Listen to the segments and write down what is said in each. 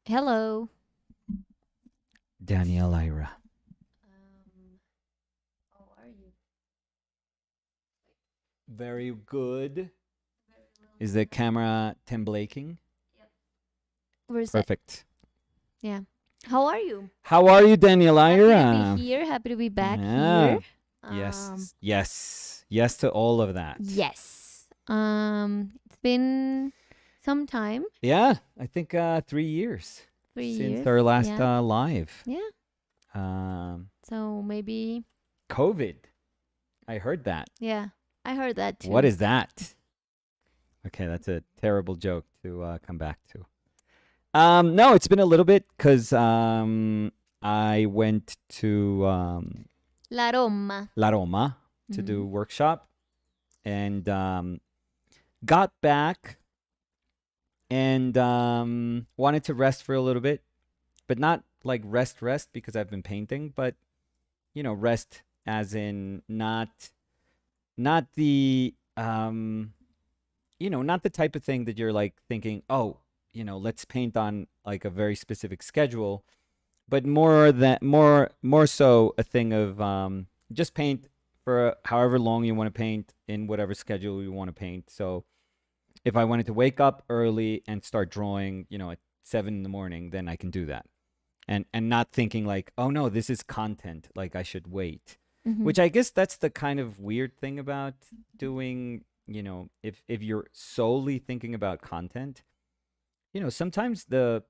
Hello. Danielle Ira. Um, how are you? Very good. Very well, Is the thank you. camera temblaking? Yep. We're set. Perfect. Yeah. How are you? How are you, Danielle Happy to be Ira? here. Happy to be back here. Yeah. Um, Yes. Yes. Yes to all of that. yes. It's been some time, Yeah. I think 3 years 3 years. since our last Yeah. live. Yeah. Um, So maybe, COVID. I heard that. yeah. I heard that What too. is that? Okay, that's a terrible joke to come back to. No, it's been a little bit because I went to La Roma. La Roma to Mm-hmm. do workshop and got back and wanted to rest for a little bit, but not like rest because I've been painting, but rest as in not the not the type of thing that you're like thinking, oh, let's paint on like a very specific schedule, but more so a thing of just paint for however long you want to paint in whatever schedule you want to paint. So if I wanted to wake up early and start drawing, at 7 in the morning, then I can do that. And not thinking like, oh no, this is content, like I should wait. Mm-hmm. Which I guess that's the kind of weird thing about doing, if you're solely thinking about content, sometimes the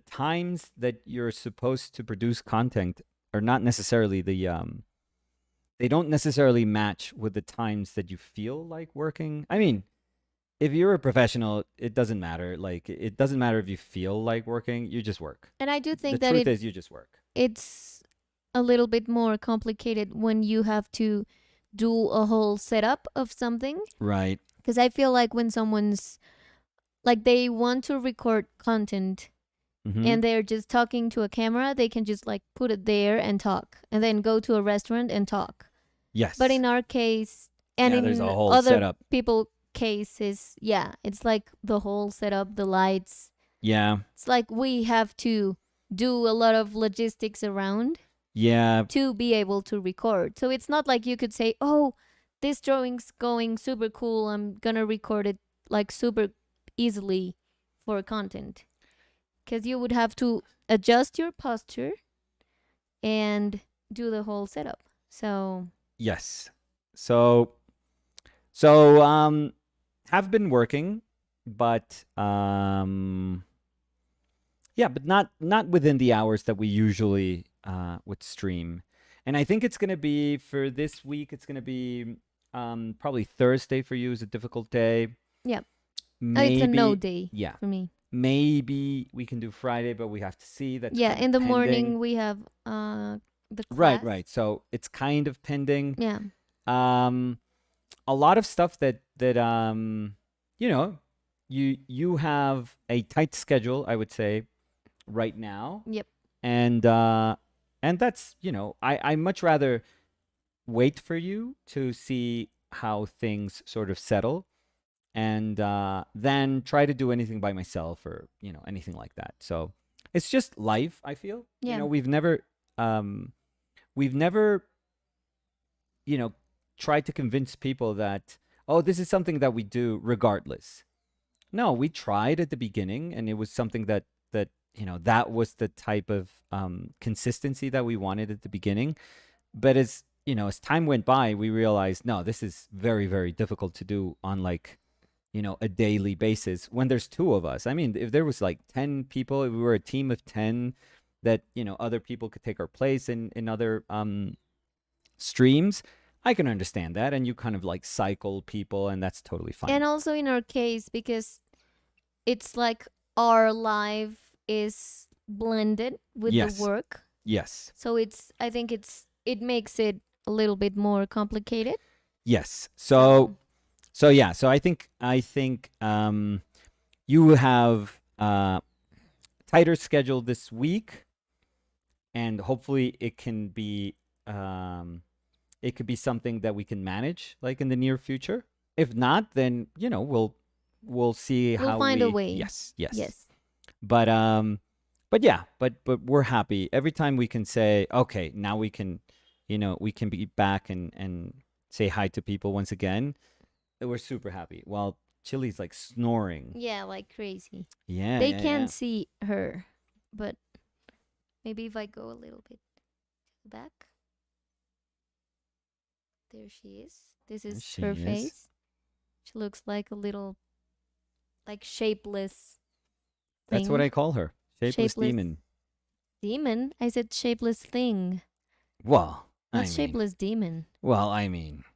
times that you're supposed to produce content are not necessarily they don't necessarily match with the times that you feel like working. I mean, if you're a professional, it doesn't matter. Like it doesn't matter if you feel like working, you just work. And I do The think that truth is you just work. it's a little bit more complicated when you have to do a whole setup of something. Right. Because I feel like when someone's like they want to record content Mhm. and they're just talking to a camera, they can just like put it there and talk and then go to a restaurant and talk. But Yes. in our case, and Yeah, there's a in whole other setup. people cases, yeah, it's like the whole setup, the lights. Yeah. It's like we have to do a lot of logistics around Yeah. to be able to record. So it's not like you could say, "Oh, this drawing's going super cool. I'm going to record it like super easily for content." Cuz you would have to adjust your posture and do the whole setup. So, Yes. So so have been working, but yeah, but not within the hours that we usually would stream. And I think it's gonna be for this week. It's gonna be probably Thursday for you is a difficult day. yeah, it's a no Maybe day yeah, for me. maybe we can do Friday, but we have to see. That's Yeah, kind of in the pending. morning we have the Right, class. right. So it's kind of pending. Yeah. Um, a lot of stuff that you know, you have a tight schedule, I would say, right now, Yep. and that's I much rather wait for you to see how things sort of settle and then try to do anything by myself or anything like that. So it's just life. I feel Yeah. um, we've never you know tried to convince people that oh this is something that we do regardless. No, we tried at the beginning, and it was something that that was the type of consistency that we wanted at the beginning. But as time went by, we realized no, this is very very difficult to do on like a daily basis when there's two of us. I mean, if there was like 10 people, if we were a team of 10 that, other people could take our place in other streams, I can understand that. And you kind of like cycle people, and that's totally And fine. also in our case because it's like our life is blended with the Yes. work. Yes. So I think it makes it a little bit more complicated. Yes. So So, so yeah, so I think you have tighter schedule this week, and hopefully it could be something that we can manage like in the near future. If not, then we'll see we'll how find a we way. yes, yes. Yes. But but we're happy every time we can say, okay, now we can, we can be back and say hi to people once again. We're super happy. While Chili's like snoring. Yeah, like crazy. Yeah, They yeah, can't yeah. see her, but maybe if I go a little bit back, there she is. This There is she her is. face. She looks like a little, like shapeless That's what thing. I call her. Shapeless Shapeless demon. demon? I said shapeless thing, Well, not I mean, shapeless demon.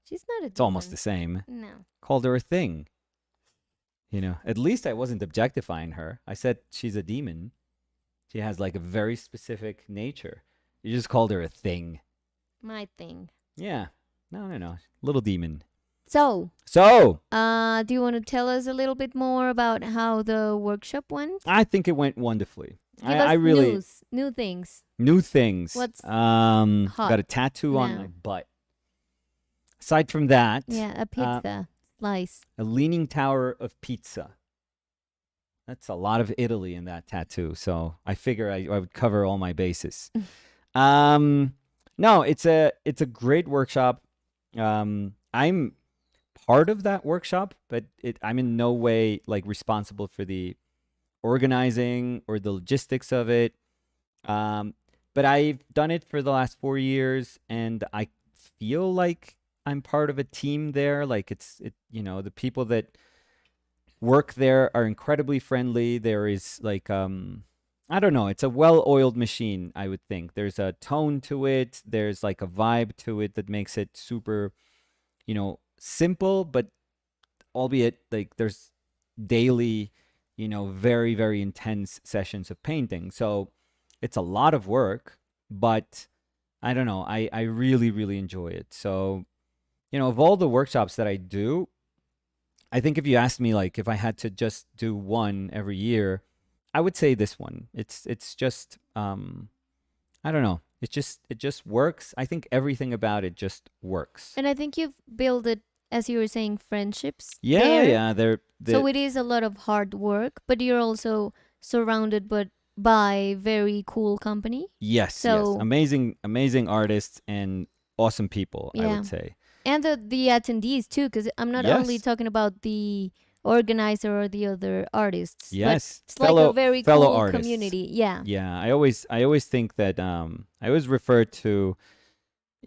She's not a it's almost the demon. same. No. Called her a thing. At least I wasn't objectifying her. I said she's a demon. She has like a very specific nature. You just called her a thing. My thing. Yeah. No, no, no. Little demon. So, So, do you want to tell us a little bit more about how the workshop went? I think it went wonderfully. Give I us really news, new things. new things. What's Got hot a tattoo on my now? butt. Aside from that, Yeah, a pizza slice. a leaning tower of pizza. That's a lot of Italy in that tattoo. So I figure I would cover all my bases. um, no, it's a great workshop. I'm part of that workshop, but I'm in no way like responsible for the organizing or the logistics of it. Um, but I've done it for the last 4 years, and I feel like I'm part of a team there. Like the people that work there are incredibly friendly. There is like I don't know, it's a well-oiled machine, I would think. There's a tone to it. There's like a vibe to it that makes it super, simple, but albeit like there's daily, very, very intense sessions of painting. So it's a lot of work, but I don't know. I really, really enjoy it. So, of all the workshops that I do, I think if you asked me like if I had to just do one every year, I would say this one. It's just I don't know. It just works. I think everything about it just works. And I think you've built it, as you were saying, friendships Yeah, there. yeah. They're So the it is a lot of hard work, but you're also surrounded by very cool company. yes, yes. So Amazing, amazing artists and awesome people, I yeah, would say. and the attendees too, because I'm not only Yes. talking about the organizer or the other artists, but Yes. it's like a Fellow very fellow cool artists. community. Yeah. Yeah, I always think that I always refer to,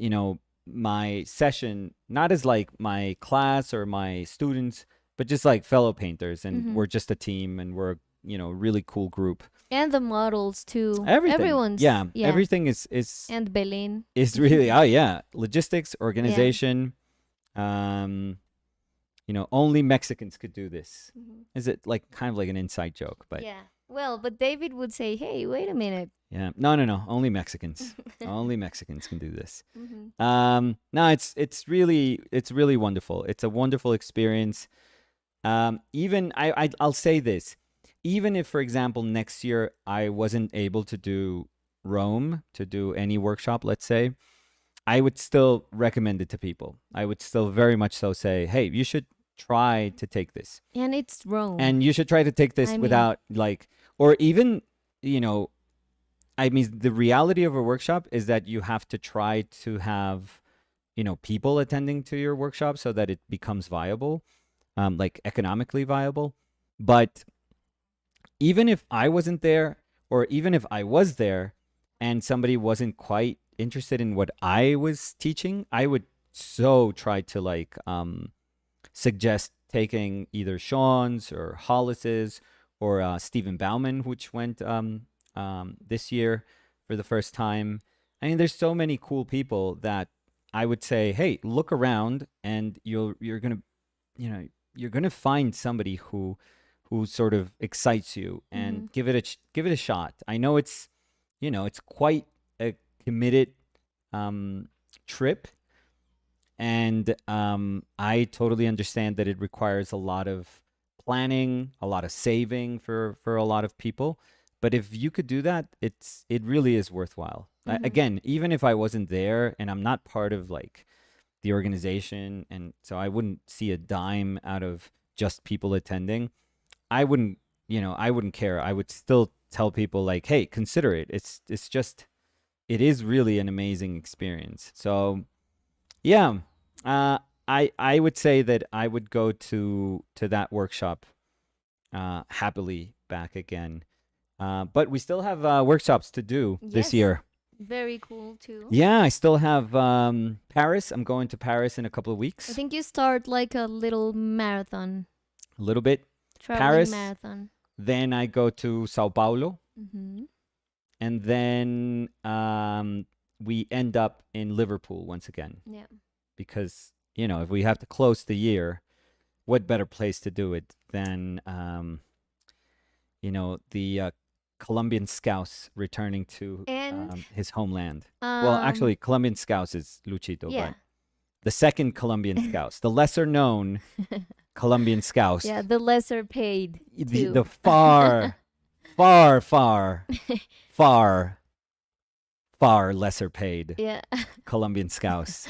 you know, my session not as like my class or my students, but just like fellow painters, and Hmm. we're just a team, and we're, a really cool group. And the models too. Everything. Everyone's, Yeah, yeah. everything is And Belen. is really oh yeah, logistics, Yeah. organization. Um only Mexicans could do this. Mhm. Is it like kind of like an inside joke, but Yeah. Well, but David would say, "Hey, wait a minute." yeah. No, no, no. Only Mexicans. Only Mexicans can do this. Hmm. No, it's really wonderful. It's a wonderful experience. Even I'll say this. Even if, for example, next year I wasn't able to do Rome, to do any workshop, let's say, I would still recommend it to people. I would still very much so say, hey, you should try to take this. And it's Rome. And you should try to take this I mean, without like, or even, you know, I mean, the reality of a workshop is that you have to try to have, people attending to your workshop so that it becomes viable, like economically viable. But even if I wasn't there, or even if I was there and somebody wasn't quite interested in what I was teaching, I would so try to like suggest taking either Sean's or Hollis's or Stephen Bauman, which went this year for the first time. I mean, there's so many cool people that I would say, hey, look around, and you're gonna, you're gonna find somebody who sort of excites you, hmm and give it a shot. I know it's quite a committed trip, and I totally understand that it requires a lot of planning, a lot of saving for a lot of people. But if you could do that, it really is worthwhile. hmm Again, even if I wasn't there and I'm not part of like the organization, and so I wouldn't see a dime out of just people attending, I wouldn't, I wouldn't care. I would still tell people like, hey, consider it. It's just it is really an amazing experience. So yeah, I would say that I would go to that workshop happily back again. But we still have workshops to do this Yes, year. very cool too. Yeah, I still have Paris. I'm going to Paris in a couple of I weeks. think you start like a little marathon, A little bit. traveling Paris. marathon. Then I go to Sao Paulo. Mm-hmm. And then we end up in Liverpool once again. Yeah. Because, if we have to close the year, what better place to do it than, the Colombian Scouts returning to And his homeland. Well, actually, Colombian Scouts is Luchito, yeah. but the second Colombian Scouts, the lesser known Colombian Scouts, Yeah, the lesser paid too. the far, far, far, far, far lesser paid Yeah. Colombian Scouts.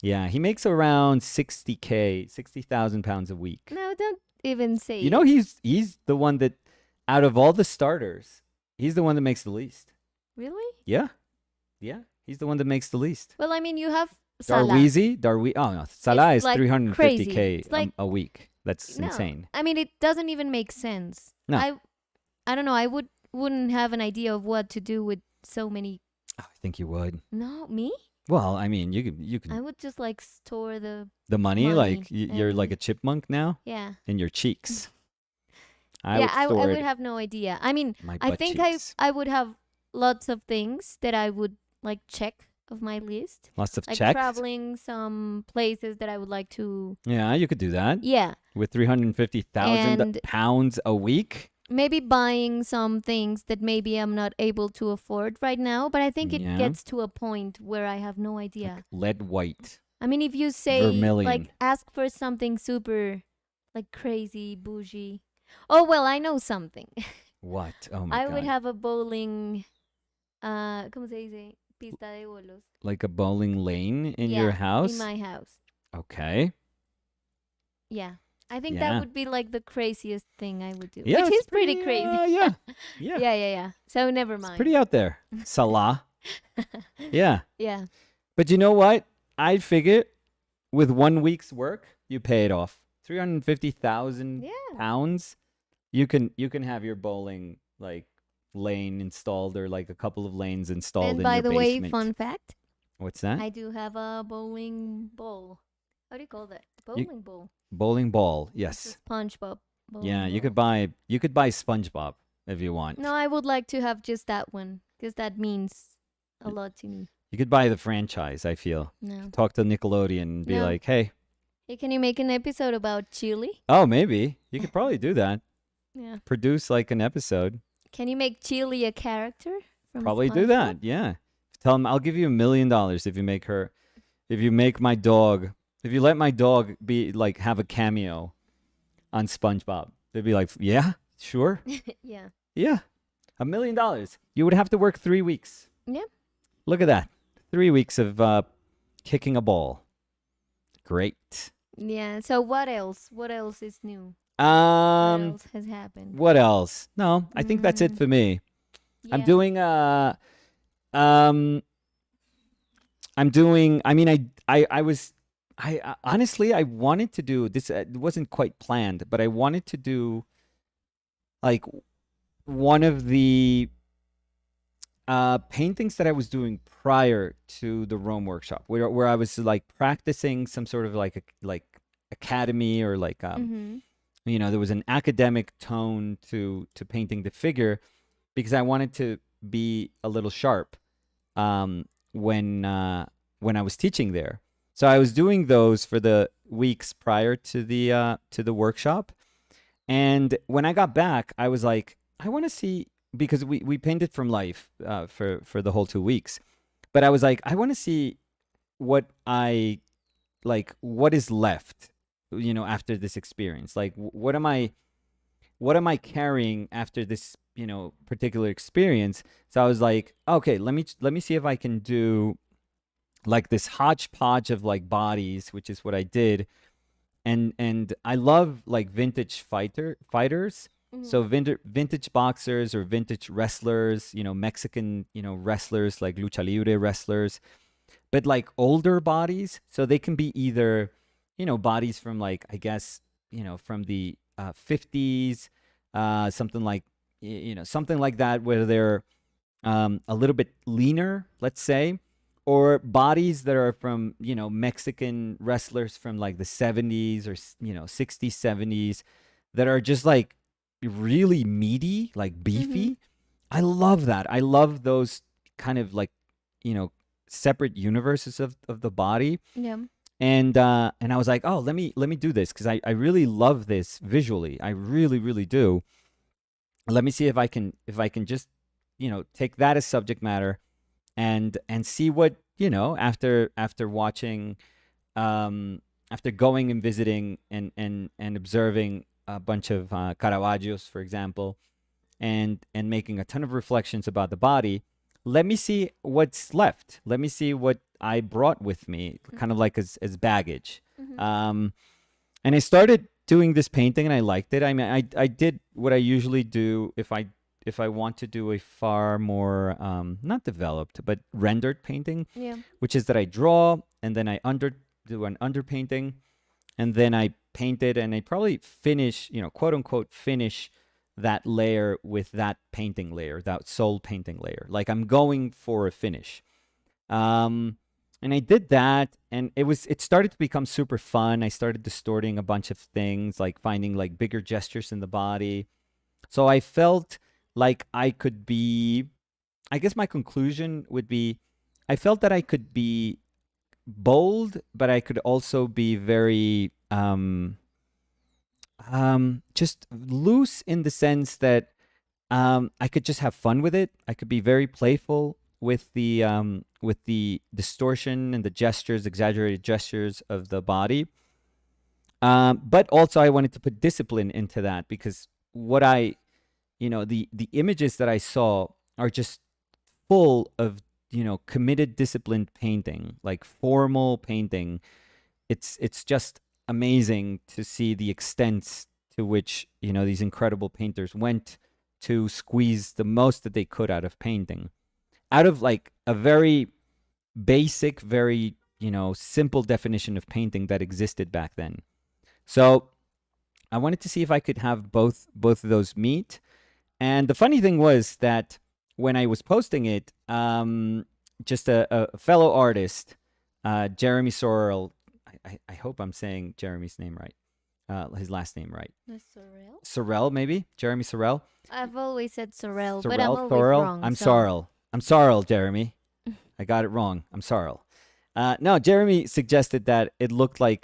Yeah, he makes around 60K, 60,000 pounds a week. No, don't even say You know, he's the one that, out of all the starters, he's the one that makes the least. Really? Yeah, yeah, he's the one that makes the least. Well, I mean, you have Salah. Oh no, Salah is like 350K crazy. It's like, a week. That's no. insane. I mean, it doesn't even make sense. No. I don't know. I wouldn't have an idea of what to do with so many. Oh, I think you would. No, me? Well, I mean, you I can would just like store the the money, money like you're like and- a chipmunk now yeah. in your cheeks. I store would it have no idea. I mean, in my I butt think cheeks. I would have lots of things that I would like check of my list. Lots of Like checks. traveling some places that I would like to. Yeah, you could do that Yeah. with 350,000 And- pounds a week. Maybe buying some things that maybe I'm not able to afford right now, but I think it Yeah. gets to a point where I have no idea. Like lead white. I mean, if you say Vermilion. like ask for something super like crazy bougie. Oh well, I know something. What? Oh my I god. would have a bowling ¿cómo se dice? Pista de bolos. Like a bowling lane in your Yeah, house? In my house. Okay. Yeah. I think Yeah. that would be like the craziest thing I would do. Yeah, Which it's is pretty crazy. yeah. Yeah. Yeah. So never It's mind. pretty out there. Salah. Yeah. Yeah. But you know what? I figure with 1 week's work, you pay it off. 350,000 Yeah. pounds. You can have your bowling like lane installed, or like a couple of lanes installed And in by your the way, basement. fun fact, What's that? I do have a bowling ball. How do you call that? Bowling ball. Bowling ball. It's a Yes. SpongeBob. Yeah, bowling you could ball. buy SpongeBob if you want. No, I would like to have just that one because that means a lot to me. You could buy the franchise, I feel. No. Talk to Nickelodeon and be No. like, "Hey, Hey, can you make an episode about chili? oh, maybe. You could probably do that. Yeah. Produce like an episode. Can you make chili a character? From Probably do SpongeBob? that. Yeah. Tell them I'll give you $1 million if you make my dog, if you let my dog be like have a cameo on SpongeBob. They'd be like, "Yeah, sure. Yeah. Yeah. $1 million. You would have to work 3 weeks. Yeah. Look at that. 3 weeks of kicking a ball. Great. Yeah. So what else? What else is new? What else has happened? What else? No, I think that's it for me. I'm Yeah. doing I mean I honestly I wanted to do this, it wasn't quite planned, but I wanted to do like one of the paintings that I was doing prior to the Rome workshop, where I was like practicing some sort of like academy, or like Mhm. there was an academic tone to painting the figure, because I wanted to be a little sharp when I was teaching there. So I was doing those for the weeks prior to the workshop, and when I got back, I was like, I want to see, because we painted from life for the whole 2 weeks, but I was like, I want to see what what is left, after this experience. Like, what am I carrying after this, particular experience? So I was like, okay, let me see if I can do like this hodgepodge of like bodies, which is what I did. And I love like vintage fighters. Mm-hmm. So vintage boxers or vintage wrestlers, Mexican, wrestlers like lucha libre wrestlers, but like older bodies. So they can be either, bodies from like, I guess, from the 50s, something like, something like that, where they're a little bit leaner, let's say, or bodies that are from, Mexican wrestlers from like the 70s or, 60s, 70s that are just like really meaty, like Mm-hmm. beefy. I love that. I love those kind of like, you know, separate universes of the body. Yeah. And I was like, oh, let me do this because I really love this visually. I really, really do. Let me see if I can just, take that as subject matter and see what, after watching, um after going and visiting and observing a bunch of Caravaggios, for example, and making a ton of reflections about the body. Let me see what's left. Let me see what I brought with me, kind of like as baggage. Mm-hmm. Um, and I started doing this painting, and I liked it. I mean, I did what I usually do if I want to do a far more not developed but rendered painting, Yeah. which is that I draw and then I do an underpainting, and then I paint it, and I probably finish, quote unquote, finish that layer with that painting layer, that soul painting layer. Like I'm going for a finish. Um, and I did that, and it started to become super fun. I started distorting a bunch of things, like finding like bigger gestures in the body. So I felt like I could be. I guess my conclusion would be, I felt that I could be bold, but I could also be very just loose in the sense that I could just have fun with it. I could be very playful with the distortion and the gestures, exaggerated gestures of the body. But also, I wanted to put discipline into that because what I, the images that I saw are just full of, committed, disciplined painting, like formal painting. It's just amazing to see the extent to which, these incredible painters went to squeeze the most that they could out of painting, out of like a very basic, very, simple definition of painting that existed back then. So I wanted to see if I could have both of those meet. And the funny thing was that when I was posting it, just a fellow artist, Jeremy Sorrell, I hope I'm saying Jeremy's name right, his last name right. That's surreal. Sorrell, maybe? Jeremy Sorrell? I've always said Sorrel, but I'm Sorrell? always Thorell? wrong. I'm So. Sorrell. I'm Sorrell, Jeremy. I got it wrong. I'm Sorrell. No, Jeremy suggested that it looked like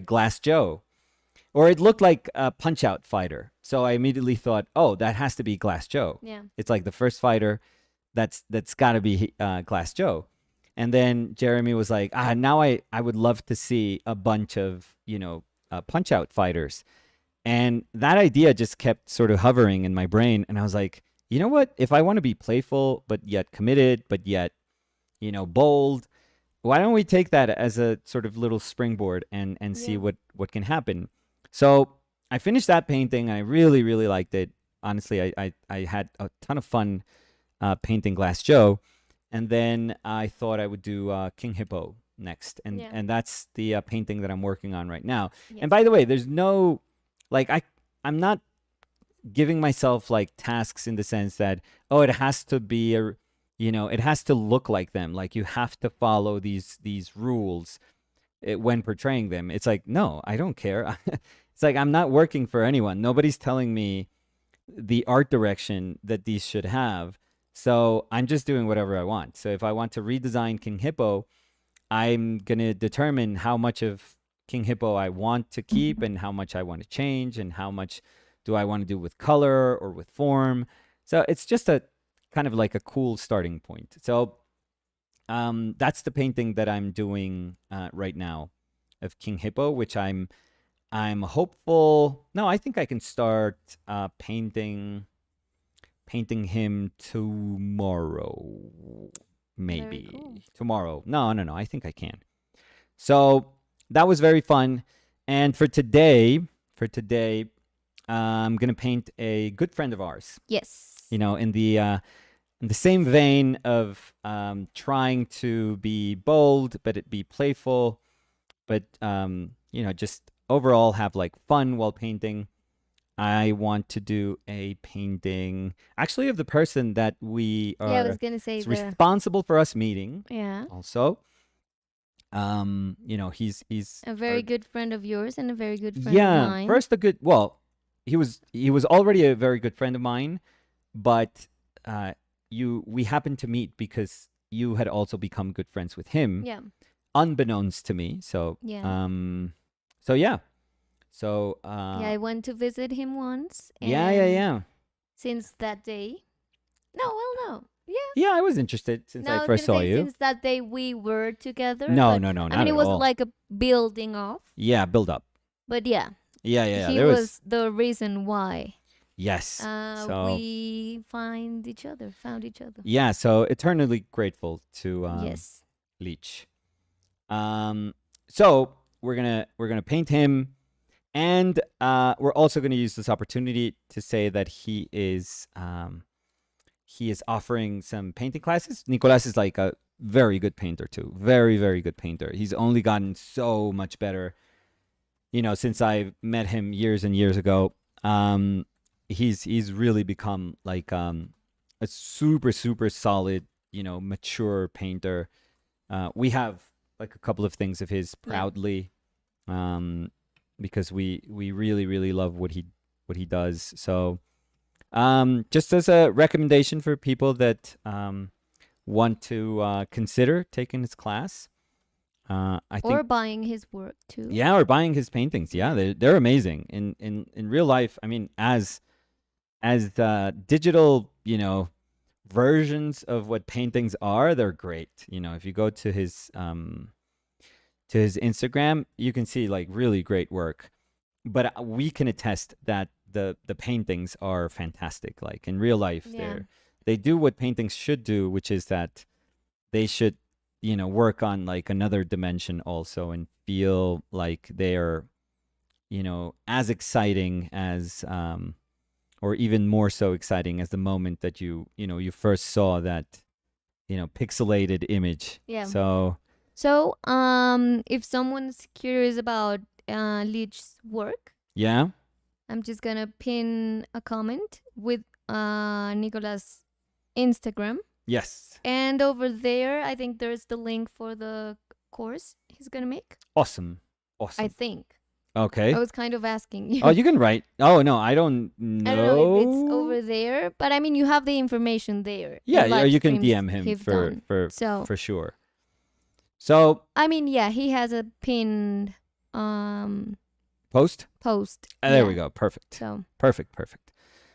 Glass Joe, or it looked like a Punch Out fighter. So I immediately thought, oh, that has to be Glass Joe. Yeah. It's like the first fighter. That's got to be Glass Joe. And then Jeremy was like, now I would love to see a bunch of Punch Out fighters. And that idea just kept sort of hovering in my brain. And I was like, you know what? If I want to be playful, but yet committed, but yet, bold, why don't we take that as a sort of little springboard and see Yeah. what can happen? So I finished that painting. I really, really liked it. Honestly, I had a ton of fun painting Glass Joe. And then I thought I would do King Hippo next. And, Yeah. and that's the painting that I'm working on right now. Yes. And by the way, there's no, like, I'm not giving myself like tasks in the sense that, oh, it has to be it has to look like them. Like you have to follow these rules when portraying them. It's like, no, I don't care. It's like I'm not working for anyone. Nobody's telling me the art direction that these should have. So I'm just doing whatever I want. So if I want to redesign King Hippo, I'm going to determine how much of King Hippo I want to keep and how much I want to change and how much do I want to do with color or with form. So it's just a kind of like a cool starting point. So that's the painting that I'm doing right now of King Hippo, which I'm hopeful. No, I think I can start painting him tomorrow. Very Maybe cool. tomorrow. No. I think I can. So that was very fun. And for today, I'm gonna paint a good friend of ours. Yes. In the same vein of trying to be bold, but it be playful, but just overall have like fun while painting. I want to do a painting actually of the person that we Yeah, I was are gonna say is responsible for us meeting. yeah, Also, he's a very good friend of yours and a very good friend of yeah, mine. first a good well, he was already a very good friend of mine, but uh we happened to meet because you had also become good friends with him, Yeah. unbeknownst to me. So Yeah. so yeah. So Yeah, I went to visit him once, yeah, yeah, and yeah. since that day, no, well, no, yeah. Yeah, I was interested since No, I I was first gonna saw say you. since that day we were together, No, but no, no, I mean not it at was all. like a building off. Yeah, build up. But yeah, Yeah, yeah, yeah. he There was was the reason why yes. So we found each other. yeah, so eternally grateful to Yes. Leech. So we're gonna paint him, and we're also gonna use this opportunity to say that he is offering some painting classes. Nicolas is like a very good painter too, very very good painter. He's only gotten so much better, since I met him years and years ago. Um, he's really become like a super super solid, mature painter. We have like a couple of things of his Yeah. proudly, because we really really love what he does. So just as a recommendation for people that want to consider taking his class, I Or think buying his work too. yeah, or buying his paintings. Yeah, they're amazing in real life. I mean, as digital, versions of what paintings are, they're great. If you go to his Instagram, you can see like really great work. But we can attest that the paintings are fantastic. Like in real life, Yeah. they do what paintings should do, which is that they should work on like another dimension also and feel like they're as exciting as or even more so exciting as the moment that you first saw that pixelated image. Yeah. So If someone's curious about Leech's work, yeah, I'm just gonna pin a comment with Nicolas' Instagram. yes, And over there, I think there's the link for the course he's gonna make. awesome, I awesome. think. Okay. I was kind of asking you. Oh, you can write. Oh no, I don't I don't know if it's know. over there, but I mean, you have the information there. Yeah, the or live you can streams DM him he've for done. for So for sure. So I mean, yeah, he has a pinned post. post. There Yeah. we go. Perfect. So Perfect. Perfect.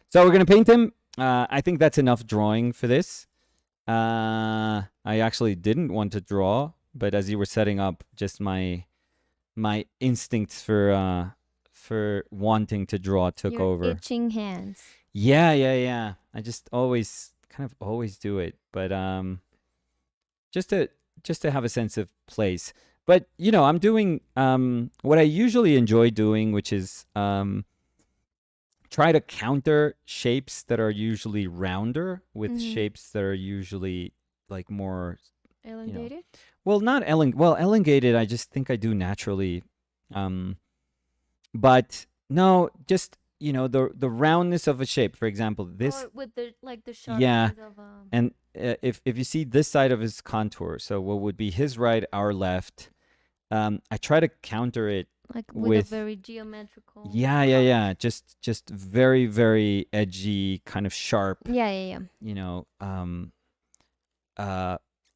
So we're gonna paint him. I think that's enough drawing for this. I actually didn't want to draw, but as you were setting up, just my instincts for wanting to draw took your over. itching hands. Yeah, yeah, yeah. I just always do it, but just to have a sense of place. But I'm doing what I usually enjoy doing, which is try to counter shapes that are usually rounder with shapes that are usually like more Elongated? well, not elongated. I just think I do naturally. But no, just the roundness of a shape. For example, this Or with the yeah, sharpness of and if you see this side of his contour, so what would be his right, our left, I try to counter it like with a very geometrical. yeah, just very very edgy, kind of sharp, Yeah.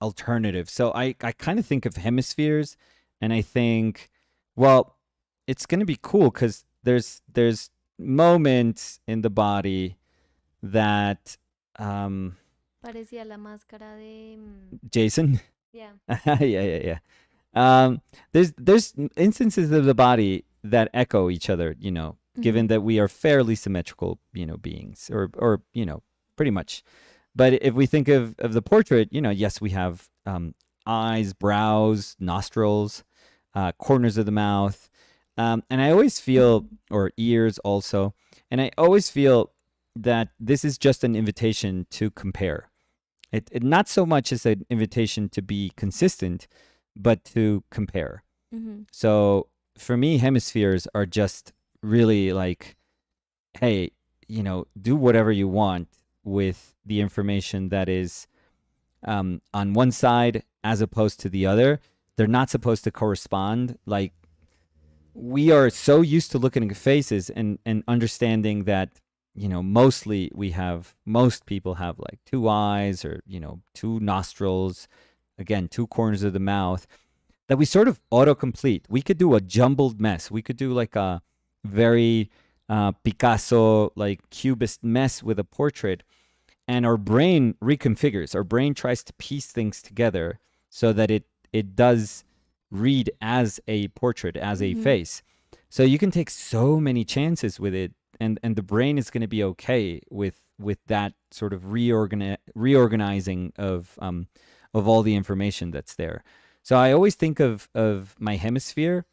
alternative. So I kind of think of hemispheres, and I think, well, it's gonna be cool because there's moments in the body that Parecía la máscara de. Jason. Yeah. Yeah. There's instances of the body that echo each other, given that we are fairly symmetrical, beings, or pretty much. But if we think of the portrait, yes, we have eyes, brows, nostrils, corners of the mouth, and I always feel, or ears also, And I always feel that this is just an invitation to compare. It not so much as an invitation to be consistent, but to compare. Mm-hmm. So for me, hemispheres are just really like, hey, do whatever you want with the information that is on one side as opposed to the other. They're not supposed to correspond. Like, we are so used to looking at faces and understanding that most people have like two eyes or two nostrils, again, two corners of the mouth, that we sort of autocomplete. We could do a jumbled mess. We could do like a very Picasso, like cubist mess with a portrait, and our brain reconfigures. Our brain tries to piece things together so that it does read as a portrait, as a Mm-hmm. face. So you can take so many chances with it, and the brain is going to be okay with that sort of reorganizing of all the information that's there. So I always think of my hemisphere,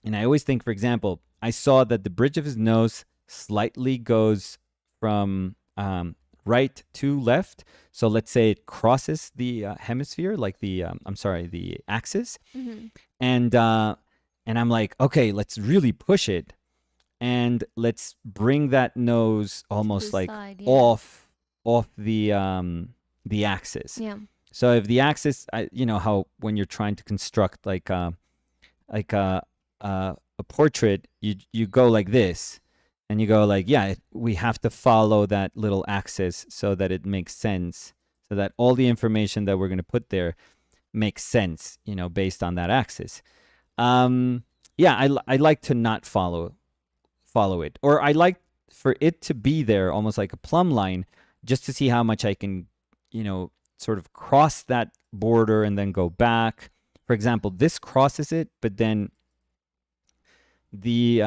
and I always think, for example, I saw that the bridge of his nose slightly goes from right to left. So let's say it crosses the hemisphere, like the axis, Mm-hmm. and I'm like, okay, let's really push it, and let's bring that nose To the almost like side, yeah. off the axis. Yeah. So if the axis, how when you're trying to construct like a portrait, you go like this, and you go like, yeah, we have to follow that little axis so that it makes sense, so that all the information that we're going to put there makes sense, based on that axis. Yeah, I like to not follow it, or I like for it to be there almost like a plumb line, just to see how much I can, sort of cross that border and then go back. For example, this crosses it, but then the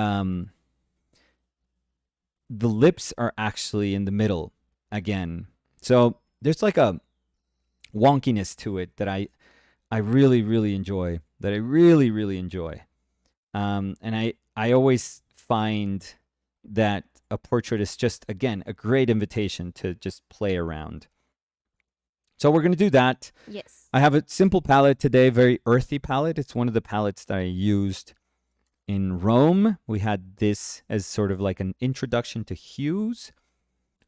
lips are actually in the middle again. So there's like a wonkiness to it that I really really enjoy. That I really really enjoy. And I always find that a portrait is just, again, a great invitation to just play around. So we're going to do that. Yes. I have a simple palette today, very earthy palette. It's one of the palettes that I used in Rome. We had this as sort of like an introduction to hues.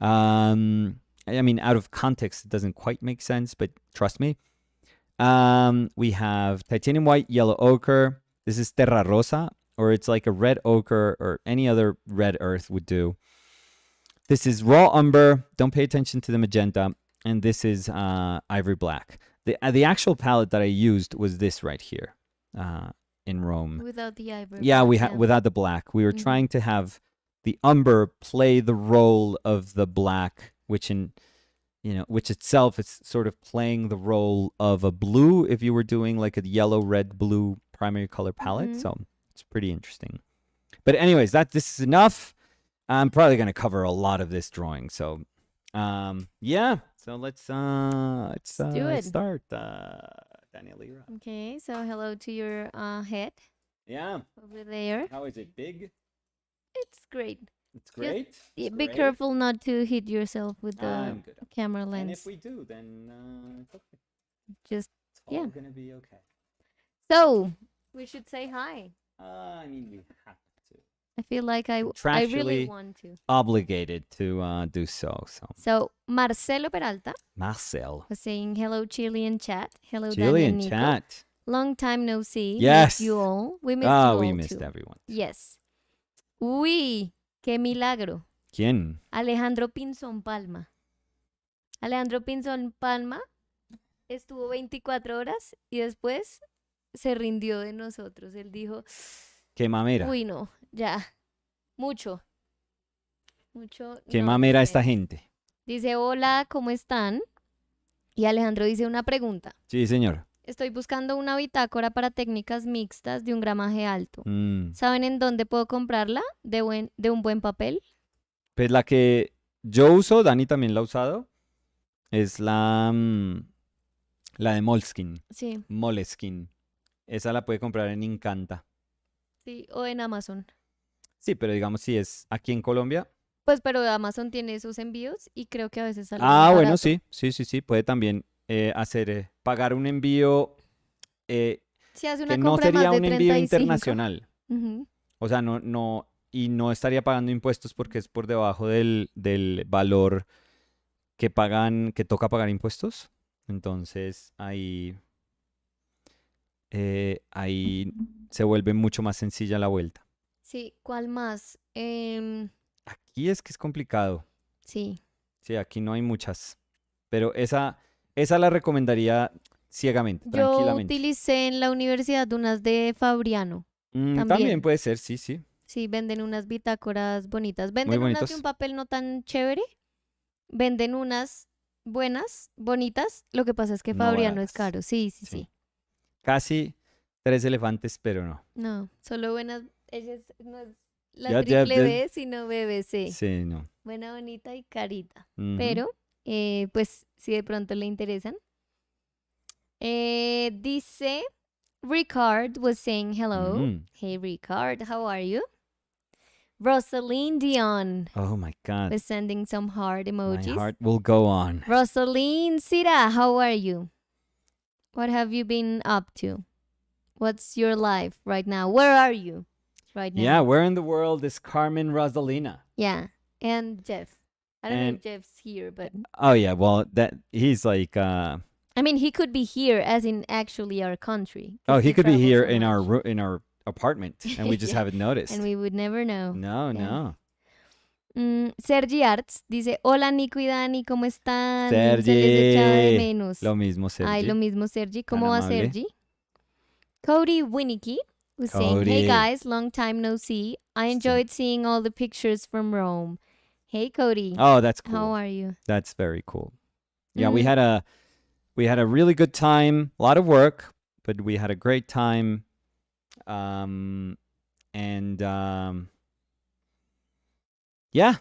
I mean, out of context, it doesn't quite make sense, but trust me. We have titanium white, yellow ochre. This is terra rosa, or it's like a red ochre, or any other red earth would do. This is raw umber. Don't pay attention to the magenta. And this is ivory black. The actual palette that I used was this right here in Rome. Without the ivory. Yeah, black, without the black. We were Mhm. trying to have the umber play the role of the black, which itself is sort of playing the role of a blue if you were doing like a yellow, red, blue primary color palette. Mhm. So it's pretty interesting. But anyways, this is enough. I'm probably going to cover a lot of this drawing. So yeah. So let's do it. start, Daniela. Okay, so hello to your head Yeah. over there. How is it? Big? It's great. It's great. Yeah, It's be great. careful not to hit yourself with the I'm good. camera And lens. if we do, then it's okay. Just It's all yeah. gonna be okay. So we should say hi. I mean, we have to. I feel like I really Contractually want to. obligated to do so. So So Marcelo Peralta Marcel, was saying hello Chilean chat. Hello Daniel Chilean Nico. chat. Long time no see. Yes. Missed you all. We missed you all We missed too. everyone. Yes. Uy, qué milagro. ¿Quién? Alejandro Pinzón Palma. Alejandro Pinzón Palma estuvo 24 horas y después se rindió de nosotros. Él dijo, ¿Qué mamera? uy no, ya, mucho. ¿Qué no mamera esta más. gente? Dice, hola, ¿cómo están? Y Alejandro dice una pregunta. Sí, señor. Estoy buscando una bitácora para técnicas mixtas de un gramaje alto. Mm. ¿Saben en dónde puedo comprarla? ¿De un buen papel? Pues la que yo uso, Dani también la ha usado, es la de Moleskine. Sí. Moleskine. Esa la puede comprar en Incanta. Sí, o en Amazon. Sí, pero digamos si es aquí en Colombia. Pues, pero Amazon tiene sus envíos y creo que a veces sale más Ah, bueno, barato. sí, sí, sí, sí. Puede también pagar un envío eh, Si hace que una no compra de más sería de un envío 35. internacional. Ujú. O sea, y no estaría pagando impuestos porque es por debajo del valor que toca pagar impuestos. Entonces, ahí se vuelve mucho más sencilla la vuelta. Sí, ¿cuál más? Aquí es que es complicado. Sí. Sí, aquí no hay muchas. Pero esa la recomendaría ciegamente, Yo tranquilamente. utilicé en la universidad unas de Fabriano También también. puede ser, sí, sí. Sí, venden unas bitácoras bonitas. Muy Venden unas de un bonitos. papel no tan chévere. Venden unas buenas, bonitas. Lo que pasa es que No Fabriano es baratas. caro. Sí, sí, Sí. sí. Casi tres elefantes, pero no. No, solo buenas. Ella no es la Ya, ya, triple ya. B, sino BBC. Sí, no. Buena, bonita y carita. Ujú. Pero, pues, si de pronto le interesan. Dice, Ricard was saying hello. Mm. Hey, Ricard, how are you? Rosaline Dion Oh my God. was sending some heart My emojis. heart will go on. Rosaline Sira, how are you? What have you been up to? What's your life right now? Where are you right Yeah, now? where in the world is Carmen Rosalina? Yeah, and Jeff. I don't know And if Jeff's here, but oh yeah, well that he's like I mean, he could be here, as in actually our country, oh because he he could be travels here so much. in our apartment and we just Yeah, haven't and noticed. we would never know. No, Yeah. no. Sergi Arts dice, hola Nico y Dani, ¿cómo están? Se les echaba de Sergi. menos. Lo mismo, Ay, lo Sergi. mismo Sergi. Tan ¿Cómo va amable. Sergi? Cody Winicky was saying, hey Cody. guys, long time no see. I Sí. enjoyed seeing all the pictures from Rome. Hey Cody, Oh, that's how cool. are you? That's very cool. Yeah, Mm, we had a really good time. A lot of work, but we had a great time. Um, and yeah.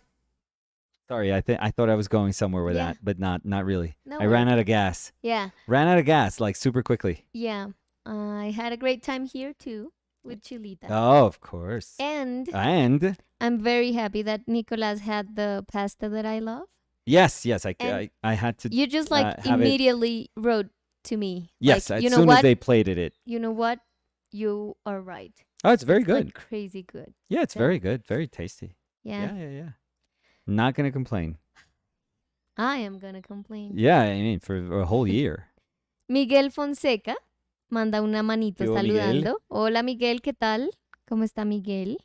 Sorry, I thought I was going somewhere with yeah, that, but not really. no I ran worries. out of gas. Yeah, Ran out of gas like super quickly. yeah. I had a great time here too with Chilita. Oh, of course. And And I'm very happy that Nicolas had the pasta that I love. yes, And I had to you just like have it. immediately wrote to me, Yes, like, as you know soon as what? they plated it. You know what? You are right. Oh, it's very It's like good. crazy good. Yeah, it's So, very good. Very tasty. yeah, Yeah. Not gonna complain. I am gonna complain. Yeah, I mean for a whole year. Miguel Fonseca manda una manito ¿Qué hubo, Miguel? saludando. Hola Miguel, ¿qué tal? ¿Cómo está Miguel?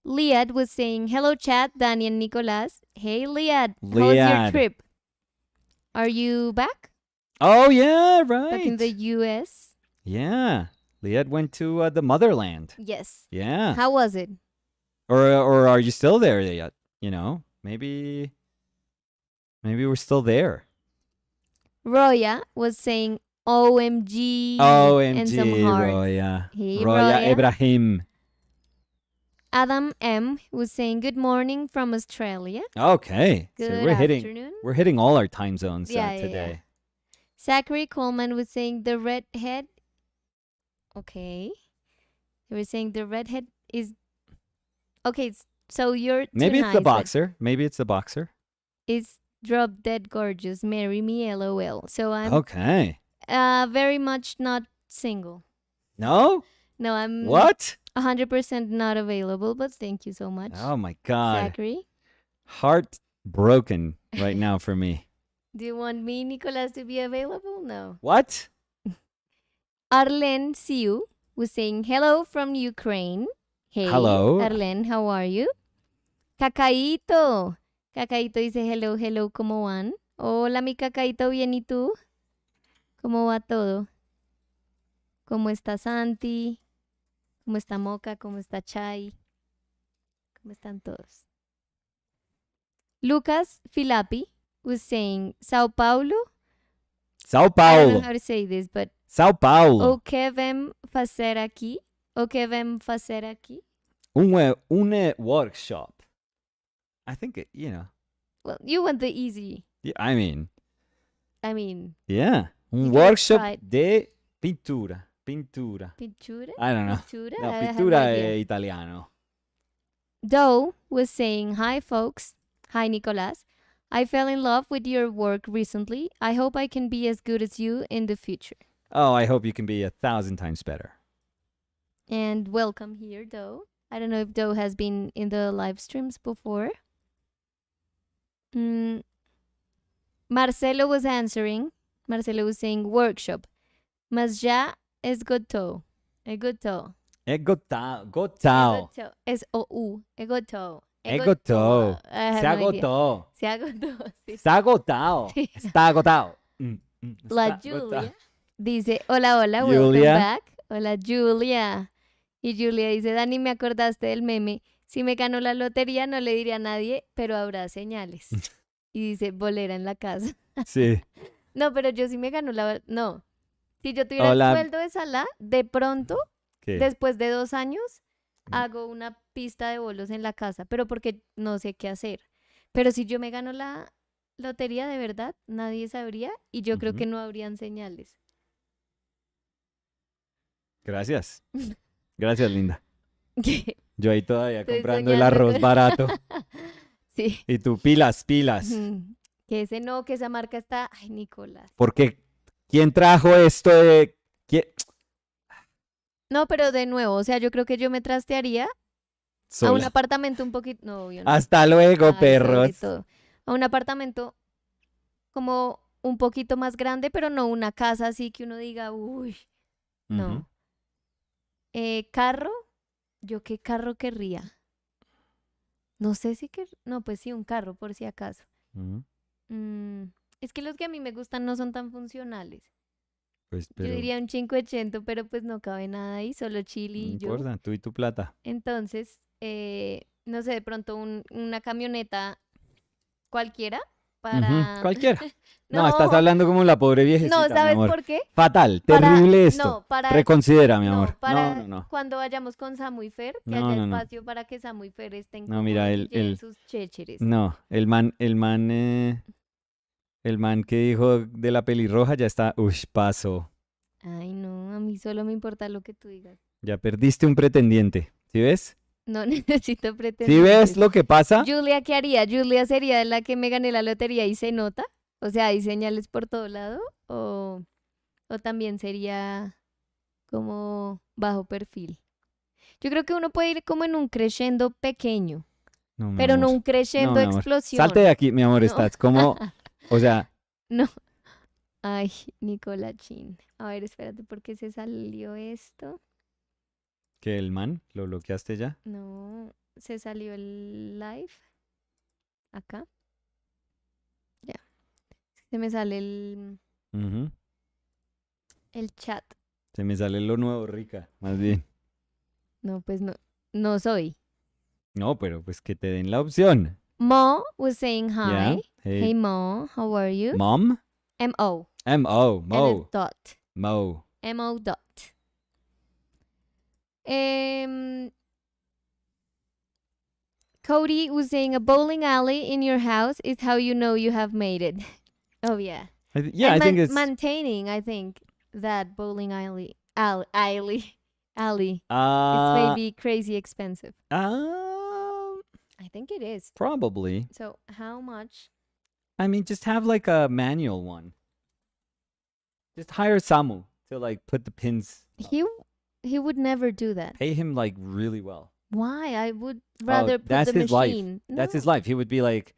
Liad was saying, hello chat, Danny and Nicolas. Hey Liad, how was your Liad. trip? Are you back? Oh yeah, Back in the right. US? Yeah, Liad went to the motherland. Yes. Yeah. How was it? Or are you still there yet? You know, maybe we're still there. Roya was saying OMG and some OMG, hearts. Roya. Hey Roya Roya. Ibrahim. Adam M was saying good morning from Australia. Okay, so Good afternoon. we're hitting all our time zones Yeah. today. Zachary Coleman was saying the redhead. Okay. They were saying the redhead is. Okay, so you're too Maybe it's nice, the but boxer. Maybe it's the boxer. is drop dead gorgeous. Marry me, lol. So I'm Okay. very much not single. No? No, I'm What? 100% not available, but thank you so much, Oh my god. Zachary. Heart broken right now for me. Do you want me, Nicolas, to be available? No. What? Arlen Siu was saying hello from Ukraine. Hey, Hello. Arlen, how are you? Cacaíto. Cacaíto dice hello, hello, ¿cómo van? Hola, mi Cacaíto, ¿bien y tú? ¿Cómo va todo? ¿Cómo está Santi? ¿Cómo está Moca? ¿Cómo está Chai? ¿Cómo están todos? Lucas Filapi was saying Sao Paulo. Sao I don't know Paulo. how to say this, but Sao Paulo. o que vem fazer aqui? O que vem fazer aqui? Un workshop. I think you know. Well, you want the easy. Yeah, I mean, yeah. You Un gotta workshop try it. de pintura. Pintura. Pintura? I don't know. Pintura? No, I have no pittura idea. è italiano. Doe was saying, "Hi, folks. Hi, Nicolas. I fell in love with your work recently. I hope I can be as good as you in the future." Oh, I hope you can be 1,000 times better. And welcome here, Doe. I don't know if Doe has been in the live streams before. Mm, Marcelo was answering. Marcelo was saying workshop. Mas ya esgotó. Esgotó. Egotao. Gotao. Esgotó. S-O-U. Esgotó. Esgotó. Egotó. I Se have no idea. agotó. Se agotó. Sí. Está agotado. Sí. Está agotado. La Está Julia agotado. dice, hola, hola, welcome Julia. back. Hola, Julia. Y Julia dice, Dani, me acordaste del meme. Si me ganó la lotería no le diría a nadie, pero habrá señales. Y dice, bolera en la casa. Sí. No, pero yo sí me ganó la... No. Si yo tuviera Hola. el sueldo de Sala, de pronto, ¿Qué? después de 2 años, hago una pista de bolos en la casa, pero porque no sé qué hacer. Pero si yo me gano la lotería de verdad, nadie sabría y yo creo que no habrían señales. Gracias. Gracias, linda. ¿Qué? Yo ahí todavía Estoy comprando el soñando arroz con- barato. Sí. Y tú, pilas, pilas. Que ese no, que esa marca está... Ay, Nicolás. Porque, ¿quién trajo esto de...? No, pero de nuevo, o sea, yo creo que yo me trastearía a un Sola. apartamento un poquito... No, obvio no. Hasta luego, Ay, sobre perros. todo. A un apartamento como un poquito más grande, pero no una casa así que uno diga, uy, no. Ujú. Carro, ¿yo qué carro querría? No sé si que... No, pues sí, un carro, por si acaso. Ujú. Es que los que a mí me gustan no son tan funcionales. Pues, Yo pero diría un 580, pero pues no cabe nada ahí, solo no Chili y yo. importa, tú y tu plata. Entonces, no sé, de pronto una camioneta cualquiera para... Cualquiera. No, No, estás hablando como la pobre viejecita, no, mi ¿sabes amor. por qué? Fatal, Para... terrible esto. No, para... Reconsidera, mi No, amor. para No, no, no. cuando vayamos con Samu y Fer, que No, haya no, no. espacio para que Samu y Fer estén No, cómodos mira, y lleven sus chécheres. no, el man que dijo de la pelirroja ya está, paso. Ay, no, a mí solo me importa lo que tú digas. Ya perdiste un pretendiente. ¿Sí ves? No necesito ¿Sí pretendientes. ves lo que pasa? Julia, ¿qué haría? ¿Julia sería de la que me gané la lotería y se nota? O sea, ¿hay señales por todo lado? ¿O también sería como bajo perfil? Yo creo que uno puede ir como en un crescendo pequeño, No, mi pero no amor. un crescendo No, mi amor. explosión. Salte de aquí, mi amor, No. estás como, o sea, No. Ay, Nicolachín. A ver, espérate, ¿por qué se salió esto? que el man, ¿lo bloqueaste ya? No, se salió el live. Acá. Ya. Se me sale Ujú. el chat. Se me sale lo nuevo, rica, más bien. No, pues no. No soy. No, pero pues que te den la opción. Mo was saying hi. ¿Ya? Hey Mo, how are you? Mom? M-O. M-O, And a Mo, dot. Mo. M-O dot. Um, Cody was saying a bowling alley in your house is how you know you have made it. Oh yeah. Yeah, And I think it's... maintaining, I think, that bowling alley is Uh, maybe crazy expensive. um, I think it is. probably. So how much? I mean, just have like a manual one. Just hire Samu to like put the pins. He would never do that. Pay him like really well. Why? I would rather put that's the his life. machine. That's his No. life. He would be like,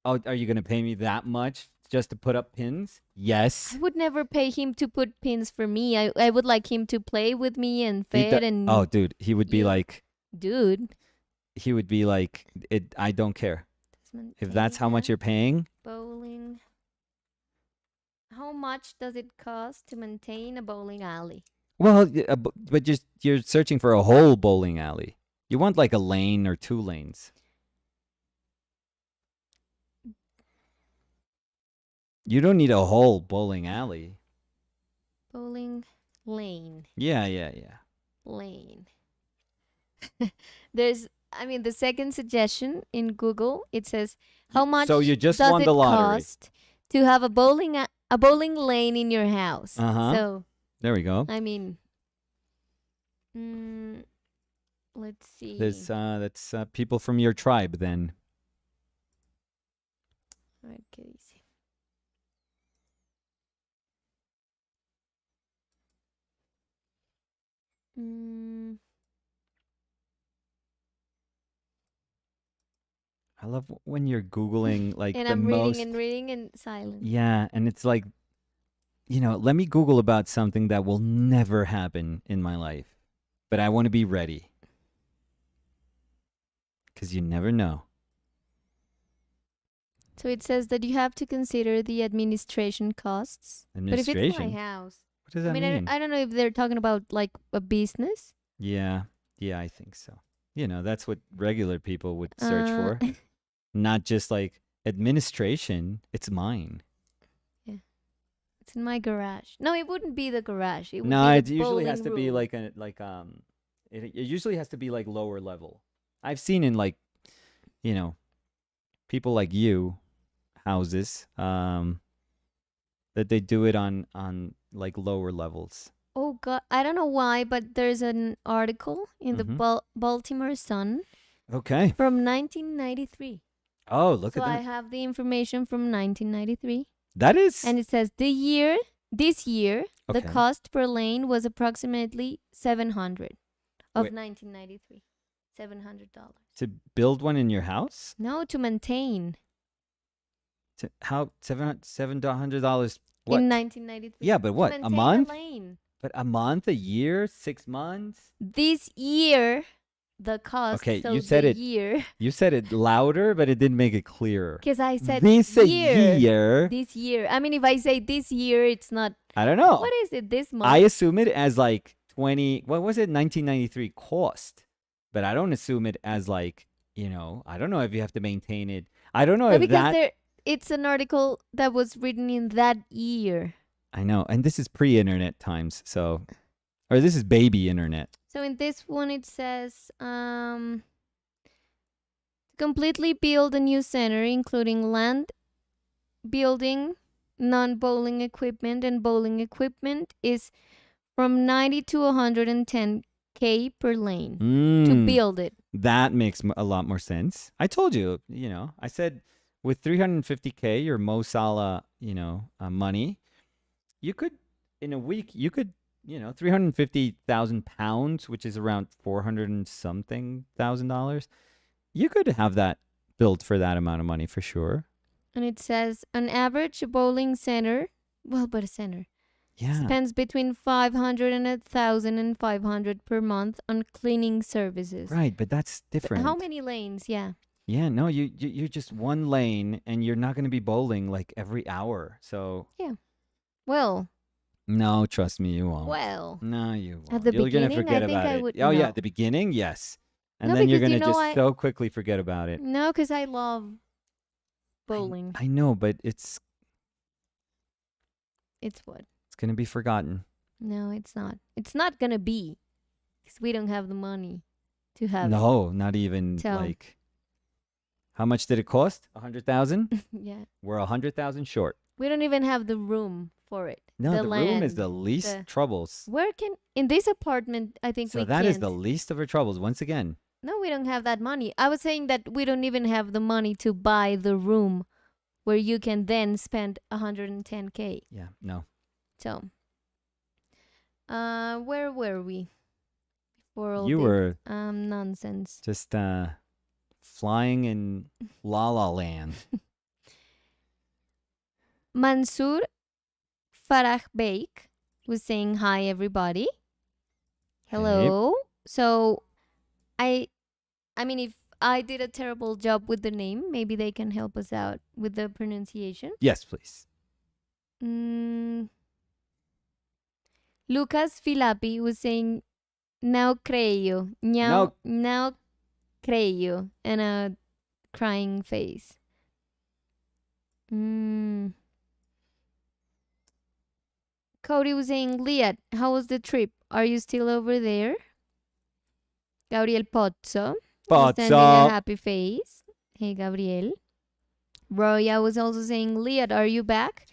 "Oh, are you gonna pay me that much just to put up pins?" Yes. I would never pay him to put pins for me. I would like him to play with me and Fer and Oh, dude, he would be you- like, dude. it. I don't care if that's how much you're paying. Bowling. How much does it cost to maintain a bowling alley? Well, but just you're searching for a whole bowling alley. You want like a lane or 2 lanes. You don't need a whole bowling alley. Bowling lane. Yeah. Lane. The second suggestion in Google, it says, how much So you just does won it the lottery. cost to have a bowling lane in your house? Uh-huh. So, There we go. I mean, mm, Let's see. That's people from your tribe then. A ver qué dice. Mm, I love when you're Googling like and the I'm most. reading in silence. Yeah, and it's like, let me Google about something that will never happen in my life, but I want to be ready because you never know. So it says that you have to consider the administration costs. But if it's my Administration. house, What does I that mean, mean? I don't know if they're talking about like a business. Yeah, I think so. That's what regular people would search for, not just like administration. It's mine. Yeah, it's in my garage. No, it wouldn't be the garage. It would No, be it the usually has bowling to be room. it usually has to be like lower level. I've seen in like, people like you houses that they do it on like lower levels. Oh God, I don't know why, but there's an article in the Mm-hmm. Baltimore Sun Okay. from 1993. Oh, look So at I that. have the information from 1993, That is and it says this year, the okay. cost per lane was approximately 700 of Wait. 1993. $700. To build one in your house? No, to maintain. How $700? What? In 1993. Yeah, but what? To A maintain month? a lane. But a month, a year, 6 months? This year, the cost. Okay, so you said the it. year. You said it louder, but it didn't make it clear. Because I said this year. This year. I mean, if I say this year, it's not. I don't know. What is it this month? I assume it as like 20. What was it? 1993 cost. But I don't assume it as like, I don't know if you have to maintain it. I don't know No, if because that. it's an article that was written in that year. I know. And this is pre-internet times. Or this is baby internet. So in this one, it says completely build a new center, including land, building, non-bowling equipment, and bowling equipment, is from 90 to 110K per lane to build it. That makes a lot more sense. I told you, I said with 350K, your Mo Salah, money, you could, in a week, 350,000 pounds, which is around 400 and something $1,000. You could have that built for that amount of money for sure. And it says an average bowling center, a center, spends between 500 and 1,500 per month on cleaning services. Right, but that's different. But how many lanes? Yeah. Yeah, no, you're just one lane, and you're not going to be bowling like every hour. So yeah. Well. No, trust me, you won't. Well. No, you won't. At the You're beginning, gonna forget I think about I it. would. Oh no. yeah, at the beginning, yes, and No, then you're because, gonna just so quickly forget about it. No, because I love bowling. I know, but it's what? It's gonna be forgotten. No, it's not. It's not gonna be, because we don't have the money to have. No, not even like. How much did it cost? 100,000. Yeah. We're 100,000 short. We don't even have the room for it. No, the land, room is the least troubles. In this apartment, I think so we that can't. is the least of our troubles. Once again. No, we don't have that money. I was saying that we don't even have the money to buy the room where you can then spend 110K. Yeah, no. So, where were we? Before all you were nonsense. Just flying in La La Land. Mansoor Farah Beik was saying hi, everybody. Hello. Hey. So, I mean, if I did a terrible job with the name, maybe they can help us out with the pronunciation. Yes, please. Lucas Filapi was saying, now creo. Now creo. And a crying face. Cody was saying, Liat, how was the trip? Are you still over there? Gabriel Pozzo was sending a happy face. Hey, Gabriel. Roya was also saying, Liat, are you back?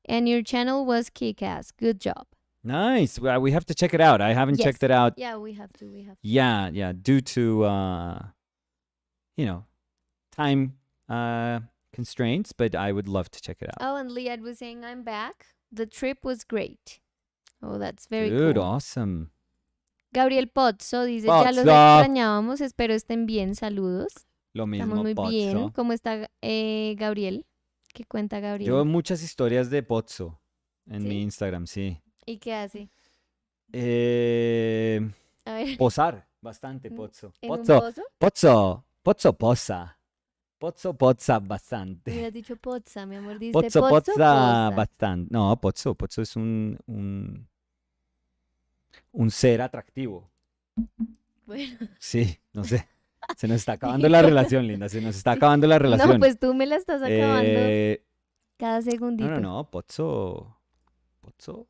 And your channel was kick-ass. Good job. Nice. Well, we have to check it out. I haven't Yes. checked it out. Yeah, we have to. We have to. Yeah. Due to time constraints, but I would love to check it out. Oh, and Liad was saying, I'm back. The trip was great. Oh, that's very Dude, cool. awesome. Gabriel Pozzo dice, ya los Pozzo. extrañábamos, espero estén bien, saludos. Lo mismo, Estamos muy bien. Pozzo. ¿Cómo está Gabriel? ¿Qué cuenta Gabriel? Yo muchas historias de Pozzo en ¿Sí? mi Instagram, sí. ¿Y qué hace? A ver, Posar bastante, Pozzo. ¿en un Pozzo, pozo? Pozzo, Pozzo posa. Pozzo pozza bastante. Me has dicho pozza, mi amor. Diste Pozzo pozzo, pozza poza. bastante. No, Pozzo es un ser atractivo. Bueno. Sí, no sé. Se nos está acabando la relación, linda. Se nos está acabando la relación. No, pues tú me la estás acabando cada segundito. No, Pozzo. Pozzo.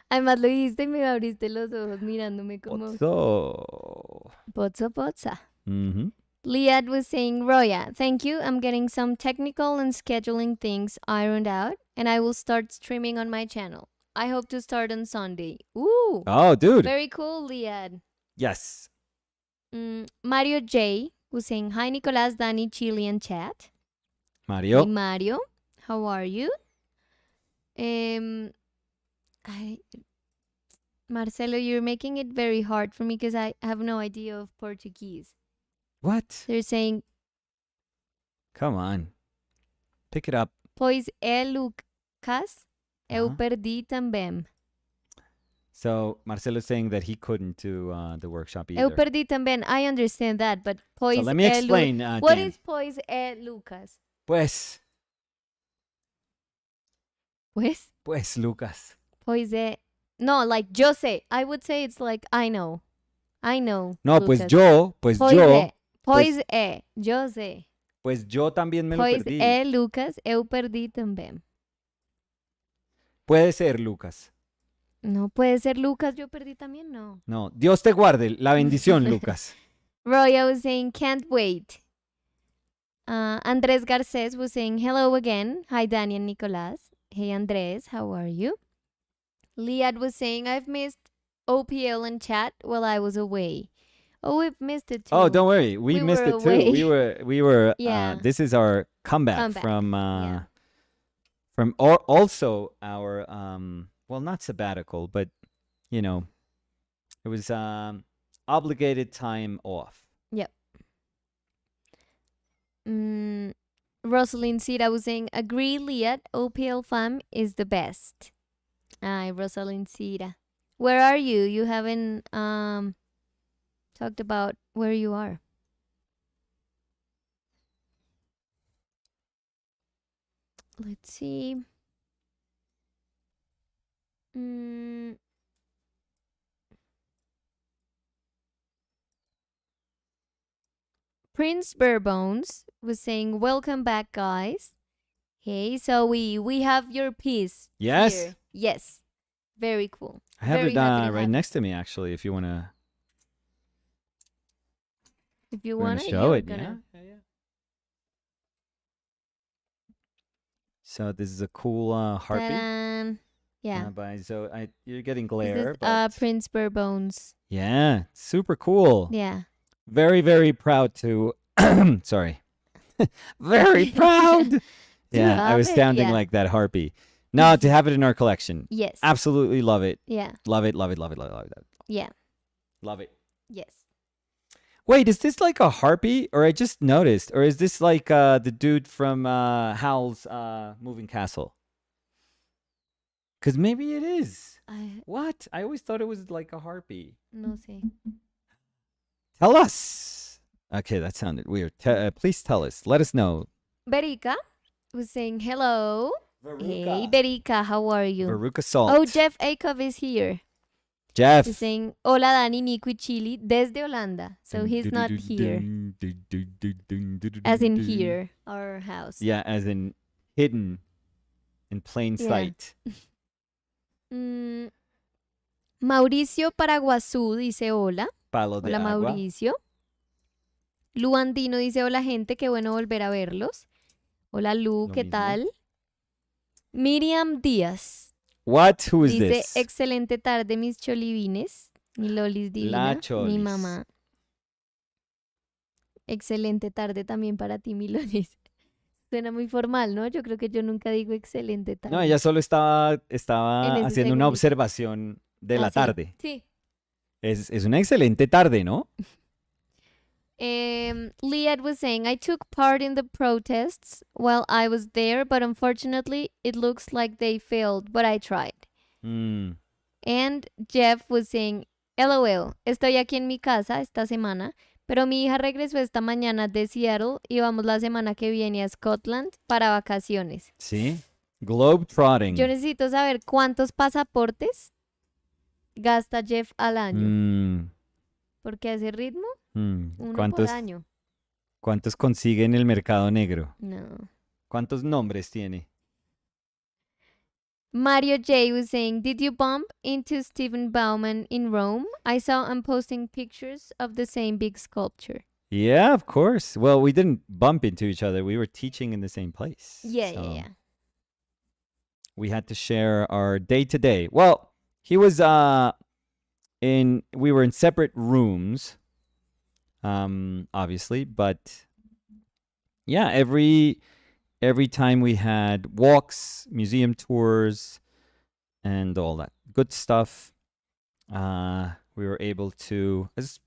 Además lo dijiste y me abriste los ojos mirándome como Pozzo. pozzo, pozza. Mhm. Liad was saying, Roya, thank you. I'm getting some technical and scheduling things ironed out, and I will start streaming on my channel. I hope to start on Sunday. Ooh, Oh, dude. very cool, Liad. Yes. Mario J was saying, hi, Nicolas, Danny, Chili, and chat. Mario. Hey, Mario, how are you? Marcelo, you're making it very hard for me because I have no idea of Portuguese. What? They're saying, Come on. Pick it up. pois Lucas, eu Uh-huh. perdi também. So Marcelo's saying that he couldn't do the workshop either. Eu perdi também. I understand that, but pois So let me explain. What Dan. is pois Lucas? Pues, Lucas. Pois no, like yo sé. I would say it's like I know. No, Lucas. pues yo, Pois yo sé. pues yo también me lo Pois perdí. Lucas, eu perdi também. Puede ser, Lucas. No puede ser Lucas, yo perdí también, no. No, Dios te guarde. La bendición, Lucas. Roya was saying, can't wait. Andres Garces was saying, hello again. Hi, Danny and Nicolas. Hey, Andres, how are you? Liad was saying, I've missed OPL and chat while I was away. Oh, we've missed it too. Oh, don't worry. We missed were it too. away. We were Yeah. This is our comeback. From yeah. from also our well, not sabbatical, but it was obligated time off. Yep. Rosalind Sira was saying, agree, Liat, OPL fam is the best. Ay, Rosalind Sira. Where are you? You haven't talked about where you are. Let's see. Prince Barebones was saying, welcome back, guys. Hey, so we have your piece. Yes. Here. Yes. Very cool. I have Very it happy to right have next to me, actually, if you want to If you want to show it. Yeah. So this is a cool harpy. Yeah. You're getting This glare. is But Prince Barebones. yeah, super cool. Yeah. Very, very proud to. Sorry. Very proud. Yeah, I was have it, sounding yeah. like that harpy. No, to have it in our collection. Yes. Absolutely love it. Yeah. Love it, love it, love it, love it, love it. Yeah. Love it. Yes. Wait, is this like a harpy? Or I just noticed? Or is this like the dude from Howl's Moving Castle? Because maybe it is. What? I always thought it was like a harpy. No sé. Tell us. Okay, that sounded weird. Please tell us. Let us know. Berica was saying hello. Veruca. Hey, Berica, how are you? Veruca Salt. Oh, Jeff Akov is here. Jeff. He's saying, hola, Dani, Nico y Chili, desde Holanda. So he's not here. As in here, our house. Yeah, as in hidden in plain Yeah. sight. Mauricio Paraguazú dice hola. Palo de Hola, agua. Mauricio. Luandino dice hola, gente, qué bueno volver a verlos. Hola, Lu, Lo ¿qué mismo. tal? Miriam Díaz. What? Who is Dice, this? excelente tarde, mis cholivines. Mi lolis La divina. Mi Cholis. mamá. Excelente tarde también para ti, mi lolis. Suena muy formal, ¿no? Yo creo que yo nunca digo excelente tarde. No, ella solo estaba En ese haciendo una segundito. observación de la Ah, sí. tarde. Sí. Es una excelente tarde, ¿no? Liad was saying, I took part in the protests while I was there, but unfortunately, it looks like they failed, but I tried. Mm, And Jeff was saying, LOL, estoy aquí en mi casa esta semana, pero mi hija regresó esta mañana de Seattle y vamos la semana que viene a Scotland para vacaciones. ¿sí? Globetrotting. Yo necesito saber cuántos pasaportes gasta Jeff al año. Mm, Porque a ese ritmo, uno por ¿Cuántos, año. ¿Cuántos consigue en el mercado negro? No. ¿Cuántos nombres tiene? Mario J was saying, did you bump into Stephen Bauman in Rome? I saw him posting pictures of the same big sculpture. Yeah, of course. Well, we didn't bump into each other. We were teaching in the same place. Yeah. We had to share our day to day. Well, he was we were in separate rooms, obviously, but yeah, every time we had walks, museum tours, and all that good stuff, we were able to, as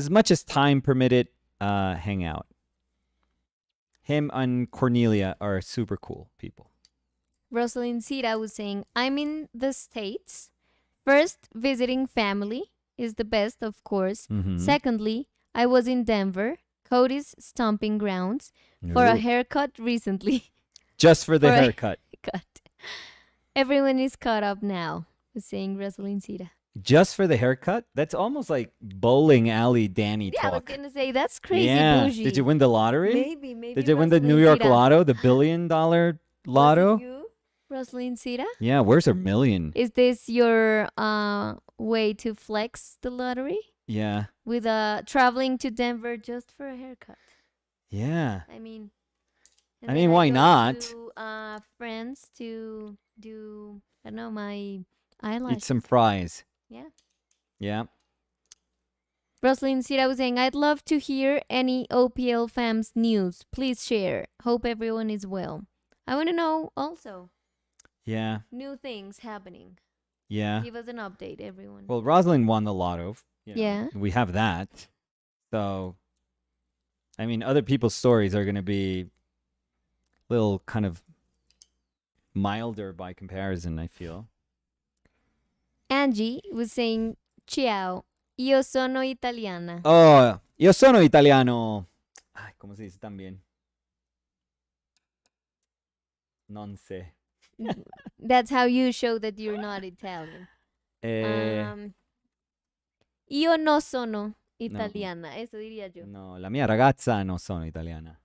much as time permitted, hang out. Him and Cornelia are super cool people. Rosalind Sita was saying, I'm in the States. First, visiting family is the best, of course. Mhm. Secondly, I was in Denver, Cody's stomping grounds, for a haircut recently. Just for the For a haircut. Everyone is caught up now, was saying Rosalind Sita. Just for the haircut? That's almost like bowling alley Danny Yeah, I was talk. going to say, that's crazy Yeah. bougie. Did you win the lottery? Maybe. Did you win the New York Lotto, the $1 billion lotto? Was it you, Rosalind Sita? Yeah, where's a million? Is this your way to flex the lottery? Yeah. With traveling to Denver just for a haircut. Yeah. I mean, why not? To, friends to do, I don't know, my eyelashes. Eat some fries. Yeah. Yeah. Rosalind Sira was saying, I'd love to hear any OPL fams news. Please share. Hope everyone is well. I want to know also. Yeah. New things happening. Yeah. Give us an update, everyone. Well, Rosalind won the lotto. Yeah. We have that. So, I mean, other people's stories are going to be a little kind of milder by comparison, I feel. Angie was saying, ciao, io sono italiana. Oh, io sono italiano. Ay, ¿cómo se dice también? Non sé. That's how you show that you're not Italian. Io no sono italiana, eso diría yo. No, la mia ragazza non sono italiana.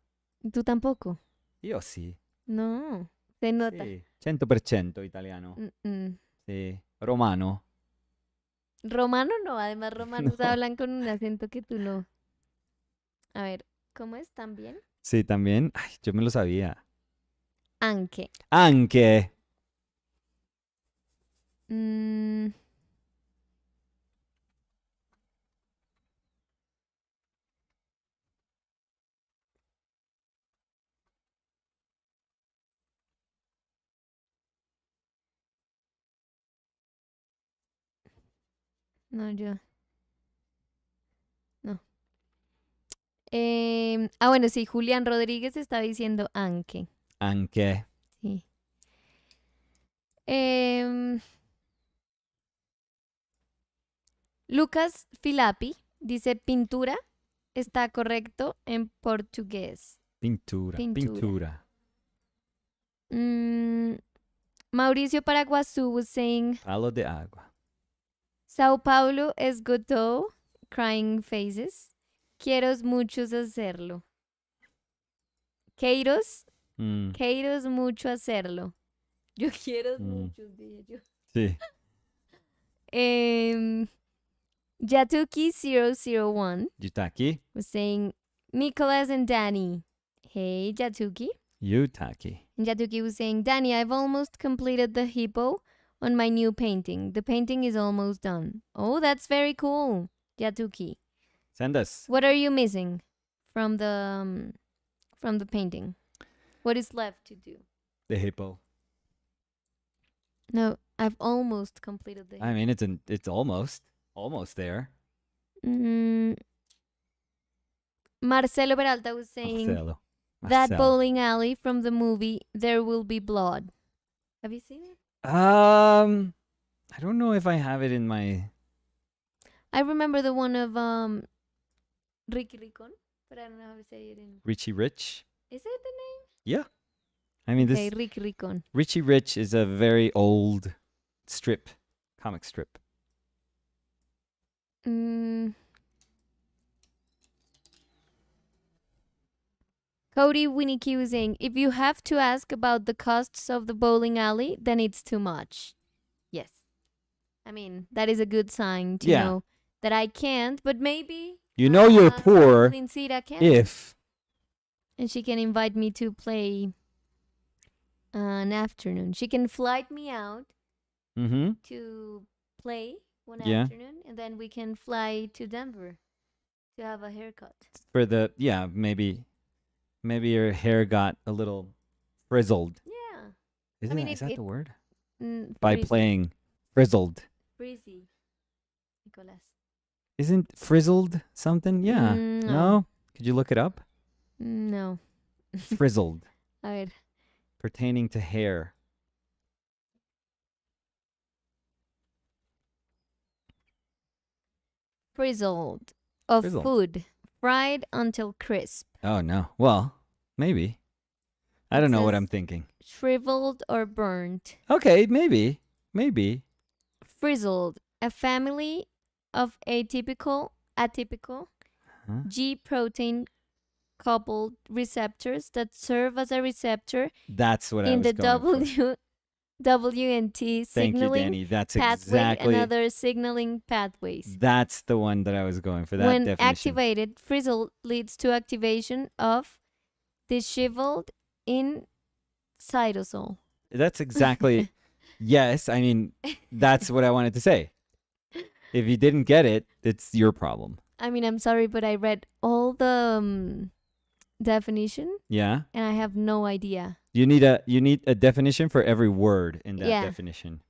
¿Tú tampoco? Io sì. No, se nota. Sì, 100% italiano. Sì. Romano. Romano no, además romanos No. hablan con un acento que tú no. A ver, ¿cómo es también? Sí, también. Ay, yo me lo sabía. Anche. Anche. No, yo. No. Bueno, sí, Julián Rodríguez está diciendo anche. Anche. Sí. Lucas Filapi dice pintura. Está correcto en portugués. Pintura. Mauricio Paraguazú was saying, Palo de agua. Sao Paulo es Godot, crying faces. Quiero muchos hacerlo. Queiros mucho hacerlo. Yo quiero muchos, dije yo. Sí. Jatuki001 Yutaki. was saying, Nicholas and Danny. Hey, Jatuki. Yutaki. And Jatuki was saying, Danny, I've almost completed the hippo on my new painting. The painting is almost done. Oh, that's very cool, Yatuki. Send us What are you missing from the painting? What is left to do? the hippo. No, I've almost completed the. I mean, it's almost there. Mm, Marcelo Peralta was saying Marcelo. that Marcelo. bowling alley from the movie There Will Be Blood. Have you seen it? I don't know if I have it in my. I remember the one of Ricky Ricon, but I don't know how to say it in. Richie Rich. Is it the name? Yeah. I mean, Okay, this Ricky Ricon. Richie Rich is a very old comic strip. Mm. Cody Winnicky was saying, if you have to ask about the costs of the bowling alley, then it's too much. Yes. I mean, that is a good sign to Yeah. know that I can't, but maybe You know you're poor Lincita can. if. And she can invite me to play an afternoon. She can flight me out Mm-hmm. to play one Yeah. afternoon, and then we can fly to Denver to have a haircut. For the maybe your hair got a little frizzled. Yeah. Is that the word? By Frizzy. playing frizzled. Frizzy, Nicolas. Isn't frizzled something? Yeah. No? Could you look it up? No. Frizzled. A ver. Pertaining to hair. Frizzled. Of Frizzled. food. Fried until crisp. Oh, no. Well, maybe. I don't know what I'm thinking. Shriveled or burnt. Okay, maybe. Maybe. Frizzled. A family of atypical Huh? G protein coupled receptors that serve as a receptor That's what I in was the going for. W and T Thank you, signaling Danny. That's pathway exactly. and other signaling pathways. That's the one that I was going for. That When definition. activated, frizzle leads to activation of disheveled in cytosol. That's exactly. Yes, I mean, that's what I wanted to say. If you didn't get it, it's your problem. I mean, I'm sorry, but I read all the definition. Yeah. And I have no idea. You need a definition for every word in that definition.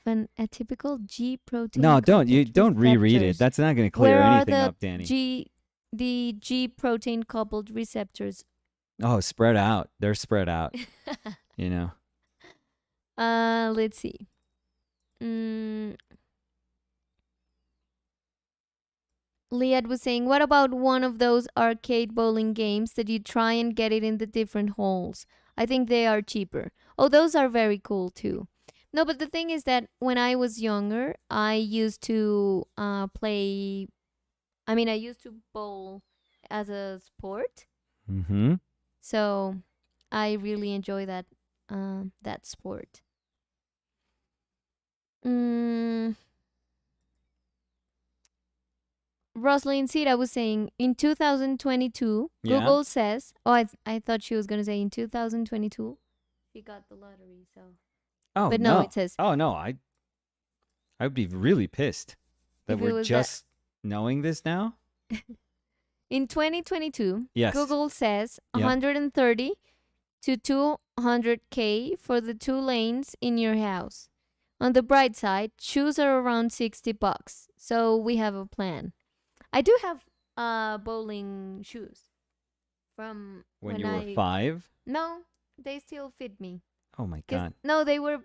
An atypical G protein. No, don't reread it. That's not going to clear anything up, Danny. The G protein coupled receptors. Oh, spread out. They're spread out. You know. Let's see. Liad was saying, what about one of those arcade bowling games that you try and get it in the different holes? I think they are cheaper. Oh, those are very cool too. No, but the thing is that when I was younger, I used to play. I mean, I used to bowl as a sport. Mm-hmm. So I really enjoy that sport. Rosalind Sita was saying in 2022, Google says, I thought she was going to say in 2022, she got the lottery. So, but no, it says. Oh no, I would be really pissed that we're just knowing this now. In 2022, yes. Google says 130 to 200K for the 2 lanes in your house. On the bright side, shoes are around $60, so we have a plan. I do have bowling shoes from when you were 5. No, they still fit me. Oh my god! No, they were.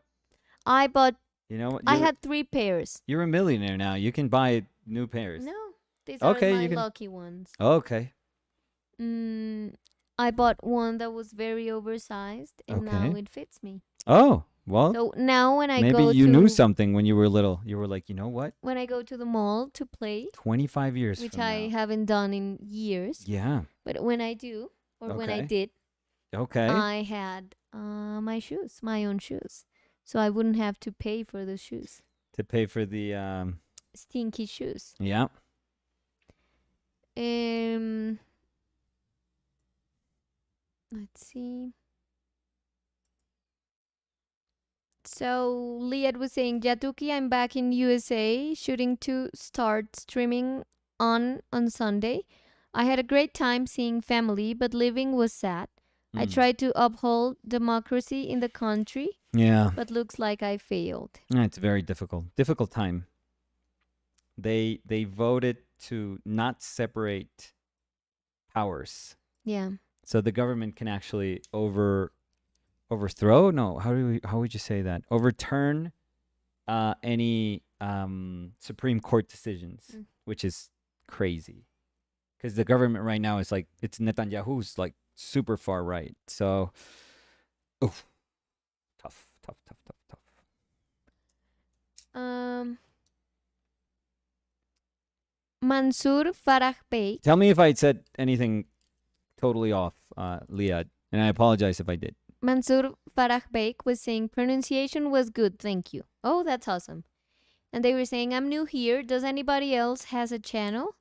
I bought. You know what? I had 3 pairs. You're a millionaire now. You can buy new pairs. No, these are my lucky ones. Okay. I bought one that was very oversized, and now it fits me. Oh, well. So now when I go maybe you knew something when you were little. You were like, you know what? When I go to the mall to play. 25 years which from now. I haven't done in years. Yeah. But when I do, or when I did. Okay. I had my shoes, my own shoes. So I wouldn't have to pay for the shoes. To pay for the stinky shoes. Yeah. Let's see. So Liat was saying, Jatuki, I'm back in USA, shooting to start streaming on Sunday. I had a great time seeing family, but living was sad. I Mm. tried to uphold democracy in the country, Yeah, but looks like I failed. it's very difficult time. They voted to not separate powers, Yeah. so the government can actually overthrow. No, how would you say that? Overturn any Supreme Court decisions, Mm. which is crazy because the government right now is like it's Netanyahu's like super far right. So, oof, tough. Um, Mansur Farah Bey. Tell me if I said anything totally off, Liad, and I apologize if I did. Mansur Farah Bey was saying pronunciation was good, thank you. Oh, that's awesome. And they were saying, I'm new here. Does anybody else has a channel?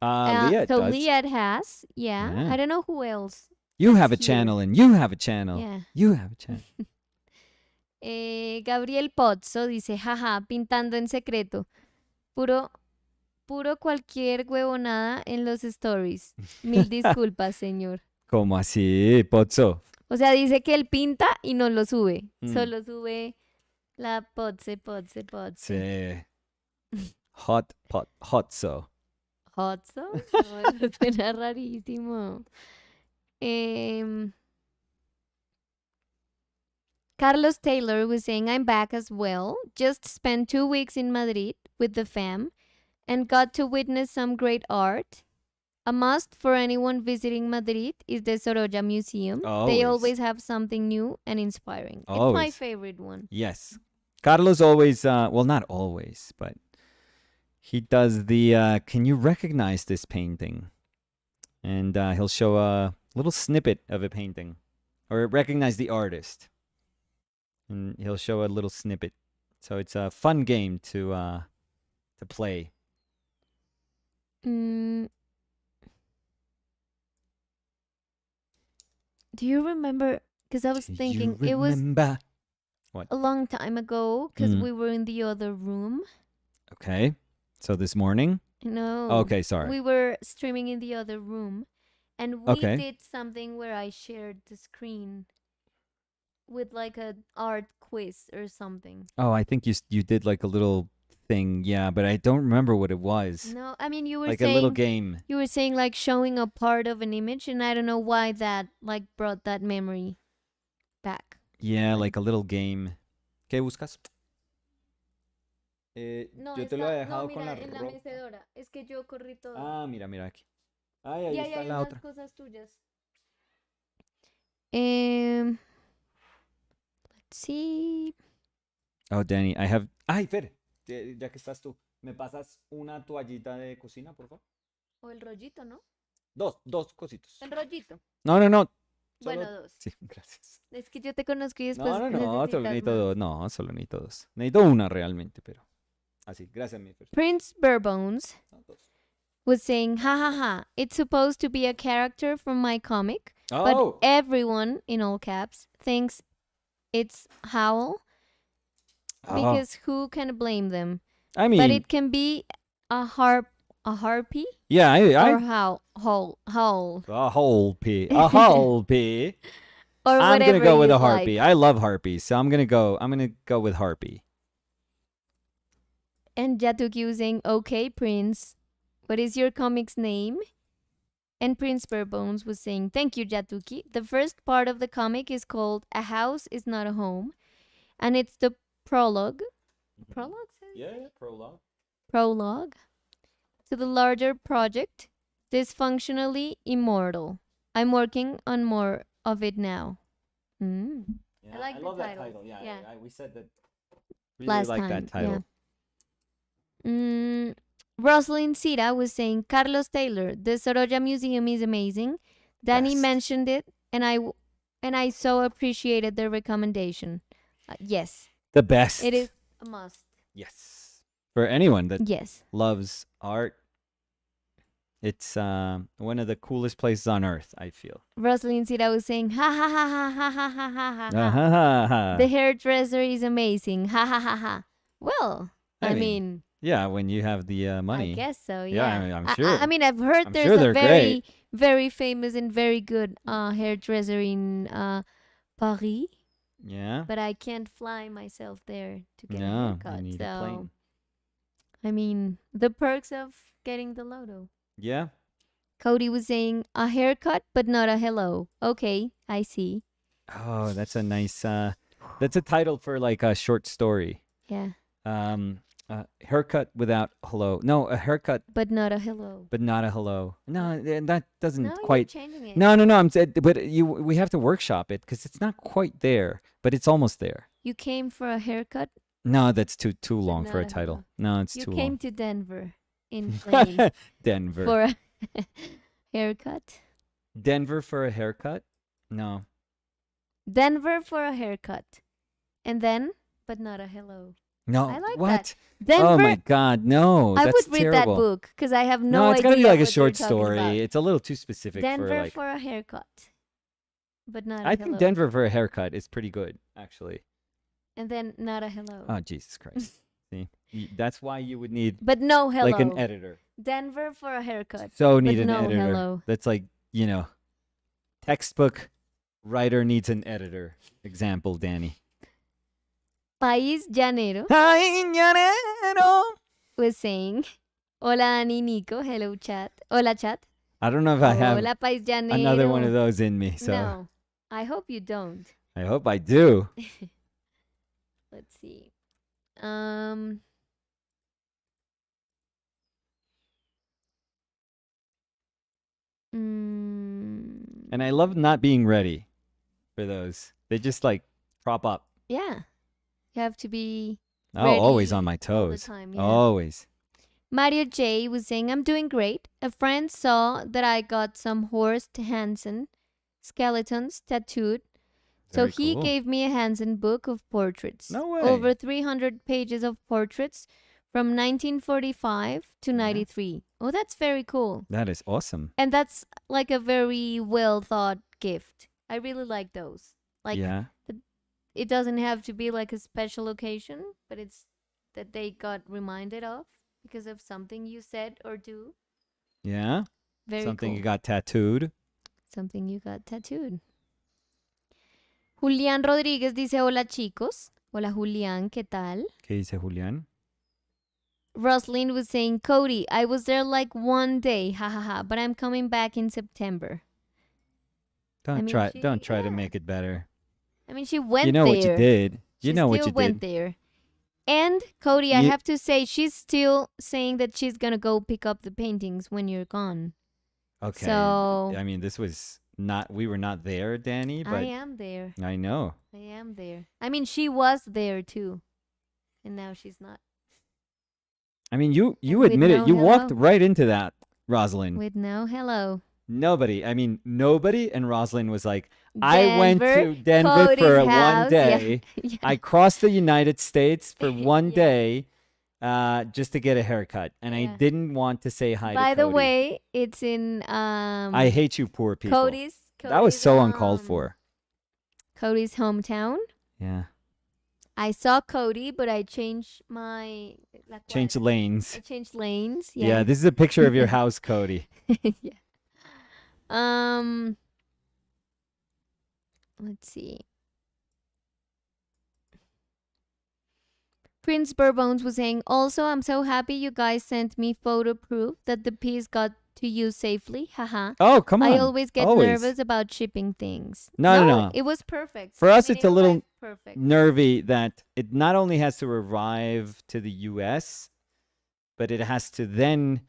Liad So does. Liad has, yeah. Yeah. I don't know who else. You that's have a here. channel, and you have a channel. Yeah. You have a channel. Gabriel Pozzo dice, jaja, pintando en secreto. Puro cualquier huevonada en los stories. Mil disculpas, señor. ¿Cómo así, Pozzo? O sea, dice que él pinta y no lo sube. Mm. Solo sube la Pozze. Sí. Hotzo. ¿Hotzo? No, eso suena rarísimo. Carlos Taylor was saying, I'm back as well. Just spent 2 weeks in Madrid with the fam and got to witness some great art. A must for anyone visiting Madrid is the Sorolla Museum. They always have something new and inspiring. It's my Always. favorite one. Yes. Carlos always, well, not always, but he does the, can you recognize this painting? And he'll show a little snippet of a painting or recognize the artist. And he'll show a little snippet. So it's a fun game to play. Do you remember? Because I was thinking it was what? A long time ago because Mm. we were in the other room. Okay. So this morning? No. Okay, sorry. We were streaming in the other room and we Okay. did something where I shared the screen with like an art quiz or something. Oh, I think you did like a little thing, yeah, but I don't remember what it was. No, I mean you were Like saying a little game. You were saying like showing a part of an image and I don't know why that like brought that memory back. Yeah, like a little game. ¿Qué buscas? No, yo te lo he dejado mira, con la en la ropa. mecedora. Es que yo corrí todo. Ah, mira aquí. Ay, ahí y está hay la unas otra. cosas tuyas. Let's see. Oh, Danny, I have... Ay, Fer, ya que estás tú, ¿me pasas una toallita de cocina, por favor? O el rollito, ¿no? Dos cositos. El rollito. No. Bueno, Solo... 2. Sí, gracias. Es que yo te conozco y después No, solo necesitas necesito más. dos. No, solo necesito dos. Necesito una realmente, pero... Así, gracias, mi Fer. Prince Burbones No, dos. was saying, ha ha ha, it's supposed to be a character from my comic, Oh! but everyone, in all caps, thinks it's Howl because who can blame them? I mean... But it can be a harpy? Yeah, Or I... howl. A whole pea. A whole pea. Or I'm whatever gonna go with you a harpy. like. I love harpies, so I'm gonna go with harpy. And Jatuki was saying, okay, Prince, what is your comic's name? And Prince Burbones was saying, thank you, Jatuki. The first part of the comic is called A House is Not a Home. And it's the prologue. Prologue? Yeah, prologue. Prologue to the larger project, Dysfunctionally Immortal. I'm working on more of it now. Yeah, I like the love that title. title. Yeah, Yeah. we said that. Really Last like time, that title. Yeah. Rosalind Sira was saying, Carlos Taylor, the Sorolla Museum is amazing. Danny Best. mentioned it, and I so appreciated the recommendation. Yes, The best. it is a must. Yes. For anyone that Yes. loves art, It's one of the coolest places on earth, I feel. Rosalind Sira was saying, ha ha ha ha ha ha ha ha ha Ha ha. ha ha. The hairdresser is amazing. Ha ha ha ha. Well, I I mean, mean, yeah, when you have the I money. guess so. Yeah, Yeah. I mean, I'm I, sure. I mean, I've heard I'm there's sure a they're great. very famous and very good hairdresser in Paris, Yeah. but I can't fly myself there to get a No, you haircut. need a So, plane. I mean, the perks of getting the lotto. Yeah. Cody was saying a haircut, but not a hello. Okay, I see. Oh, that's a nice. That's a title for like a short story. Yeah, Haircut without hello. No, a haircut, but not a hello. but not a hello. No, that doesn't No, you're quite. changing it. No. But we have to workshop it because it's not quite there, but it's almost there. You came for a haircut. No, that's too long But for a not a title. hello. No, it's You too came long. to Denver in plane Denver. for a haircut. Denver for a haircut? No. Denver for a haircut, and then, but not a hello. No. I like what? that. Denver. Oh my God, no! I That's would read terrible. that book because I have No, no it's idea. gotta be like a what short they're talking story. about. It's a little too specific Denver for like. for a haircut, but not a I hello. think Denver for a haircut is pretty good, actually. And then not a hello. Oh Jesus Christ! See, that's why you would need But no hello. like an editor. Denver for a haircut. So need but an no editor. hello. That's like textbook writer needs an editor. Example, Danny. País Llanero Ay, llanero. was saying, hola Ani Nico, hello chat. Hola chat. I don't know if I have Hola País Llanero. another one of those in me, so No, I hope you don't. I hope I do. Let's see. Um. And I love not being ready for those. They just like prop up. Yeah. You have to be Oh, ready always on my all the toes. time. Yeah. Always. Mario J was saying, I'm doing great. A friend saw that I got some Horst Hansen skeletons tattooed. So Very he cool. gave me a Hansen book of portraits. No way. Over 300 pages of portraits from 1945 to 93. Oh, that's very cool. That is awesome. And that's like a very well thought gift. I really like those. Like, yeah. it doesn't have to be like a special occasion, but it's that they got reminded of because of something you said or do. Yeah. Very Something cool. you got tattooed. Something you got tattooed. Julián Rodríguez dice, hola chicos. Hola Julián, ¿qué tal? ¿Qué dice Julián? Rosalind was saying, Cody, I was there like one day, hahaha, but I'm coming back in September. Don't mean, try to yeah. make it better. I mean, she went You know there. what you did. You She know what still you went did. there. And Cody, I You- have to say, she's still saying that she's gonna go pick up the paintings when you're gone. Okay. So I mean, we were not there, Danny, I but am there. I know. I am there. I mean, she was there too, and now she's not. I mean, you with admit no it. You walked hello. right into that, Rosalind. With no hello. Nobody. And Rosalind was like, I went to Denver, Denver Cody's for house, one day. Yeah. I crossed the United States for one Yeah. day just to get a haircut. And I Yeah. didn't want to say hi By to Cody. the way, it's in I hate you poor people. Cody's that was so uncalled for. Cody's hometown. Yeah. I saw Cody, but I changed my Change I lanes. changed lanes. Yeah. Yeah. This is a picture of your house, Cody. Yeah. Let's see. Prince Bourbones was saying, also, I'm so happy you guys sent me photo proof that the piece got to you safely. Haha. Oh, come on. I always get nervous about shipping things. No. It was perfect. For us, I mean, it's a it little arrived perfect. nervy that it not only has to arrive to the US, but it has to then,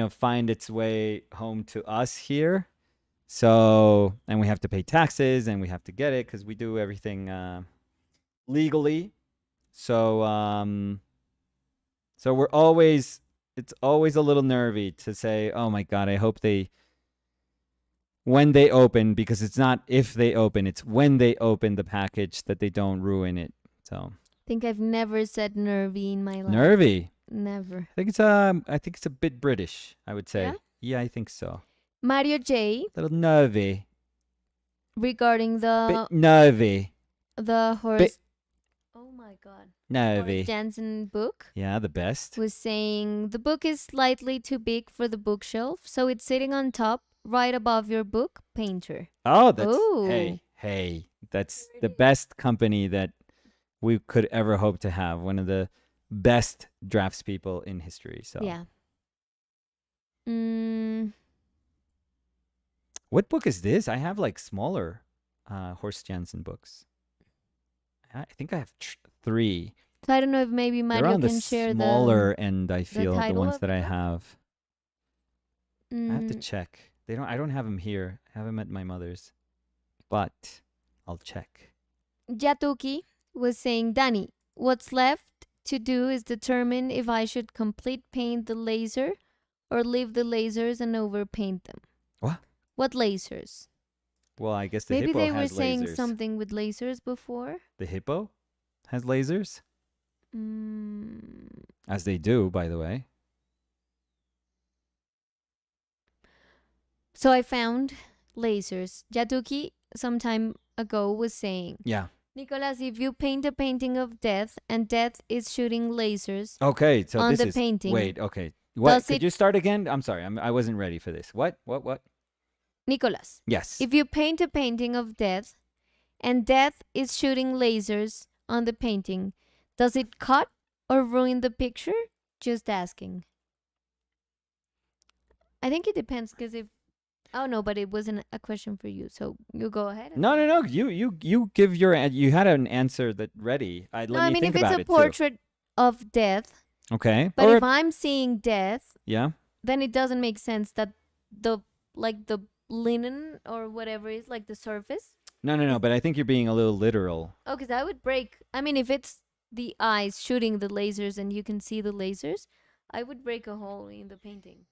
find its way home to us here. So, and we have to pay taxes and we have to get it because we do everything legally. So, so it's always a little nervy to say, oh my God, I hope when they open, because it's not if they open, it's when they open the package that they don't ruin it. So I think I've never said nervy in my life. nervy. Never. I think it's a bit British, I would say. Yeah? Yeah, I think so. Mario J, Little nervy. regarding Bit nervy. the Horace. Bit Oh my God. Horace nervy. Jansen book Yeah, the best. was saying the book is slightly too big for the bookshelf, so it's sitting on top, right above your book, Painter. Oh, that's Oh. hey. That's the best company that we could ever hope to have. One of the best draftspeople in history. So Yeah. Mm, what book is this? I have like smaller Horst Jansen books. I think I have 3. so I don't know if maybe They're Mario on the can share smaller end, I feel, the title ones of that the I book? have. I have to Mm, check. I don't have them here. I have them at my mother's. But I'll check. Yatuki was saying, Danny, what's left to do is determine if I should complete paint the laser or leave the lasers and overpaint them. What? What lasers? Well, I guess the Maybe hippo they were has saying lasers. something with lasers before. The hippo has lasers? Mm. As they do, by the way. So I found lasers. Yatuki some time ago was saying, Yeah. Nicolas, if you paint a painting of death and death is shooting lasers Okay, so on this the is painting, wait, okay. What? does Could it- you start again? I'm sorry. I wasn't ready for this. What? Nicolas, Yes. if you paint a painting of death and death is shooting lasers on the painting, does it cut or ruin the picture? Just asking. I think it depends because if oh no, but it wasn't a question for you, so you go ahead. No. You give your you had an answer that ready. Let No, I me mean think if it's about a it too. portrait of death, Okay. but Or if I'm seeing death, yeah. then it doesn't make sense that the linen or whatever is like the surface. No, but I think you're being a little literal. Oh, because that would break. I mean, if it's the eyes shooting the lasers and you can see the lasers, I would break a hole in the painting.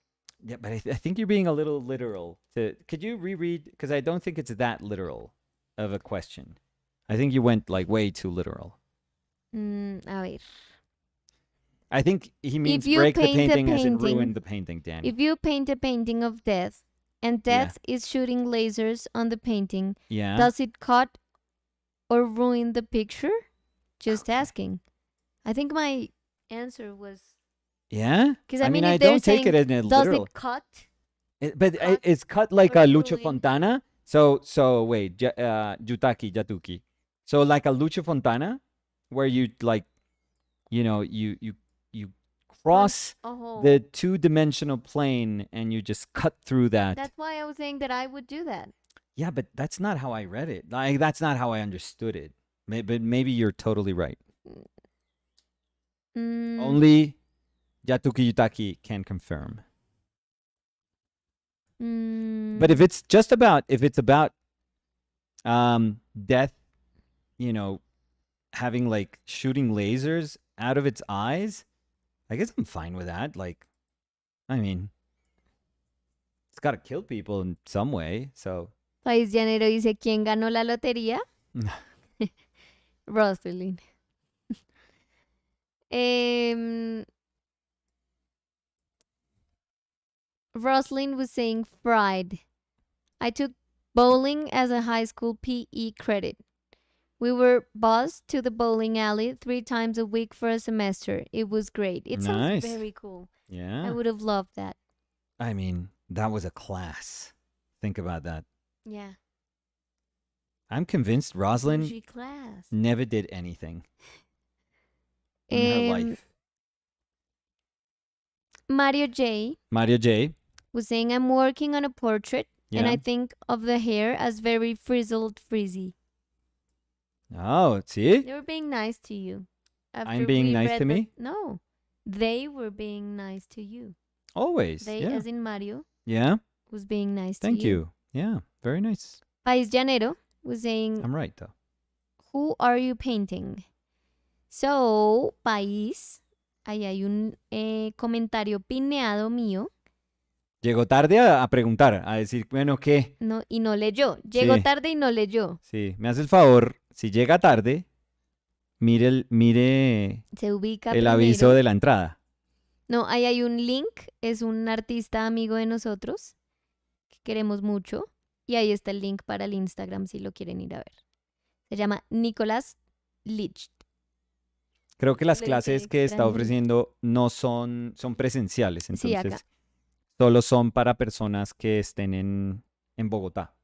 Yeah, but I think you're being a little literal. Could you reread? Because I don't think it's that literal of a question. I think you went like way too literal. A ver. I think he means you break the paint a painting as in painting- ruin the painting, Danny. If you paint a painting of death and Yeah. death is shooting lasers on the painting, Yeah. does it cut or ruin the picture? Just Okay. asking. I think my answer was Yeah? because I mean, I if they're don't take saying, it in a does literal. it cut? But cut it's cut like or a Lucha ruin? Fontana. So wait, Jatuki. So like a Lucha Fontana, where you like, you cross A hole. the 2-dimensional plane and you just cut through that. That's why I was saying that I would do that. Yeah, but that's not how I read it. Like that's not how I understood it. But maybe you're totally right. Mm, Only Yatuki Yutaki can confirm. But if it's about death, having like shooting lasers out of its eyes, I guess I'm fine with that. Like, I mean, it's got to kill people in some way. So País Llanero dice, ¿quién ganó la lotería? Rosalind. Rosalind was saying fried. I took bowling as a high school PE credit. We were bussed to the bowling alley 3 times a week for a semester. It was great. It Nice. sounds very cool. yeah, I would have loved that. I mean, that was a class. Think about that. Yeah. I'm convinced Rosalind Bougie class. never did anything in her life. Mario J Mario J. was saying, I'm working on a portrait and Yeah. I think of the hair as very frizzled frizzy. Oh, see? They were being nice to you. I'm being we nice read to the- me? No. They were being nice to you. Always. They, yeah. as in Mario, Yeah. was being nice Thank to you. you. Yeah. Very nice. País Llanero was saying, I'm right, though. who are you painting? So, País, ahí hay un comentario pineado mío. Llegó tarde a preguntar, a decir, bueno, ¿qué? No, y no leyó. Llegó Sí. tarde y no leyó. Sí, me hace el favor, si llega tarde, mire Se ubica el primero. aviso de la entrada. No, ahí hay un link, es un artista amigo de nosotros que queremos mucho. Y ahí está el link para el Instagram si lo quieren ir a ver. Se llama Nicolás Licht. Creo que Se las lo dije en clases que está extranjero. ofreciendo no son presenciales, Sí, acá. entonces solo son para personas que estén en Bogotá.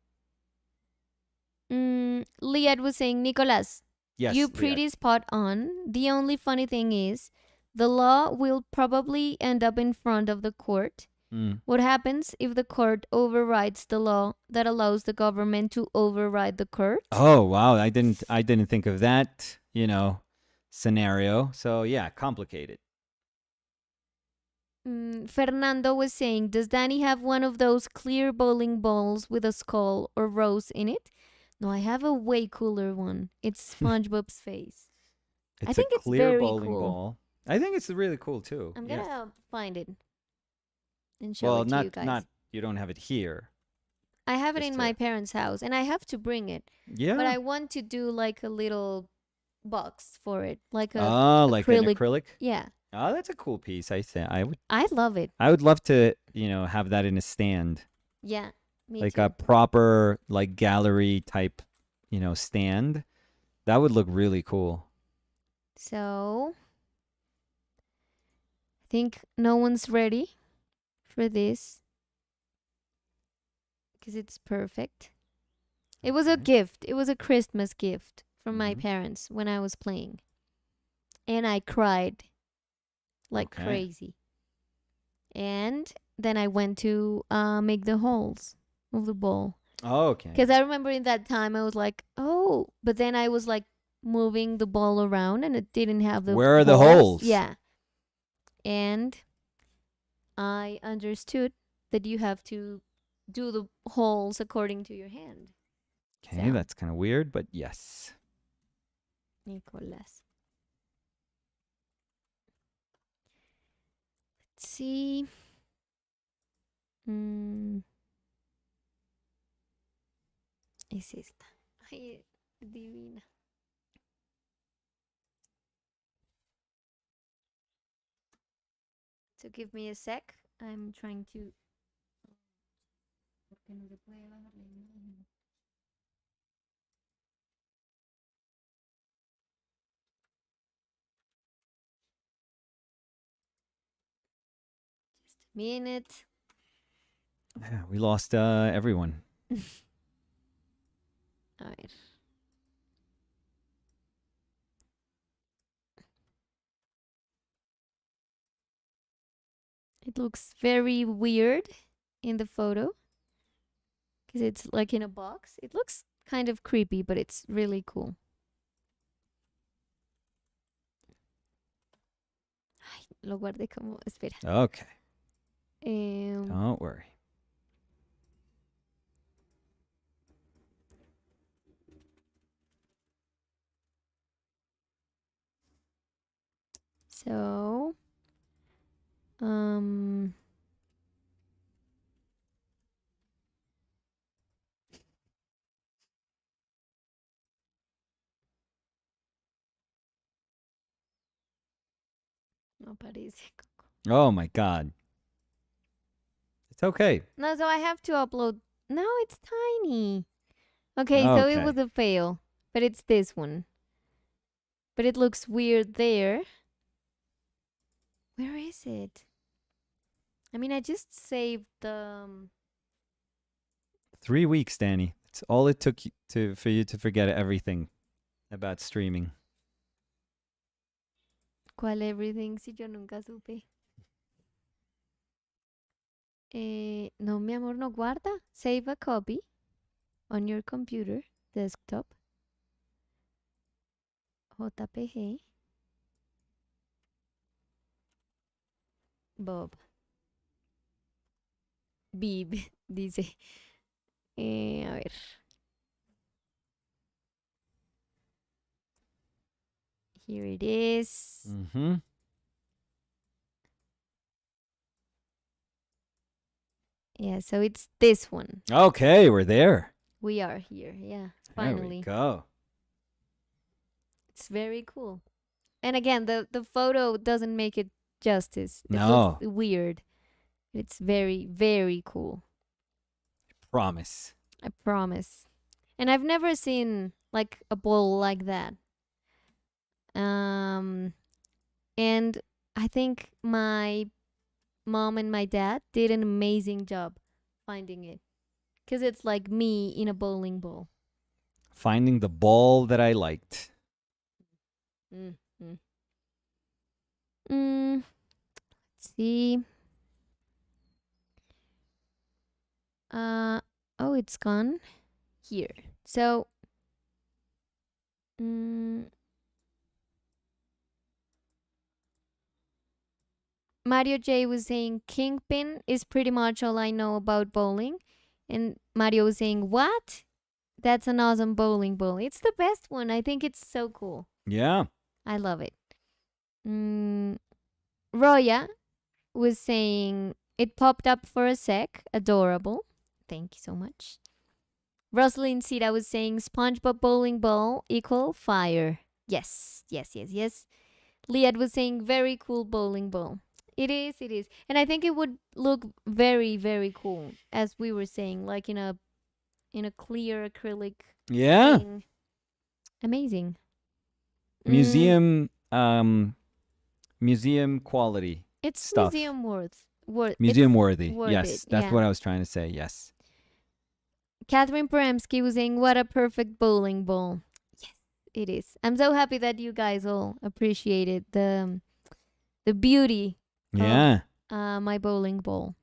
Liad was saying, Nicolás, you Yes, Liat. pretty spot on. The only funny thing is, the law will probably end up in front of the court. Mm. What happens if the court overrides the law that allows the government to override the court? Oh wow, I didn't think of that, scenario. So yeah, complicated. Fernando was saying, does Danny have one of those clear bowling balls with a skull or rose in it? No, I have a way cooler one. It's SpongeBob's face. I It's a think it's clear very bowling cool. ball. I think it's really cool too. I'm Yes. gonna find it and show Well, it to you not guys. you don't have it here. I have it Just in to my parents' house and I have to bring it. But Yeah. I want to do like a little box for it, like a Oh, like an acrylic. acrylic? Yeah, Oh, that's a cool piece. I say I would I love it. I would love to, have that in a stand. Yeah, me Like a too. proper like gallery type, stand. That would look really cool. So, I think no one's ready for this because it's perfect. It was a Okay. gift. It was a Christmas gift from my Mhm. parents when I was playing. And I cried like Okay. crazy. And then I went to make the holes of the ball. Okay. Because I remember in that time I was like, oh, but then I was like moving the ball around and it didn't have the Where are the holes. holes? Yeah. And I understood that you have to do the holes according to your hand. Okay, So, that's kind of weird, but yes. Nicolas. Let's see. Es esta. Ay, divina. So give me a sec. I'm trying to. Porque no se puede bajar la imagen. Just a minute. Yeah, we lost everyone. A ver. It looks very weird in the photo because it's like in a box. It looks kind of creepy, but it's really cool. Ay, lo guardé como. Espera. Okay. Um, Don't worry. so. Um. No parece. Oh my god. It's okay. No, so I have to upload. No, it's tiny. Okay, so it Okay. was a fail, but it's this one. But it looks weird there. Where is it? I mean, I just saved the. 3 weeks, Danny. It's all it took for you to forget everything about streaming. ¿Cuál everything? Si yo nunca supe. No, mi amor, no guarda. Save a copy on your computer, desktop. JPG. Bob. Bib, dice. A ver. Here it is. Mm-hmm. Yeah, so it's this one. Okay, we're there. We are here. Yeah, There we finally. go. It's very cool. And again, the photo doesn't make it justice. It looks No, weird. It's very, very cool. promise. I promise. And I've never seen like a bowl like that. Um, and I think my mom and my dad did an amazing job finding it because it's like me in a bowling ball. Finding the ball that I liked. Mm, mm. Let's see. Oh, it's gone here. So, mm, Mario J was saying Kingpin is pretty much all I know about bowling. And Mario was saying, what? That's an awesome bowling ball. It's the best one. I think it's so cool. Yeah. I love it. Mm, Roya was saying it popped up for a sec. Adorable. Thank you so much. Rosalind Sita was saying SpongeBob bowling ball equal fire. Yes, yes, yes, yes. Liad was saying very cool bowling ball. It is, it is. And I think it would look very, very cool, as we were saying, like in a clear acrylic Yeah. thing. Amazing. Museum museum quality It's stuff. museum worth it's Museum worthy. worth it. Yes, that's Yeah. what I was trying to say. Yes. Catherine Peremsky was saying, what a perfect bowling ball. Yes, it is. I'm so happy that you guys all appreciated the beauty Yeah. of my bowling ball.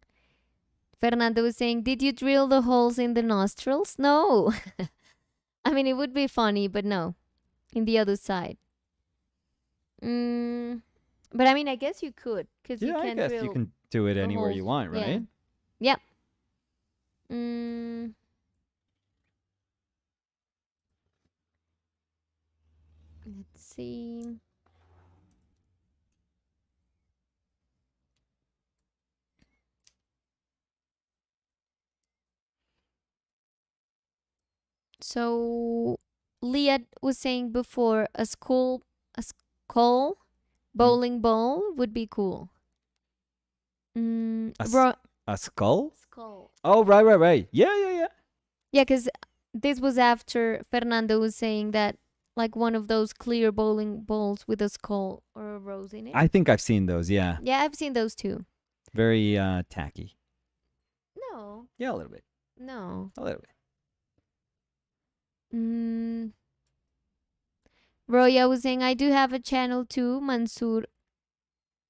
Fernando was saying, did you drill the holes in the nostrils? No. I mean, it would be funny, but no. In the other side. But I mean, I guess you could, because you Yeah, I can guess you drill can do it the anywhere holes. you want, Yeah. right? Yep. Mm, let's see. So Leah was saying before a skull bowling ball would be cool. A, s- a skull? Skull. Oh, right. Yeah. Yeah, because this was after Fernando was saying that like one of those clear bowling balls with a skull or a rose in it. I think I've seen those, yeah. Yeah, I've seen those too. Very tacky. No, Yeah, a little bit. no. A little bit. Roya was saying I do have a channel too, Mansur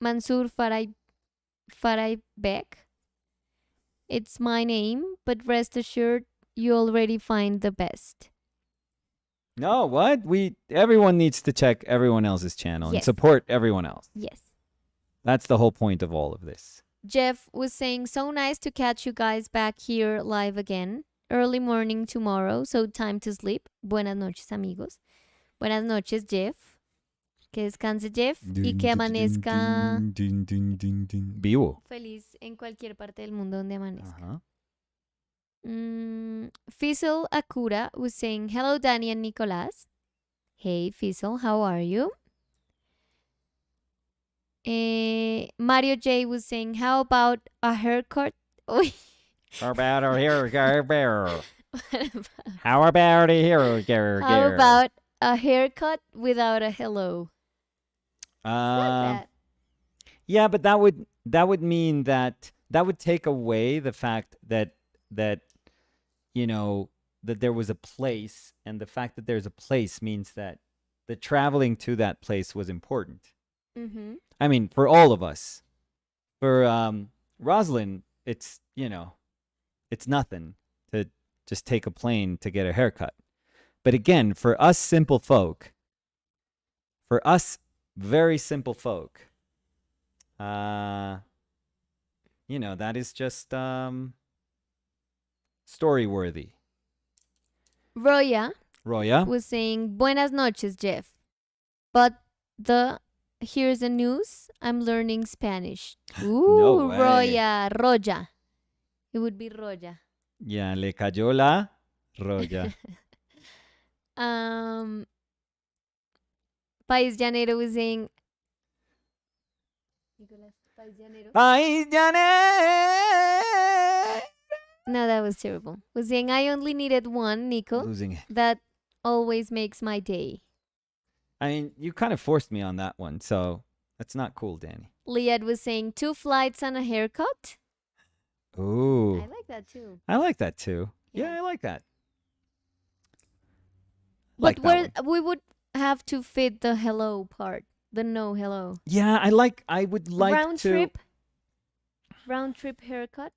Farai Bek. It's my name, but rest assured you already find the best. No, what? Everyone needs to check everyone else's channel and Yes. support everyone else. Yes. That's the whole point of all of this. Jeff was saying, so nice to catch you guys back here live again. Early morning tomorrow, so time to sleep. Buenas noches, amigos. Buenas noches, Jeff. Que descanse, Jeff. Y que amanezca Vivo. feliz en cualquier parte del mundo donde amanezca. Uh-huh. Fizzle Akura was saying, hello, Danny and Nicolas. Hey, Fizzle, how are you? Mario J was saying, how about a haircut? How about a haircut? How about a haircut? How about a haircut without a hello? It's not that. Yeah, but that would mean that would take away the fact that you know that there was a place, and the fact that there's a place means that the traveling to that place was important. Mm-hmm. I mean, for all of us. For Rosalind, it's it's nothing to just take a plane to get a haircut. But again, for us simple folk, for us very simple folk, that is just story worthy. Roya Roya was saying, buenas noches, Jeff. But here's the news. I'm learning Spanish. Ooh, No way. Roya, Roya. It would be Roya. Ya le cayó la roya. País Llanero was saying, Nicolas, País Llanero. País llanero. No, that was terrible. Was saying I only needed one, Nico. Losing it. That always makes my day. I mean, you kind of forced me on that one, so that's not cool, Danny. Liad was saying 2 flights and a haircut. Ooh. I like that too. I like that too. Yeah. Yeah, I like that. But Like that one. we would have to fit the hello part, the no hello. Yeah, I would like round to trip. Round trip haircut.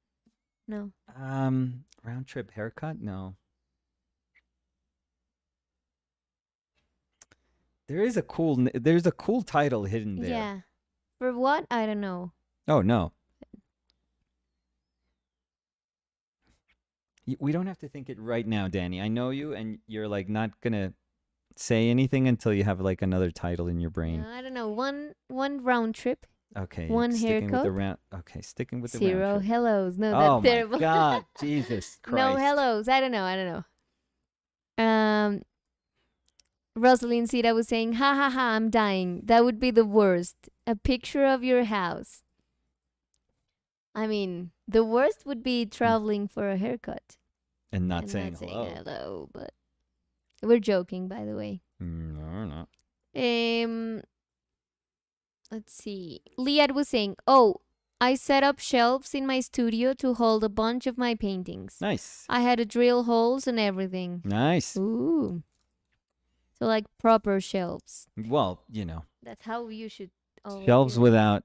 No. round trip haircut? No. There's a cool title hidden there. Yeah. For what? I don't know. Oh no. We don't have to think it right now, Danny. I know you, and you're like not gonna say anything until you have like another title in your brain. No, I don't know. One round trip. Okay. One sticking with the haircut. round. Okay, sticking with the 0 round trip. hellos. No, Oh that's my terrible. God, Jesus Christ. No hellos. I don't know. Rosalind Sita was saying, ha ha ha, I'm dying. That would be the worst. A picture of your house. I mean, the worst would be traveling for a haircut. And not and saying not hello. saying hello, but we're joking, by the way. No. Let's see. Liad was saying, oh, I set up shelves in my studio to hold a bunch of my paintings. Nice. I had to drill holes and everything. Nice. Ooh. So like proper shelves. Well, That's how you should always shelves do it. without,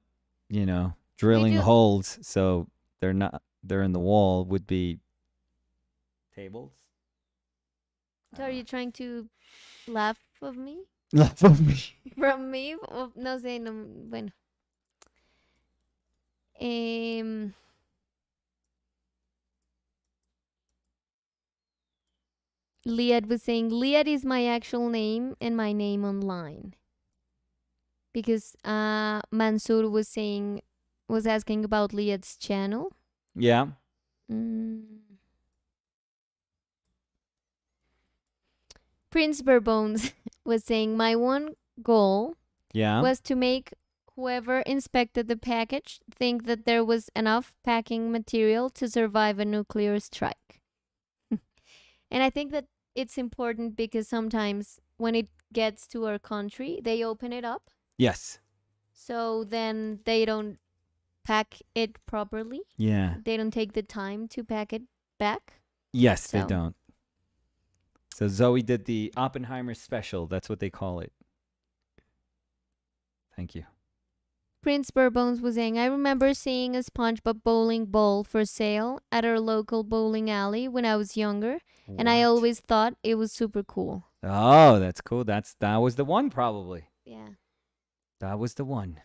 drilling do- holes so they're in the wall would be tables. So are you trying to laugh of me? Laugh of me. From me? No sé, no, bueno. Liad was saying, Liad is my actual name and my name online. Because Mansoor was asking about Liad's channel. Yeah. Prince Bourbones was saying, my one goal Yeah. was to make whoever inspected the package think that there was enough packing material to survive a nuclear strike. And I think that it's important because sometimes when it gets to our country, they open it up. Yes. So then they don't pack it properly. Yeah. They don't take the time to pack it back. Yes, they So- don't. So Zoe did the Oppenheimer special. That's what they call it. Thank you. Prince Bourbones was saying, I remember seeing a SpongeBob bowling ball for sale at our local bowling alley when I was younger, and I What? always thought it was super cool. Oh, that's cool. That was the one probably. Yeah. That was the one.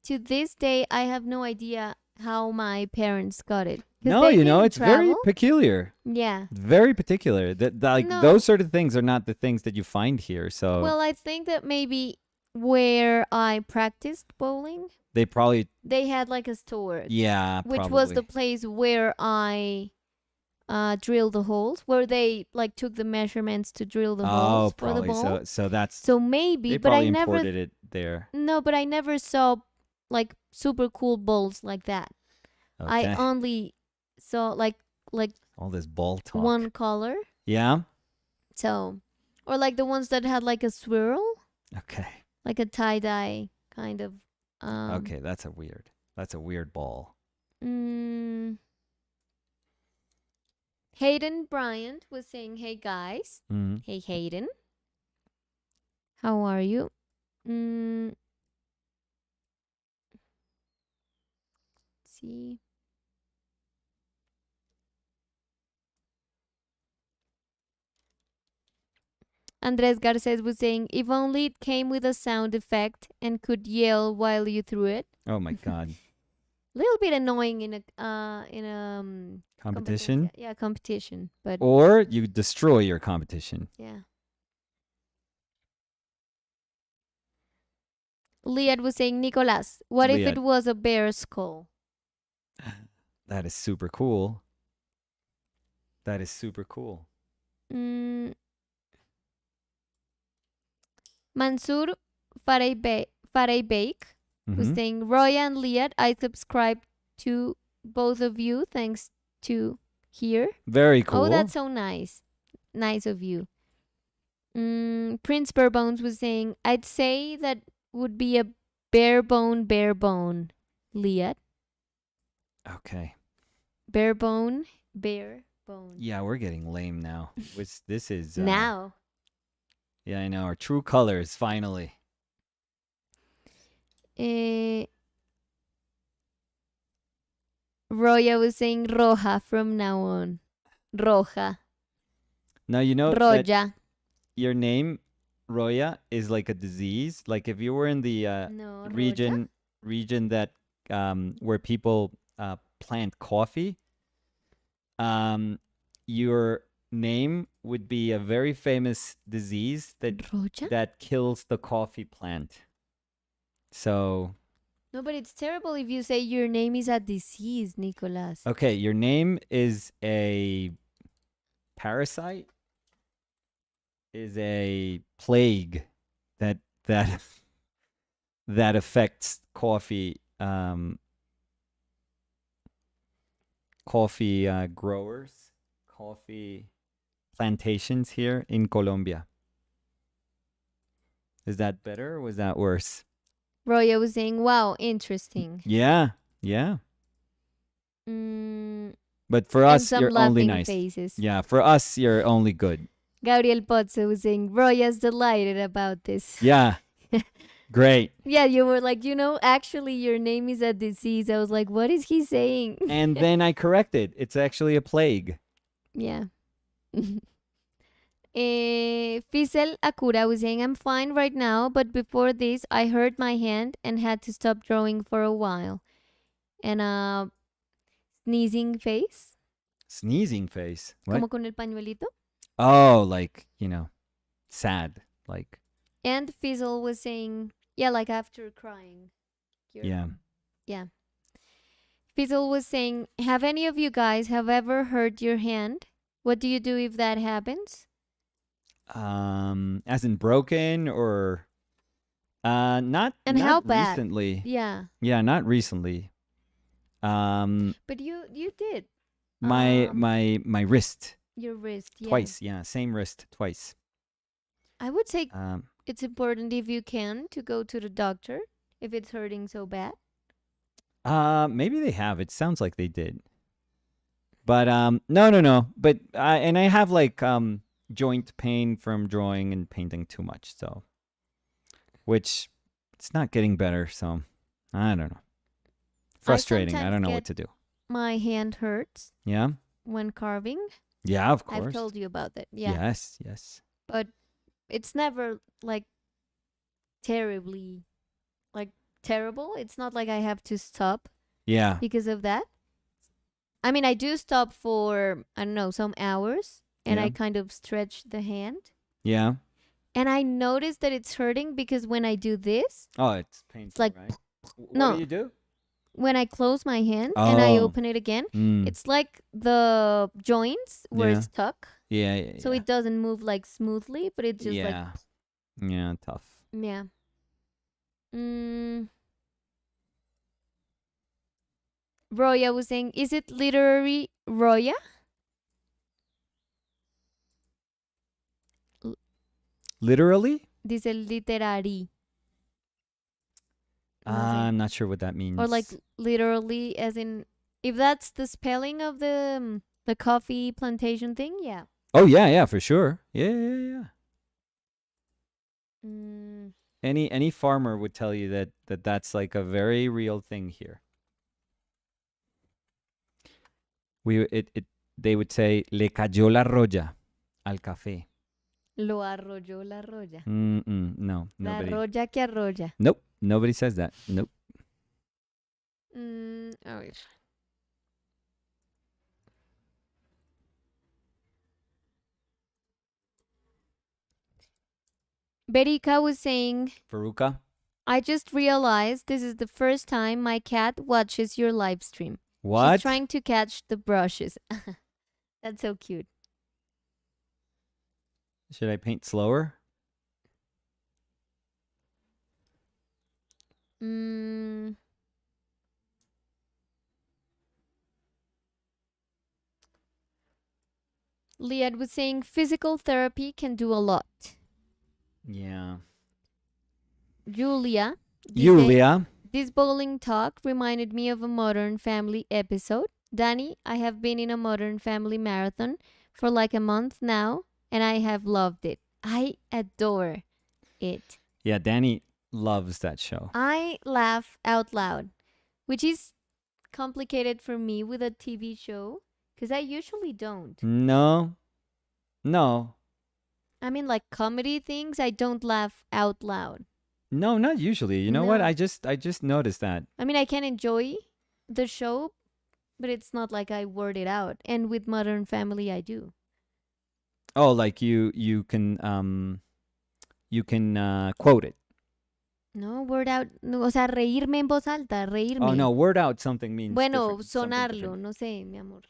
To this day, I have no idea how my parents got it. 'Cause No, they didn't it's very travel. peculiar. Yeah. Very particular. That No. those sort of things are not the things that you find here. So Well, I think that maybe where I practiced bowling, they probably they had like a store, probably. which was the place where I drilled the holes, where they like took the measurements to drill the holes for the probably. ball. So that's So maybe, they but I probably never imported it there. no, but I never saw like super cool bowls like that. Okay. I only saw like All this ball talk. one color. Yeah. So, or like the ones that had like a swirl, Okay. like a tie dye kind of. Okay, that's a weird ball. Hayden Bryant was saying, "Hey guys, Mm-hmm. hey Hayden, how are you?" Let's see. Andres Garces was saying, if only it came with a sound effect and could yell while you threw it. Oh my God. Little bit annoying in a Competition? Yeah, competition. But Or you destroy your competition. yeah. Liad was saying, Nicolas, what if Liad. it was a bear skull? That is super cool. That is super cool. Mansour Faray Bake was Mm-hmm. saying, Roya and Liat, I subscribe to both of you thanks to here. Very Oh, cool. that's so nice. Nice of you. Prince Barebones was saying, I'd say that would be a bare bone, Liat. Okay. Bare bone. Yeah, we're getting lame now. This is Now. yeah, I know. Our true colors, finally. Eh, Roya was saying roja from now on. Roja. Now you know that Roya. your name, Roya, is like a disease. Like if you were in the No, Roya? region that where people plant coffee, um, your name would be a very famous disease Roya? that kills the coffee plant. So No, but it's terrible if you say your name is a disease, Nicolas. okay, your name is a parasite, is a plague that that that affects coffee growers, coffee plantations here in Colombia. Is that better or was that worse? Roya was saying, wow, interesting. Yeah, yeah. Mm, But for and us, some you're only laughing nice. faces. Yeah, for us, you're only good. Gabriel Pozzo was saying, Roya's delighted about this. Yeah, great. Yeah, you were like, actually, your name is a disease. I was like, what is he saying? And then I corrected. It's actually a plague. Yeah. Fizel Akura was saying, I'm fine right now, but before this, I hurt my hand and had to stop drawing for a while. And a sneezing face, Sneezing face. What? como con el pañuelito. Oh, like, sad. Like, And Fizzle was saying, yeah, like after crying. yeah. Yeah. Fizzle was saying, have any of you guys have ever hurt your hand? What do you do if that happens? As in broken or not And how bad? recently. Yeah. Yeah, not recently. But you did. My wrist Your wrist, yeah. twice. Yeah, same wrist twice. I would say Um it's important if you can to go to the doctor if it's hurting so bad. maybe they have. It sounds like they did. But no. But and I have like joint pain from drawing and painting too much, so which it's not getting better, so I don't know. Frustrating. I don't know what to do. My hand hurts Yeah? when carving. Yeah, of course. I've told you about that. Yeah. Yes. But it's never like terribly like terrible. It's not like I have to stop Yeah. because of that. I mean, I do stop for I don't know, some hours and Yeah. I kind of stretch the hand. Yeah. And I notice that it's hurting because when I do this, Oh, it's painful, it's like right? What no. do you do? When I close my hand and I Oh. open it again, Mm. it's like the joints were Yeah. stuck. Yeah. So it doesn't move like smoothly, but it's just like Yeah, tough. yeah. Mm. Roya was saying, is it literary Roya? Literally? Dice literary. No sé. I'm not sure what that means. Or like literally as in if that's the spelling of the coffee plantation thing, yeah. Oh, yeah, for sure. Yeah. Mm. Any farmer would tell you that's like a very real thing here. They would say le cayó la roya al café. Lo arrolló la roya. No, La nobody. roya que arrolla. Nope, nobody says that. Nope. A ver. Berika was saying, Faruka? I just realized this is the first time my cat watches your live stream. What? She's trying to catch the brushes. That's so cute. Should I paint slower? Mm, Liad was saying physical therapy can do a lot. Yeah. Julia dice, Julia. this bowling talk reminded me of a Modern Family episode. Danny, I have been in a Modern Family marathon for like a month now, and I have loved it. I adore it. Yeah, Danny loves that show. I laugh out loud, which is complicated for me with a TV show because I usually don't. No. No. I mean, like comedy things, I don't laugh out loud. No, not usually. You know what? No. I just noticed that. I mean, I can enjoy the show, but it's not like I word it out. And with Modern Family, I do. Oh, like you can quote it. No, word out. No, o sea, reírme en voz alta, Oh no, reírme. word out something means Bueno, different, something sonarlo, different. no sé, mi amor.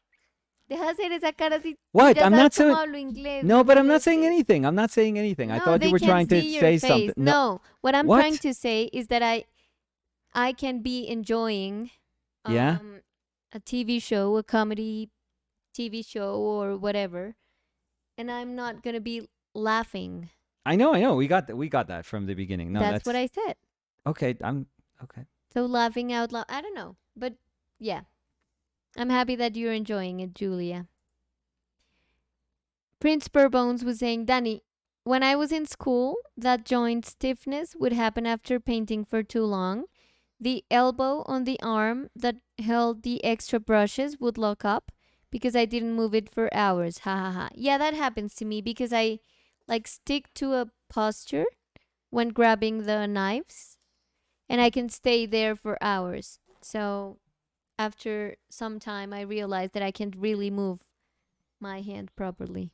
Deja de hacer esa cara si tú What? ya I'm sabes not cómo saying. hablo inglés, No, no but I'm not saying molestes. anything. I'm not saying anything. I No, thought you they were can't trying to see your say face. something. No. No, what I'm trying What? to say is that I can be enjoying Yeah. a TV show, a comedy TV show or whatever, and I'm not going to be laughing. I know. I know. We got that from the beginning. No, That's what that's I said. okay. I'm okay. So laughing out loud, I don't know, but yeah. I'm happy that you're enjoying it, Julia. Prince Burbones was saying, Danny, when I was in school, that joint stiffness would happen after painting for too long. The elbow on the arm that held the extra brushes would lock up because I didn't move it for hours. Ha ha ha. Yeah, that happens to me because I like stick to a posture when grabbing the knives and I can stay there for hours. So after some time, I realized that I can't really move my hand properly.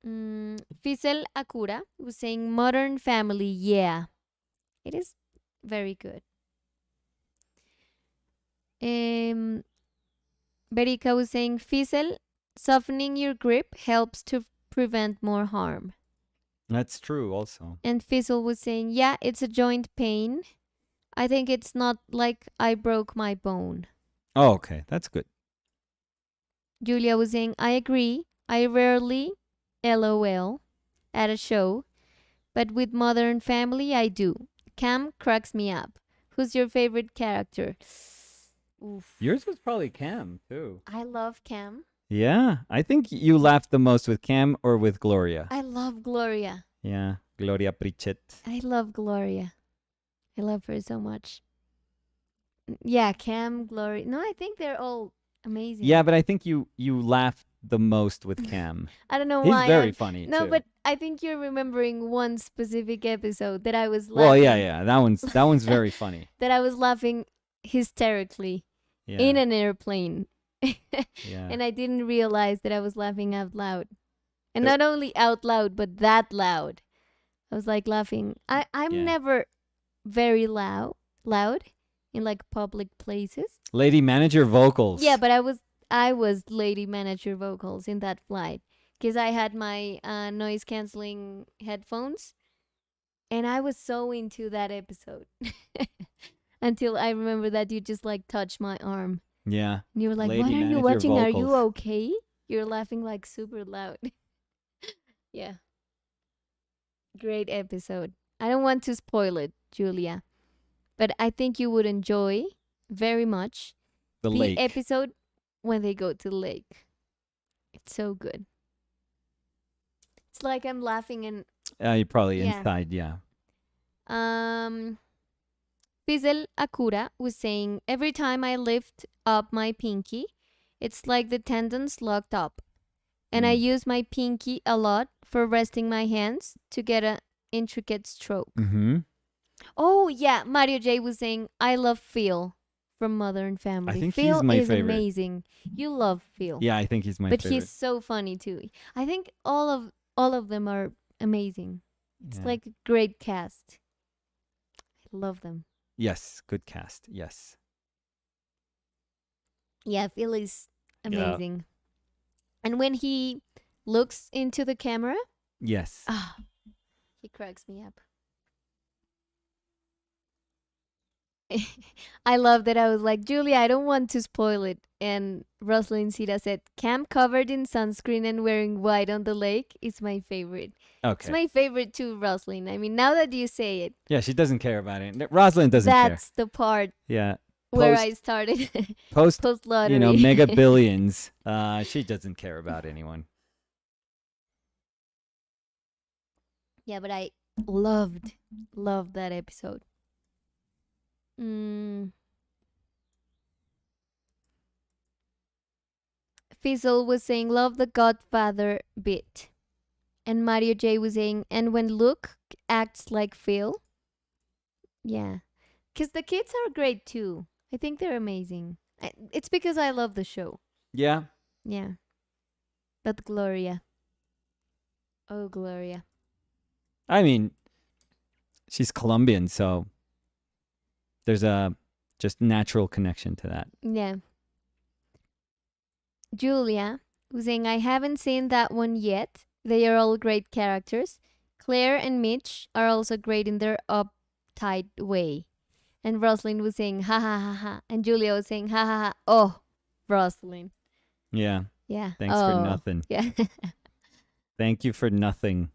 Fisel Akura was saying Modern Family. Yeah, it is very good. Um, Berika was saying Fisel, softening your grip helps to prevent more harm. That's true. Also. And Fizzle was saying, yeah, it's a joint pain. I think it's not like I broke my bone. Oh, okay. That's good. Julia was saying, I agree. I rarely LOL at a show, but with Modern Family, I do. Cam cracks me up. Who's your favorite character? Oof. Yours was probably Cam too. I love Cam. Yeah, I think you laughed the most with Cam or with Gloria. I love Gloria. Yeah, Gloria Pritchett. I love Gloria. I love her so much. Yeah, Cam, Gloria. No, I think they're all amazing. Yeah, but I think you laughed the most with Cam. I don't know He's why. very funny No, too. but I think you're remembering one specific episode that I was laughing. Well, yeah, that one's very funny. That I was laughing hysterically Yeah. in an airplane. Yeah. And I didn't realize that I was laughing out loud. And not only out loud, but that loud. I was like laughing. I'm Yeah. never very loud in like public places. Lady manager vocals. Yeah, but I was lady manager vocals in that flight because I had my noise canceling headphones, and I was so into that episode until I remember that you just like touched my arm. Yeah. And you were like, Lady what are you manager watching? Are you vocals. okay? You're laughing like super loud. Yeah. Great episode. I don't want to spoil it, Julia, but I think you would enjoy very much The the lake. episode when they go to the lake. It's so good. It's like I'm laughing and You're probably Yeah. inside. Yeah. Fizel Akura was saying every time I lift up my pinky, it's like the tendons locked up. And I use my pinky a lot for resting my hands to get an intricate stroke. Mm-hmm. Oh yeah, Mario J was saying I love Phil from Modern Family. I think Phil he's my is favorite. amazing. You love Phil. Yeah, I think he's my but favorite. he's so funny too. I think all of them are amazing. It's Yeah. like a great cast. I love them. Yes, good cast. Yes. Yeah, Phil is Yeah. amazing. And when he looks into the camera, Yes. he cracks me up. I love that I was like, Julia, I don't want to spoil it. And Rosalind Sita said, Cam covered in sunscreen and wearing white on the lake is my favorite. It's Okay. my favorite too, Rosalind. I mean, now that you say it, Yeah, she doesn't care about it. Rosalind doesn't care. that's the part Yeah. where I Post started post, post lottery. mega billions. She doesn't care about anyone. Yeah, but I loved that episode. Mm. Fizzle was saying, love the Godfather bit. And Mario J was saying, and when Luke acts like Phil. Yeah. Because the kids are great too. I think they're amazing. It's because I love the show. Yeah. Yeah. But Gloria. Oh, Gloria. I mean, she's Colombian, so there's a just natural connection to that. Yeah. Julia was saying, I haven't seen that one yet. They are all great characters. Claire and Mitch are also great in their uptight way. And Rosalind was saying, ha ha ha ha. And Julia was saying, ha ha ha. Oh, Rosalind. Yeah. Yeah. Thanks for Oh, nothing. yeah. Thank you for nothing.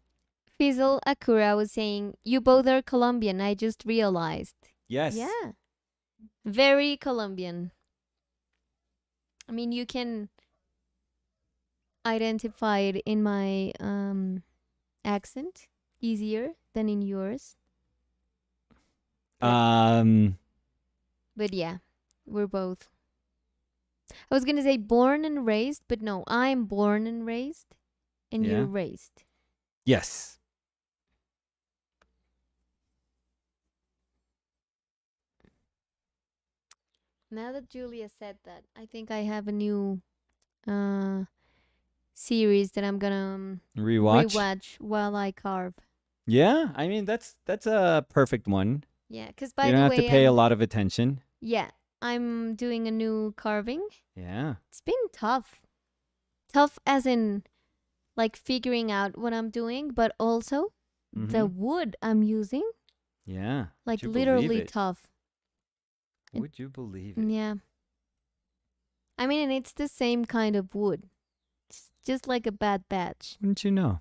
Fizzle Akura was saying, you both are Colombian. I just realized. Yes. Yeah. Very Colombian. I mean, you can identify it in my accent easier than in yours. Um. But yeah, we're both. I was gonna say born and raised, but no, I'm born and raised, and Yeah. you're raised. Yes. Now that Julia said that, I think I have a new uh series that I'm gonna Rewatch. rewatch while I carve. Yeah. I mean, that's a perfect one. Yeah, because You by don't the have to way, pay a lot of attention. yeah, I'm doing a new carving. Yeah. It's been tough. Tough as in like figuring out what I'm doing, but also the Mhm. wood I'm using, Yeah. like Would you believe literally it? tough. Would you believe it? Yeah. I mean, and it's the same kind of wood. It's just like a bad batch. Wouldn't you know?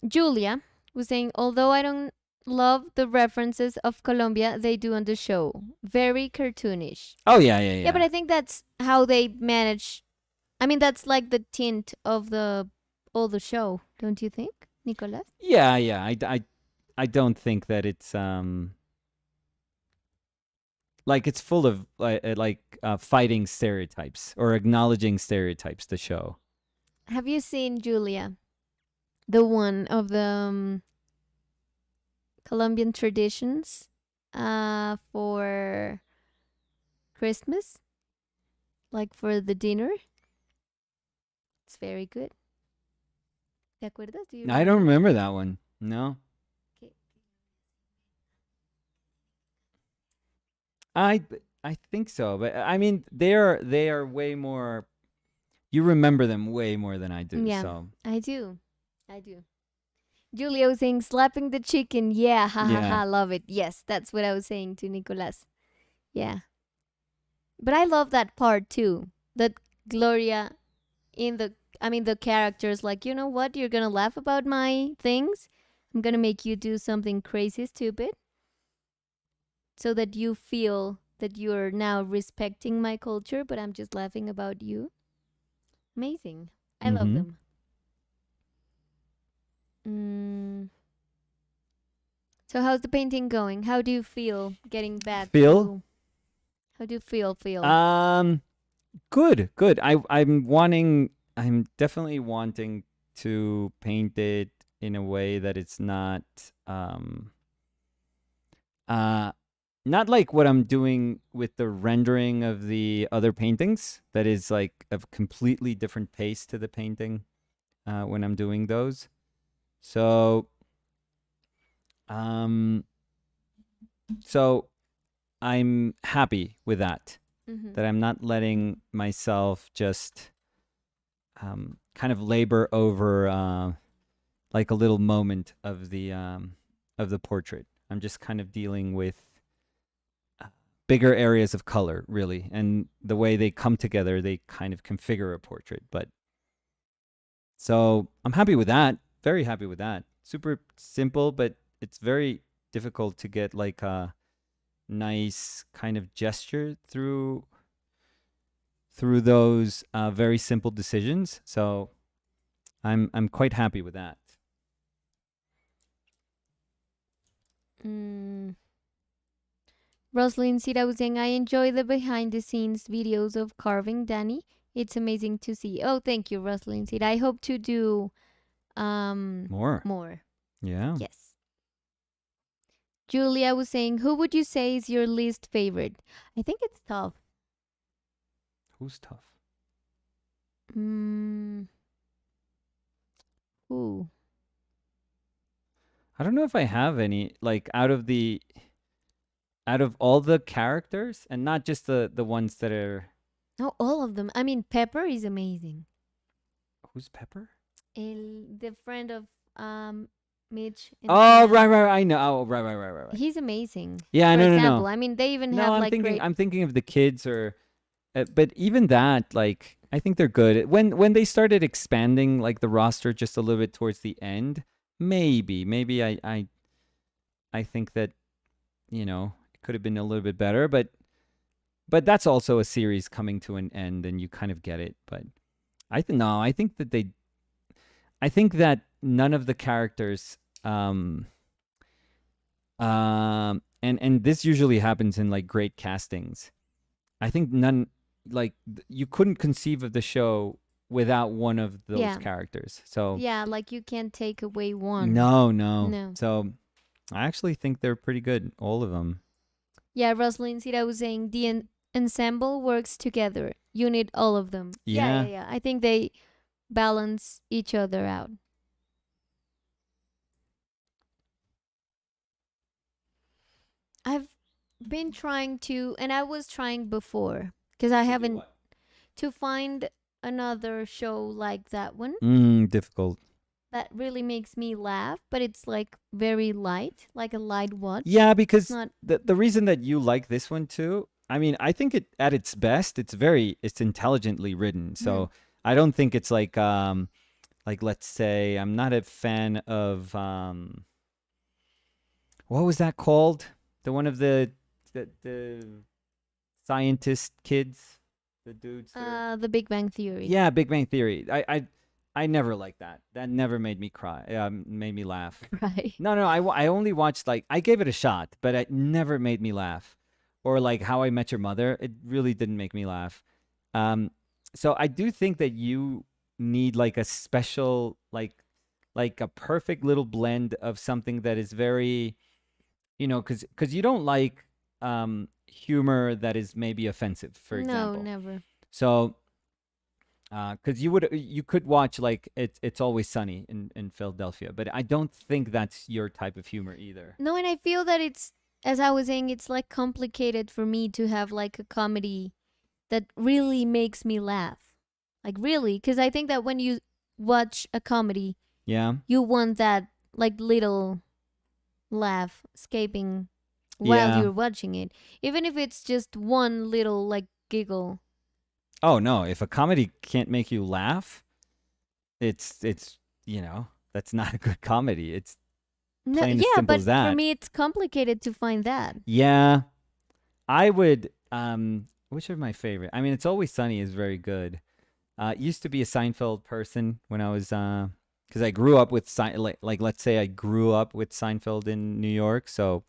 Julia was saying, although I don't love the references of Colombia they do on the show, very cartoonish. Oh yeah, yeah, yeah. Yeah, but I think that's how they manage. I mean, that's like the tint of the all the show, don't you think, Nicolas? Yeah, yeah. I don't think that it's like it's full of fighting stereotypes or acknowledging stereotypes. The show. Have you seen Julia, the one of the Colombian traditions, for Christmas, like for the dinner? It's very good. ¿Te acuerdas? Do you I don't remember? remember that one. No. Okay. I I think so, but I mean they are way more. You remember them way more than I do. Yeah, So I do. I do. Julia was saying slapping the chicken. Yeah, ha ha yeah. ha, love it. Yes, that's what I was saying to Nicolas. Yeah. But I love that part too. That Gloria in the I mean the characters like, you know what? You're going to laugh about my things. I'm going to make you do something crazy stupid so that you feel that you're now respecting my culture, but I'm just laughing about you. Amazing. I love Mm-hmm. them. Mm. So how's the painting going? How do you feel getting back Feel? to How do you feel? Good, good. I'm definitely wanting to paint it in a way that it's uh not like what I'm doing with the rendering of the other paintings. That is like a completely different pace to the painting when I'm doing those. So, um, so I'm happy with that. Mm-hmm. That I'm not letting myself just kind of labor over like a little moment of the portrait. I'm just kind of dealing with bigger areas of color, really, and the way they come together, they kind of configure a portrait. But so I'm happy with that. Very happy with that. Super simple, but it's very difficult to get like a nice kind of gesture through those very simple decisions. So I'm quite happy with that. Mm. Rosalind Sita was saying, I enjoy the behind the scenes videos of carving, Danny. It's amazing to see. Oh, thank you, Rosalind Sita. I hope to do More. more. Yeah. Yes. Julia was saying, who would you say is your least favorite? I think it's tough. Who's tough? Mm. Ooh. I don't know if I have any like out of all the characters and not just the ones that are. No, all of them. I mean, Pepper is amazing. Who's Pepper? The friend of Mitch and Oh, Pam. right. I know. Oh, right. He's amazing. Yeah, For no. example, I mean, they even No, have I'm like thinking. great. I'm thinking of the kids, but even that, like, I think they're good. When they started expanding like the roster just a little bit towards the end, maybe I think that it could have been a little bit better, but that's also a series coming to an end, and you kind of get it. But I think that none of the characters, and this usually happens in like great castings. I think none, like you couldn't conceive of the show without one of those Yeah. characters. So Yeah, like you can't take away one. no. No. So I actually think they're pretty good, all of them. Yeah, Rosalind Sita was saying the ensemble works together. You need all of them. Yeah. Yeah. I think they balance each other out. I've been trying to, and I was trying before, because I haven't, to find another show like that one Difficult. that really makes me laugh, but it's like very light, like a light watch. Yeah, It's because not. the reason that you like this one too, I mean, I think it at its best, it's intelligently written. So I don't think it's like let's say I'm not a fan of what was that called? The one of the scientist kids, the dudes. The Big Bang Theory. Yeah, Big Bang Theory. I never liked that. That never made me cry. Made me laugh. Right. No. I only watched like I gave it a shot, but it never made me laugh. Or like How I Met Your Mother, it really didn't make me laugh. So I do think that you need like a special like a perfect little blend of something that is very, because you don't like humor that is maybe offensive, for example. No, never. So because you could watch like it's Always Sunny in Philadelphia, but I don't think that's your type of humor either. No, and I feel that it's, as I was saying, it's like complicated for me to have like a comedy that really makes me laugh. Like really, because I think that when you watch a comedy, Yeah. you want that like little laugh escaping while Yeah. you're watching it, even if it's just one little like giggle. Oh no, if a comedy can't make you laugh, it's that's not a good comedy. It's No, plain as yeah, simple but as that. for me, it's complicated to find that. Yeah. I would which are my favorite? I mean, It's Always Sunny is very good. Used to be a Seinfeld person when I was because I grew up with like let's say I grew up with Seinfeld in New York, so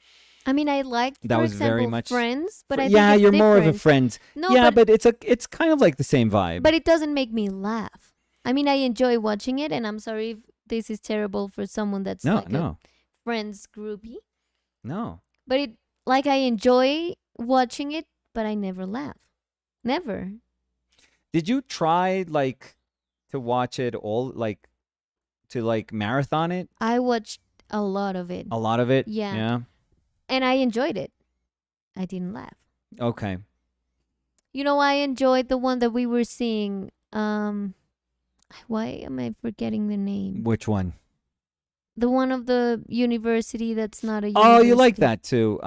I mean, I liked, that for was very example, much Friends, but I yeah, think it's you're more of a different. Friends. No, yeah, but it's kind of like the same vibe. but it doesn't make me laugh. I mean, I enjoy watching it, and I'm sorry if this is terrible for someone that's no, like a no, Friends groupie, no. but it, like, I enjoy watching it, but I never laugh. Never. Did you try like to watch it all, like to like marathon it? I watched a lot of it. A lot of it? Yeah. Yeah. And I enjoyed it. I didn't laugh. Okay. You know, I enjoyed the one that we were seeing. Why am I forgetting the name? Which one? The one of the university that's not a Oh, you like university. that too.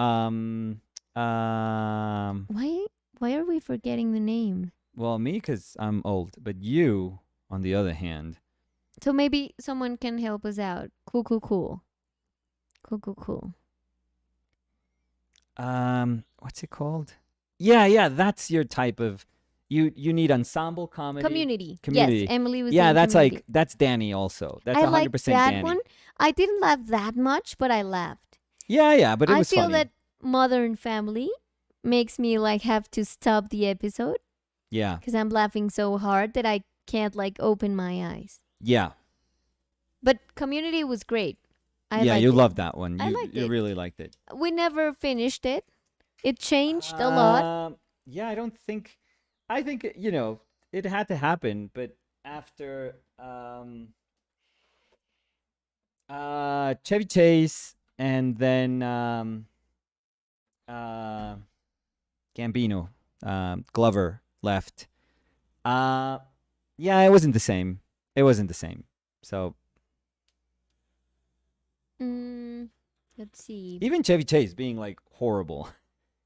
Why? Why are we forgetting the name? Well, me because I'm old, but you, on the other hand, So maybe someone can help us out. Cool, cool, cool, cool, cool, cool. what's it called? Yeah, yeah, that's your type of. You need ensemble comedy, Community. Yes, community. Emily was Yeah, saying that's community. like that's Danny also. That's I like 100% that one. Danny. I didn't laugh that much, but I laughed. Yeah, yeah, but it I was feel funny. that Modern Family makes me like have to stop the episode Yeah, because I'm laughing so hard that I can't like open my eyes. yeah, But Community was great. I yeah. You liked it. loved that one. I You liked you it. really liked it. We never finished it. It changed a lot. Yeah, I don't think. I think it had to happen, but after Chevy Chase and then uh, Gambino, Glover left. Uh, yeah, it wasn't the same. It wasn't the same. So Mm, let's see. even Chevy Chase being like horrible,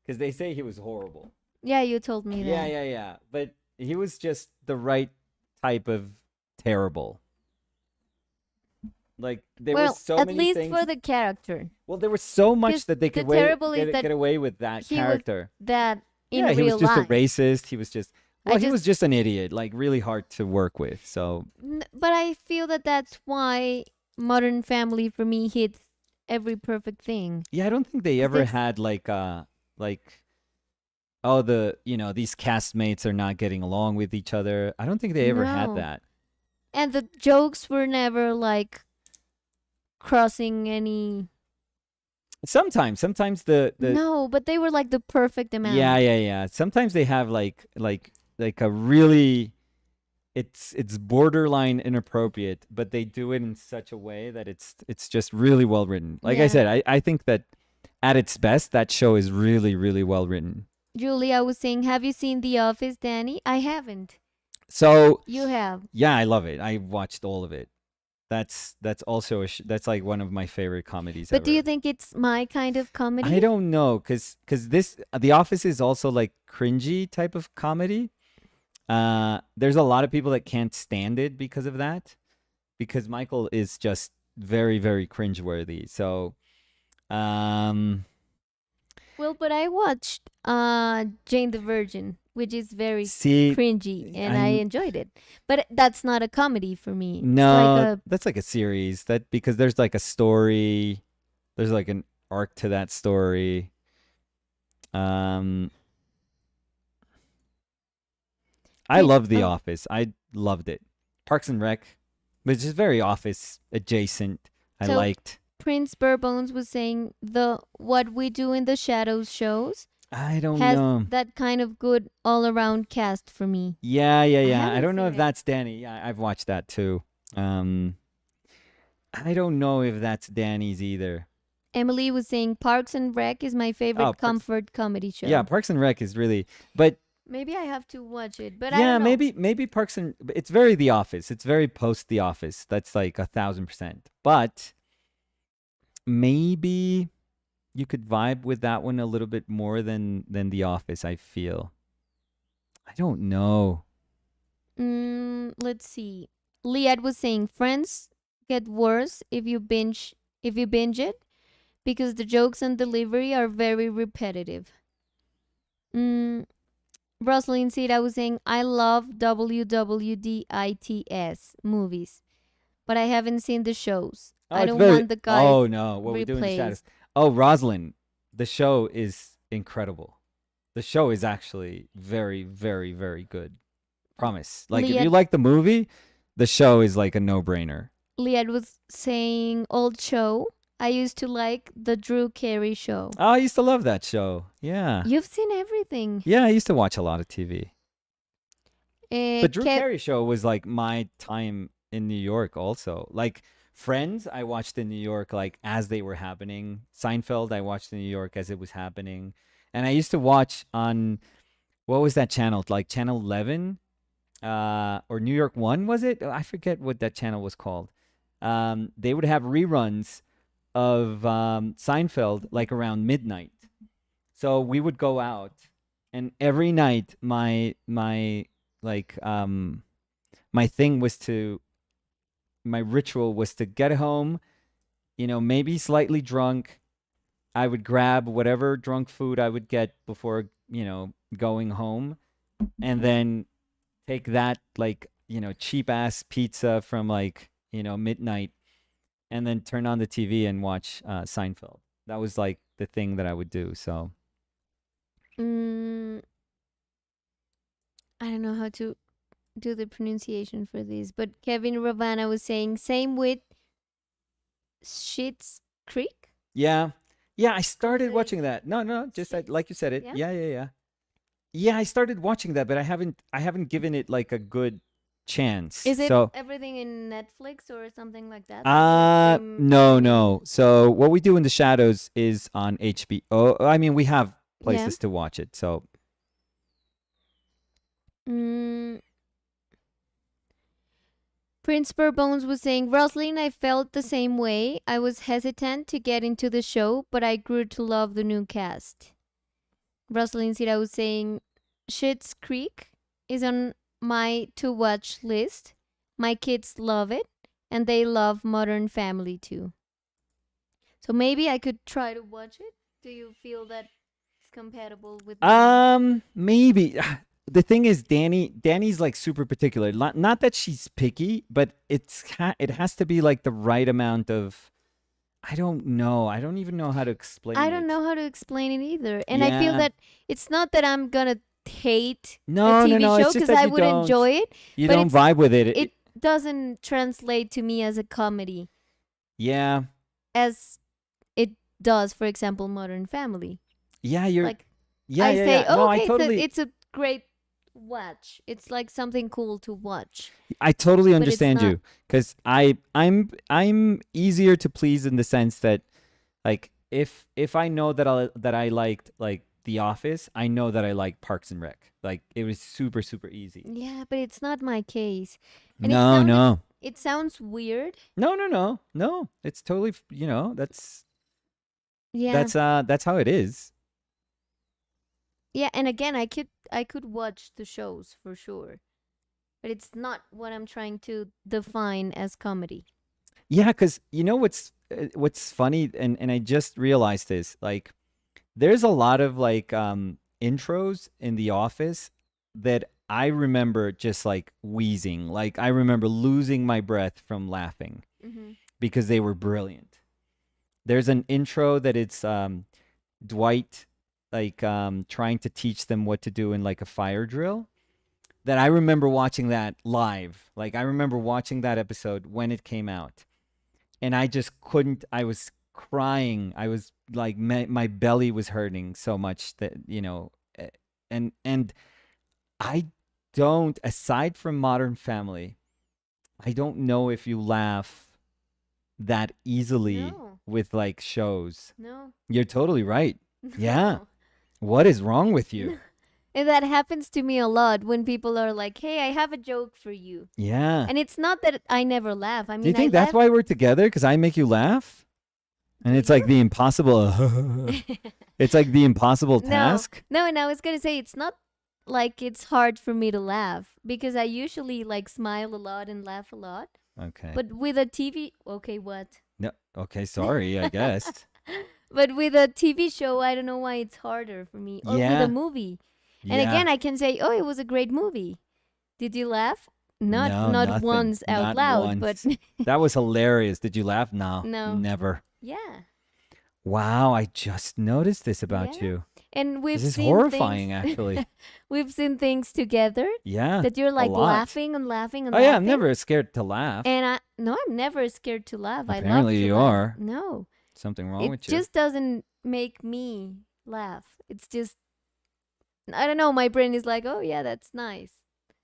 because they say he was horrible. Yeah, you told me Yeah, that. yeah, yeah. But he was just the right type of terrible. Like there were Well, so at many least things. for the character. Well, there was so much Because that they the could terrible is that get away with that he was character. that Yeah, in he was real just a life. racist. He was just I well, he just, was just an idiot, like really hard to work with. So but I feel that that's why Modern Family for me hits every perfect thing. yeah, I don't think they Because ever there's had like oh these castmates are not getting along with each other. I don't think they ever had no, that. and the jokes were never like crossing any. Sometimes the No, but they were like the perfect yeah, amount. yeah, yeah. Sometimes they have like a really it's borderline inappropriate, but they do it in such a way that it's just really well written. Like I Yeah, said, I think that at its best, that show is really, really well written. Julie, I was saying, have you seen The Office, Danny? I haven't. So You have. yeah, I love it. I watched all of it. That's also that's like one of my favorite comedies But do you ever. think it's my kind of I comedy? don't know, cause this The Office is also like cringy type of comedy. There's a lot of people that can't stand it because of that. Because Michael is just very, very cringeworthy. So, um, Well, but I watched Jane the Virgin, which is very see, cringy, and I I'm enjoyed it. But that's not a comedy for me. It's like no, a that's like a series that because there's like a story, there's like an arc to that story. Um, I did love The Office. I loved it. Parks and Rec, which is very Office adjacent. I so liked. Prince Bones was saying the What We Do in the Shadows shows I don't has know. that kind of good all around cast for me. Yeah, yeah, I yeah. I haven't don't know seen if it. that's Danny. Yeah, I've watched that too. Um, I don't know if that's Danny's either. Emily was saying Parks and Rec is my Oh, favorite Parks. comfort comedy Yeah, show. Parks and Rec is really, but Maybe I have to watch it, but I yeah, don't know. maybe Parks and it's very The Office. It's very post The Office. That's like 1,000%. But maybe you could vibe with that one a little bit more than The Office. I feel. I don't know. Let's see. Liad was saying Friends get worse if you binge it because the jokes and delivery are very repetitive. Mm, Rosalind said I was saying I love WWDITS movies, but I haven't seen the shows. Oh, I it's don't very. want the guys Oh no, what we do in the shadows. replaced. Oh, Rosalind, the show is incredible. The show is actually very, very, very good. Promise. Like if you Liad like the movie, the show is like a no-brainer. Liad was saying old show. I used to like the Drew Carey show. Oh, I used to love that show. Yeah. You've seen everything. Yeah, I used to watch a lot of TV. The Drew Kev, Carey show was like my time in New York also. Like Friends, I watched in New York like as they were happening. Seinfeld, I watched in New York as it was happening. And I used to watch on what was that channel? Like channel 11 or New York 1 was it? I forget what that channel was called. they would have reruns of Seinfeld like around midnight. So we would go out, and every night like my thing was to my ritual was to get home, maybe slightly drunk. I would grab whatever drunk food I would get before, going home, and then take that like, cheap ass pizza from like, midnight, and then turn on the TV and watch Seinfeld. That was like the thing that I would do. So Mm, I don't know how to do the pronunciation for this, but Kevin Ravana was saying same with Schitt's Creek. yeah, I How do you started say watching that. No, no, just Schitt's? like you said it. Yeah. Yeah, yeah, yeah. Yeah, I started watching that, but I haven't given it like a good chance. Is it So everything in Netflix or something like that? Like a no, streaming? no. So what we do in the shadows is on HBO. I mean, we have Yeah. places to watch it. So Mm, Prince Bones was saying, Rosalind, I felt the same way. I was hesitant to get into the show, but I grew to love the new cast. Rosalind Sira was saying, Schitt's Creek is on my to watch list. My kids love it, and they love Modern Family too. So maybe I could try to watch it. Do you feel that it's compatible with my? maybe the thing is Danny's like super particular. Not that she's picky, but it has to be like the right amount of. I don't know. I don't even know how to explain I it. don't know how to explain it either. And I feel Yeah. that it's not that I'm gonna hate a No, no, TV no. show It's just because that I would enjoy it, you but don't vibe with it. it doesn't translate to me as a comedy Yeah. as it does, for example, Modern Family. Yeah, you're. Like Yeah, I yeah, say, yeah. oh, No, I okay, totally. it's a great watch. It's like something cool to watch, I totally but it's understand not. you because I'm easier to please in the sense that like if I know that I liked like The Office, I know that I like Parks and Rec. Like it was super super easy. Yeah, but it's not my case, and it No, sounded. no, It sounds weird. no, no, no, no. It's totally that's Yeah, that's how it is. yeah, and again, I could watch the shows for sure, but it's not what I'm trying to define as comedy. Yeah, because what's funny, and I just realized this. Like, there's a lot of like intros in The Office that I remember just like wheezing. Like I remember losing my breath from laughing Mm-hmm. because they were brilliant. There's an intro that it's Dwight like trying to teach them what to do in like a fire drill that I remember watching that live. Like I remember watching that episode when it came out, and I just couldn't. I was crying. I was like, my belly was hurting so much that and I don't. Aside from Modern Family, I don't know if you laugh that easily No, with like shows. no, You're totally right. Yeah. no. What is wrong with you? And that happens to me a lot when people are like, "Hey, I have a joke for you," Yeah. and it's not that I never laugh. I Do you mean, I think that's laugh. why we're together? Because I make you laugh? Do And it's you? like the impossible. It's like the impossible No, task. no, and I was gonna say it's not like it's hard for me to laugh because I usually like smile a lot and laugh a lot. Okay. But with a TV, okay, what? No. Okay. Sorry. I guess. But with a TV show, I don't know why it's harder for me. Or with a Yeah. movie. And Yeah. again, I can say, "Oh, it was a great movie." Did you laugh? Not No, not nothing. once out Not loud, but once. That was hilarious. Did you laugh? No. no. Never. Yeah. Wow. I just noticed this about Yeah. you. And we've This is seen horrifying, things actually. we've seen things together Yeah. that you're A like lot. laughing and laughing and Oh, yeah. I'm laughing. never scared to laugh. And I'm never scared to laugh. I love Apparently to you laugh. are. No. Something wrong It with you. just doesn't make me laugh. It's just I don't know, my brain is like, "Oh yeah, that's nice."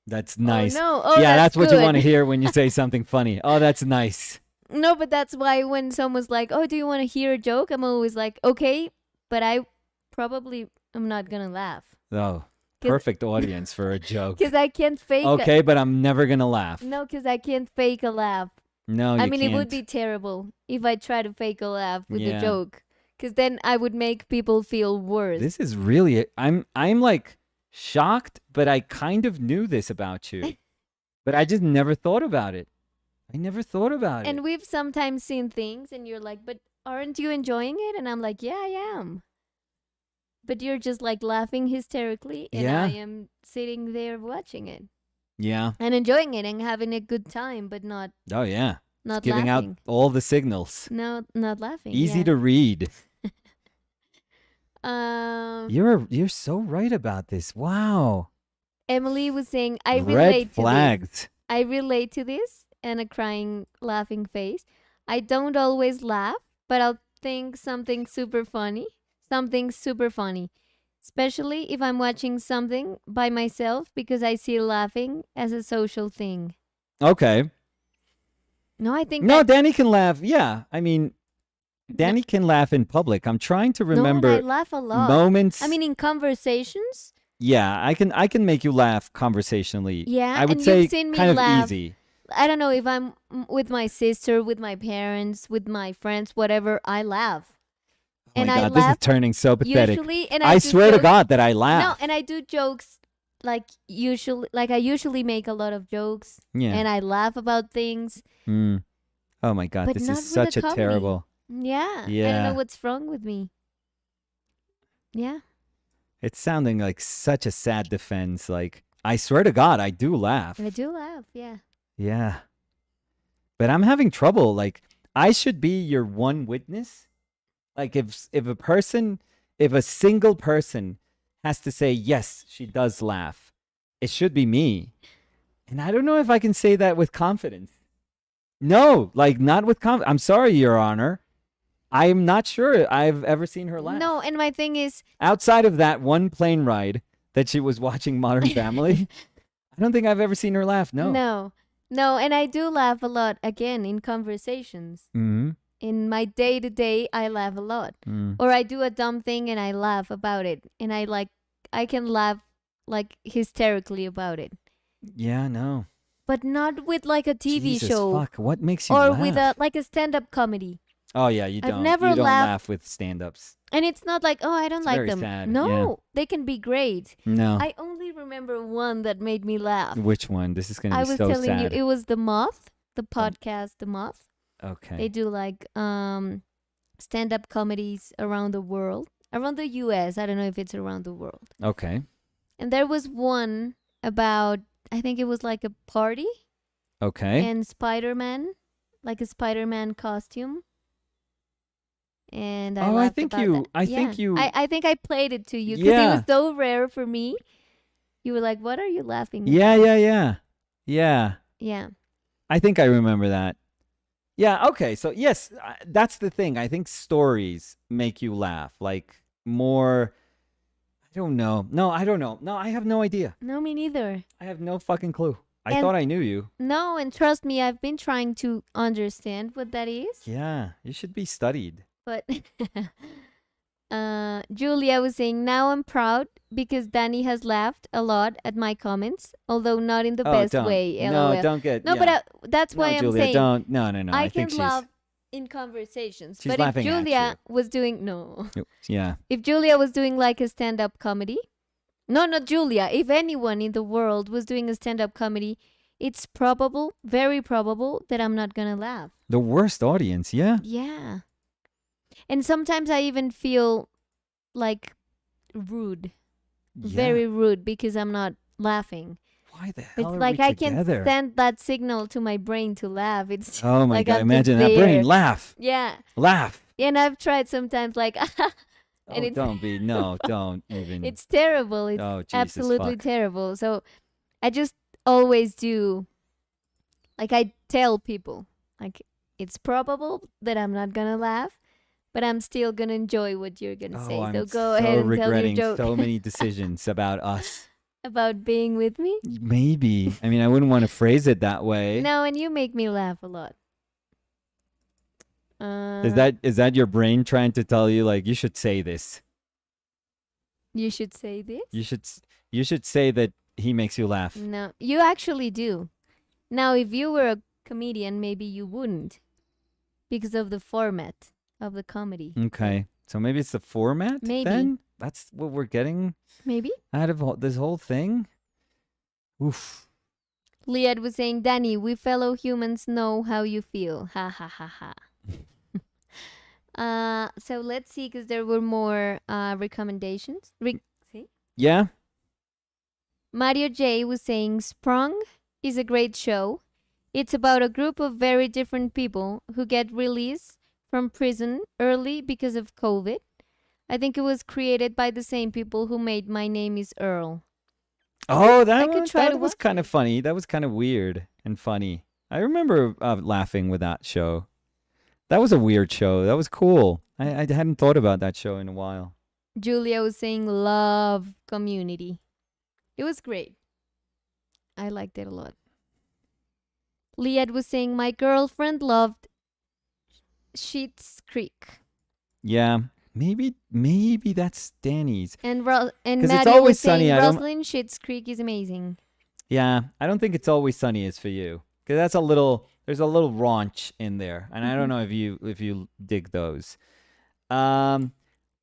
That's nice. Oh no. Oh, Yeah, that's what you good. want to hear when you say something funny. Oh, that's nice. No, but that's why when someone's like, "Oh, do you want to hear a joke?" I'm always like, "Okay," but I probably am not gonna laugh Oh, 'Cause- perfect audience for a joke. because I can't fake. Okay, but I'm never going to laugh. No, because I can't fake a laugh. No, I you mean, it would can't. be terrible if I try to fake a laugh with a Yeah. joke, because then I would make people feel worse. This is really I'm like shocked, but I kind of knew this about you. But I just never thought about it. I never thought about it. And we've sometimes seen things, and you're like, but aren't you enjoying it? And I'm like, yeah, I am. But you're just like laughing hysterically, and I Yeah. am sitting there watching it Yeah. and enjoying it and having a good time, but not Oh yeah. It's not giving out laughing. all the signals. No, not laughing. Easy Yeah. to read. Um, You're so right about this. Wow. Emily was saying, I Red relate to this. flags. I relate to this, and a crying, laughing face. I don't always laugh, but I'll think something super funny. Something super funny. Especially if I'm watching something by myself because I see laughing as a social thing. Okay. No, I think No, that. Danny can laugh. Yeah. I mean, No, Danny can laugh in public. I'm trying to no, and I remember laugh a lot. moments. I mean, in conversations, Yeah, I can make you laugh conversationally. yeah, I would and you've say seen me kind of laugh. easy. I don't know if I'm with my sister, with my parents, with my friends, whatever, I laugh. Oh And my I god, this is laugh turning so pathetic. usually, and I do swear to jokes. God that I No, laugh. and I do jokes like I usually make a lot of jokes, Yeah. and I laugh about things, Mm. Oh my god, but this is not with a such a comedy. terrible. Yeah, I don't know Yeah. what's wrong with me. Yeah, It's sounding like such a sad defense. Like, I swear to God, I do laugh. I do laugh. Yeah. Yeah. But I'm having trouble. Like, I should be your one witness. Like, if a single person has to say, yes, she does laugh, it should be me. And I don't know if I can say that with confidence. No, like, not with confidence. I'm sorry, Your Honor. I'm not sure I've ever seen her laugh. No, and my thing is, Outside of that one plane ride that she was watching Modern Family, I don't think I've ever seen her laugh. No. no, and I do laugh a lot again in conversations. Mm-hmm. In my day to day, I laugh a lot. Mm. Or I do a dumb thing and I laugh about it. And I can laugh like hysterically about it. Yeah, no. But not with like a TV Jesus, show fuck. What makes you or laugh? with a like a stand up comedy. Oh yeah, you I've don't. never You don't laughed- laugh with stand-ups. And it's not like, oh, I don't It's like very them. sad, No, yeah. they can be great. No. I only remember one that made me laugh. Which one? This is gonna I be was so telling sad. you, it was The Moth, the podcast The Moth. Okay. They do like stand-up comedies around the world, around the US. I don't know if it's around the world. Okay. And there was one about, I think it was like a party Okay. and Spider-Man, like a Spider-Man costume. And I Oh, laughed I think about you. that. I Yeah. think you. I think I played it to you because Yeah. it was so rare for me. You were like, "What are you laughing?" Yeah, about?" yeah. Yeah. I think I remember that. Yeah. Okay. So yes, that's the thing. I think stories make you laugh. Like more. I don't know. No, I don't know. No, I have no idea. No, me neither. I have no fucking clue. I And- thought I knew you. No, and trust me, I've been trying to understand what that is. Yeah, you should be studied. But Julia was saying, now I'm proud because Danny has laughed a lot at my comments, although not in the Oh, best don't. way. No, LOL. don't get. No, yeah. but that's why no, I'm Julia, saying don't. No, no, no. I I think can she's. laugh in conversations. She's But if laughing at Julia you. was doing no, Yeah. if Julia was doing like a stand-up comedy, no, not Julia. If anyone in the world was doing a stand-up comedy, it's probable, very probable, that I'm not gonna laugh. The worst audience. Yeah. Yeah. And sometimes I even feel like rude, Yeah. very rude because I'm not laughing. Why the It's hell are like we I together? can send that signal to my brain to laugh. It's just Oh my like god! I'm just Imagine that there. brain. Laugh. Yeah. Laugh. And I've tried sometimes like Oh, it's- don't be. No, don't even. it's terrible. It's oh, Jesus absolutely fuck. terrible. So I just always do like I tell people like it's probable that I'm not gonna laugh, but I'm still gonna enjoy what you're gonna say. Oh, I'm So go ahead and tell your regretting joke so many decisions about us. about being with me. Maybe. I mean, I wouldn't want to phrase it that way. No, and you make me laugh a lot. Is that your brain trying to tell you like you should say this? You should say this? You should say that he makes you laugh. No, you actually do. Now, if you were comedian, maybe you wouldn't because of the format of the comedy. Okay. So maybe it's the format Maybe. then? That's what we're getting Maybe. out of this whole thing? Oof. Liad was saying, Danny, we fellow humans know how you feel. Ha ha ha ha. So let's see, because there were more recommendations. See? Yeah? Mario J was saying, Sprung is a great show. It's about a group of very different people who get released from prison early because of COVID. I think it was created by the same people who made My Name is Earl. Oh, I could try to that was watch kind of it. funny. That was kind of weird and funny. I remember laughing with that show. That was a weird show. That was cool. I hadn't thought about that show in a while. Julia was saying, love Community. It was great. I liked it a lot. Liad was saying, my girlfriend loved Schitt's Creek. Yeah, maybe that's Danny's. And 'Cause it's Mario Always was saying, Sunny, I don't. Rosalind Schitt's Creek is amazing. Yeah, I don't think It's Always Sunny is for you because that's a little. There's a little raunch in there, and I don't know if you dig those.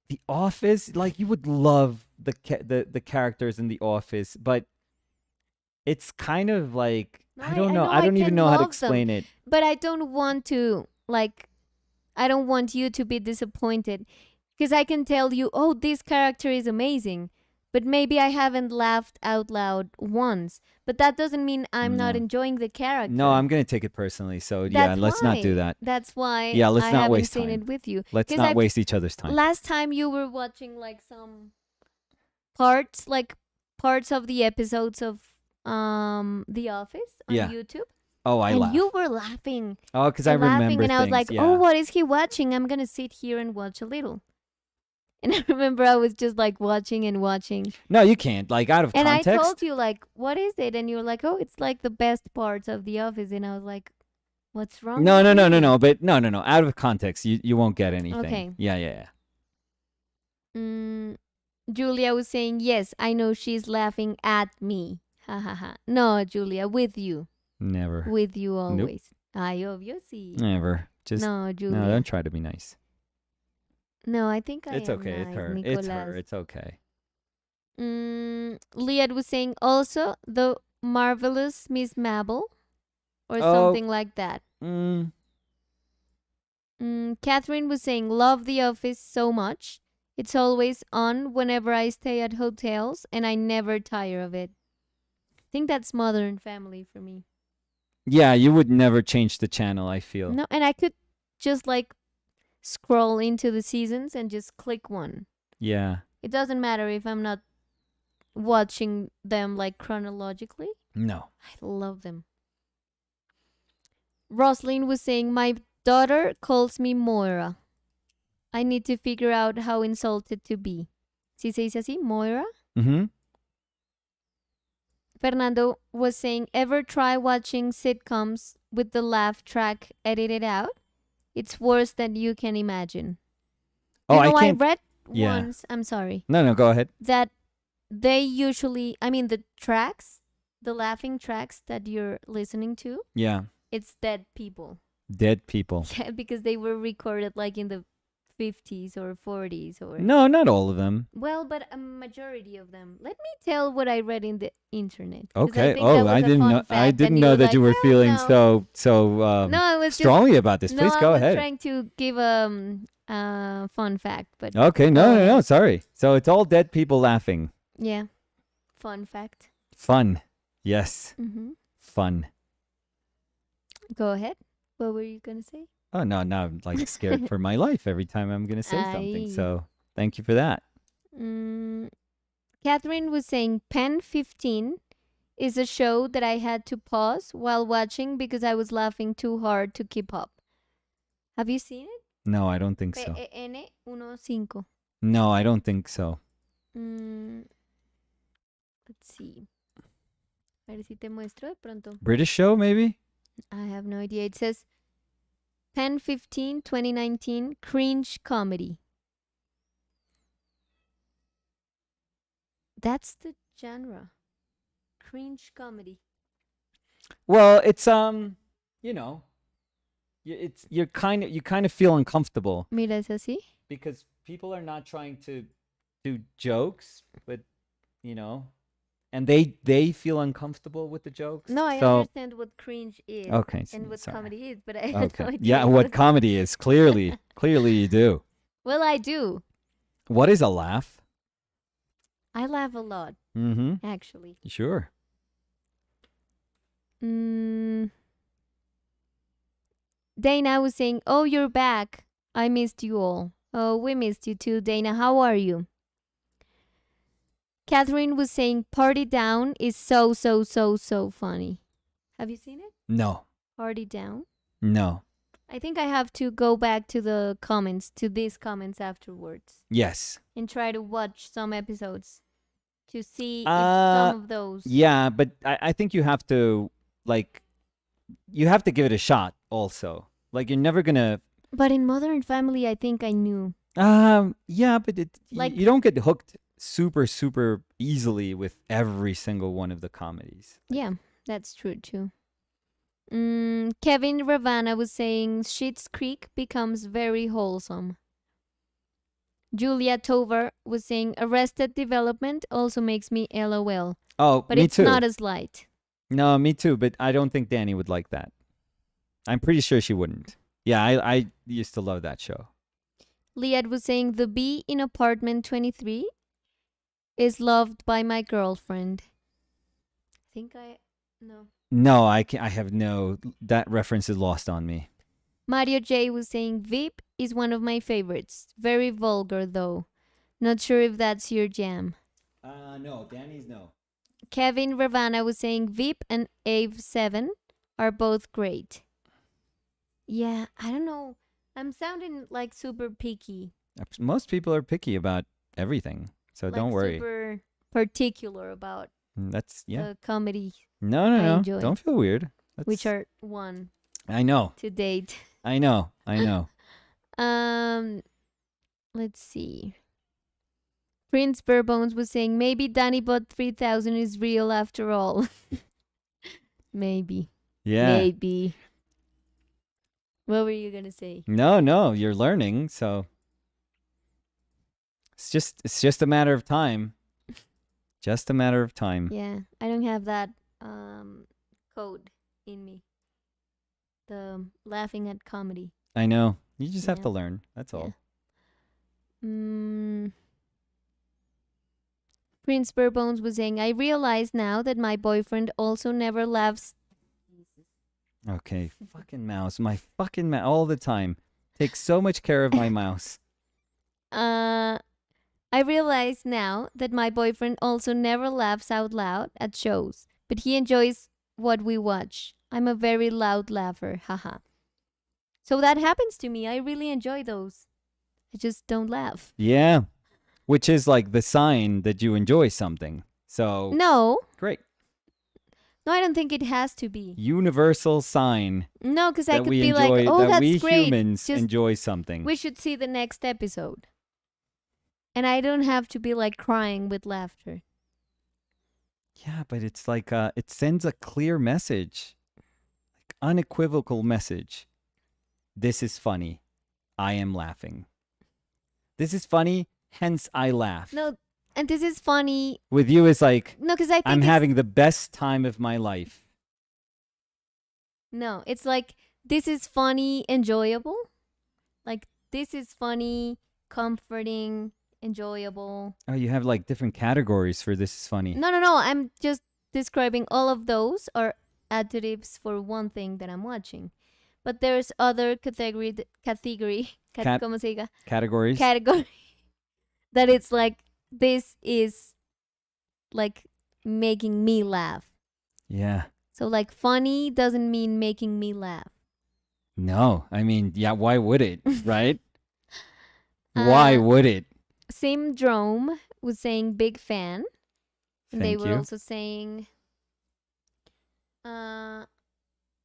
The Office, like you would love the characters in The Office, but it's kind of like No, I don't know. know I don't even can know how to love them, explain it. but I don't want to, like, I don't want you to be disappointed because I can tell you, oh, this character is amazing, but maybe I haven't laughed out loud once. But that doesn't mean I'm not No. enjoying the character. No, I'm gonna take it personally. So yeah, That's let's not do that. That's why Yeah, let's I not haven't waste seen time. it with you. Let's 'Cause not I've- waste each other's time. Last time you were watching like some parts, like parts of the episodes of The Office on Yeah. YouTube. Oh, I and laugh. you were laughing. Oh, because I and laughing, remember and I was things, like, yeah. "Oh, what is he watching? I'm gonna sit here and watch a little." And I remember I was just like watching and watching. No, you can't. Like out of And context. I told you like, "What is it?" And you were like, "Oh, it's like the best parts of The Office." And I was like, "What's wrong?" No, with no, no, no, you?" no. But no, no, no. Out of context, you won't get anything. Okay. Yeah, yeah, yeah. Julia was saying, "Yes, I know she's laughing at me." Ha ha ha. No, Julia, with you. Never. With you Nope. always. Ay, obviously. Never. Just No, Julia. no. Don't try to be nice. No, I think It's am okay. nice, It's her. Nicolas. It's her. It's okay. Liad was saying also the marvelous Miss Mabel or Oh. something like that. Mm. Catherine was saying, love The Office so much. It's always on whenever I stay at hotels and I never tire of it. I think that's Modern Family for me. Yeah, you would never change the channel, I feel. No, and I could just like scroll into the seasons and just click one. Yeah. It doesn't matter if I'm not watching them like chronologically. No. I love them. Roslyn was saying, my daughter calls me Moira. I need to figure out how insulted to be. ¿Sí se dice así? Moira? Mm-hmm. Fernando was saying, ever try watching sitcoms with the laugh track edited out? It's worse than you can imagine. Oh, you know, I can't. read Yeah. once, I'm sorry, No, go ahead. that they usually, I mean, the tracks, the laughing tracks that you're listening to, Yeah. it's dead people. Dead people. Yeah, because they were recorded like in the 50s or 40s or No, not all of them. well, but a majority of them. Let me tell what I read in the internet. 'cause Okay. think that was I a didn't fun know. I fact, didn't and know were that like, you were "Ah, feeling no." so No, I was strongly about this. no, Please I go was ahead. trying to give fun fact, but Okay. Go No. ahead. Sorry. So it's all dead people laughing. yeah, fun fact. Fun. Yes. Mm-hmm. Fun. Go ahead. What were you gonna say? Oh no, now I'm like scared for my life every time I'm gonna say something. Aye. So thank you for that. Catherine was saying Pen 15 is a show that I had to pause while watching because I was laughing too hard to keep up. Have you seen it? No, I don't think so. PEN 15. No, I don't think so. Let's see. A ver si te muestro de pronto. British show, maybe? I have no idea. It says Pen 15 2019 cringe comedy. That's the genre. Cringe comedy. Well, you know, you kind of feel uncomfortable Mira, es así. because people are not trying to do jokes, but you know, and they feel uncomfortable with the jokes. No, I So understand what cringe is okay, and what sorry. comedy is, but I had no Okay, yeah, idea what what. comedy is clearly you do. Well, I do. What is a laugh? I laugh a lot, Mm-hmm. actually. Sure. Mm, Dana was saying, "Oh, you're back. I missed you all. Oh, we missed you too, Dana. How are you?" Catherine was saying, "Party Down is so, so, so, so funny." Have you seen it? No. Party Down? No. I think I have to go back to the comments, to these comments afterwards, Yes. and try to watch some episodes to see if Uh some of those. yeah, but I think you have to like you have to give it a shot also. Like you're never gonna But in Modern Family, I think I knew. yeah, but Like, you don't get hooked super easily with every single one of the comedies. yeah, that's true too. Kevin Ravana was saying Schitt's Creek becomes very wholesome. Julia Tovar was saying Arrested Development also makes me LOL, Oh, but me it's too. not as light. No, me too, but I don't think Danny would like that. I'm pretty sure she wouldn't. Yeah, I used to love that show. Liad was saying the bee in apartment 23 is loved by my girlfriend. I think I no. No, I have no that reference is lost on me. Mario J was saying Veep is one of my favorites. Very vulgar though. Not sure if that's your jam. No, Danny's no. Kevin Ravana was saying Veep and Ave 7 are both great. Yeah, I don't know. I'm sounding like super picky. Most people are picky about everything, so Like don't worry. super particular about That's the comedy No, I no. enjoy. Don't feel weird. which are one I know. to date. I know. I know. Let's see. Prince Burbones was saying maybe Danny Bot 3000 is real after all. Maybe. Yeah. Maybe. What were you gonna say? No, you're learning, so it's just a matter of time. Just a matter of time. Yeah, I don't have that code in me. The laughing at comedy. I know. You just have Yeah. to learn. That's all. Prince Burbones was saying, I realize now that my boyfriend also never laughs. Okay, fucking mouse. My fucking mouse all the time. Takes so much care of my mouse. I realize now that my boyfriend also never laughs out loud at shows, but he enjoys what we watch. I'm a very loud laugher, haha. So that happens to me. I really enjoy those. I just don't laugh. Yeah. Which is like the sign that you enjoy something. So No. great. No, I don't think it has to be. Universal sign. No, because I that could we be enjoy, like, oh, that that's we great. humans Just- enjoy something. We should see the next episode. And I don't have to be like crying with laughter. Yeah, but it's like it sends a clear message. Like unequivocal message. This is funny. I am laughing. This is funny, hence I laugh. No, and this is funny. With you it's like No, because I think I'm having the best time of my life. No, it's like this is funny, enjoyable. Like this is funny, comforting, enjoyable. Oh, you have like different categories for this is funny. No. I'm just describing all of those are adjectives for one thing that I'm watching. But there's other category ¿cómo se diga? Categories. Category that it's like this is like making me laugh. Yeah. So like funny doesn't mean making me laugh. No, I mean, yeah, why would it, right? Why would it? Syndrome was saying big fan. And they Thank were you. also saying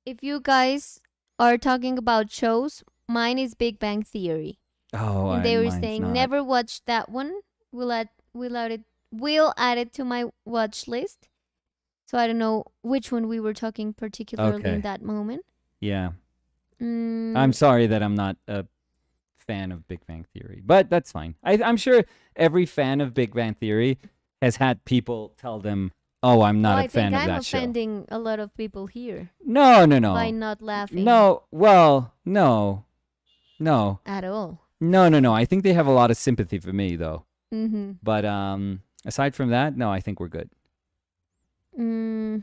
if you guys are talking about shows, mine is Big Bang Theory. Oh, And they were mine's saying not. never watched that one. We'll add it to my watch list. So I don't know which one we were talking particularly Okay. in that moment. Yeah. I'm Mm, sorry that I'm not a fan of Big Bang Theory, but that's fine. I'm sure every fan of Big Bang Theory has had people tell them, "Oh, I'm well, not a I think fan of I'm that show." offending a lot of people here No, no, by no. not laughing No, well, no. No. at all. No, no, no. I think they have a lot of sympathy for me though. Mm-hmm. But aside from that, no, I think we're good. Mm,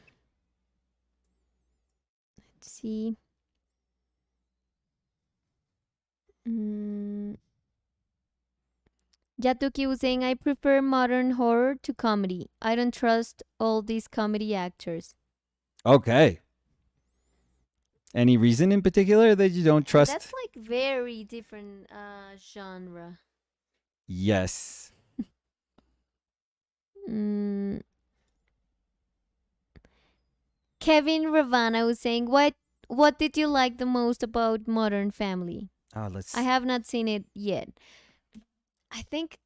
let's see. Mm, Yatuki was saying, I prefer modern horror to comedy. I don't trust all these comedy actors. Okay. Any reason in particular that you don't That's trust? like very different genre. Yes. Mm, Kevin Ravana was saying, what did you like the most about Modern Family? Oh, I let's. have not seen it yet. I think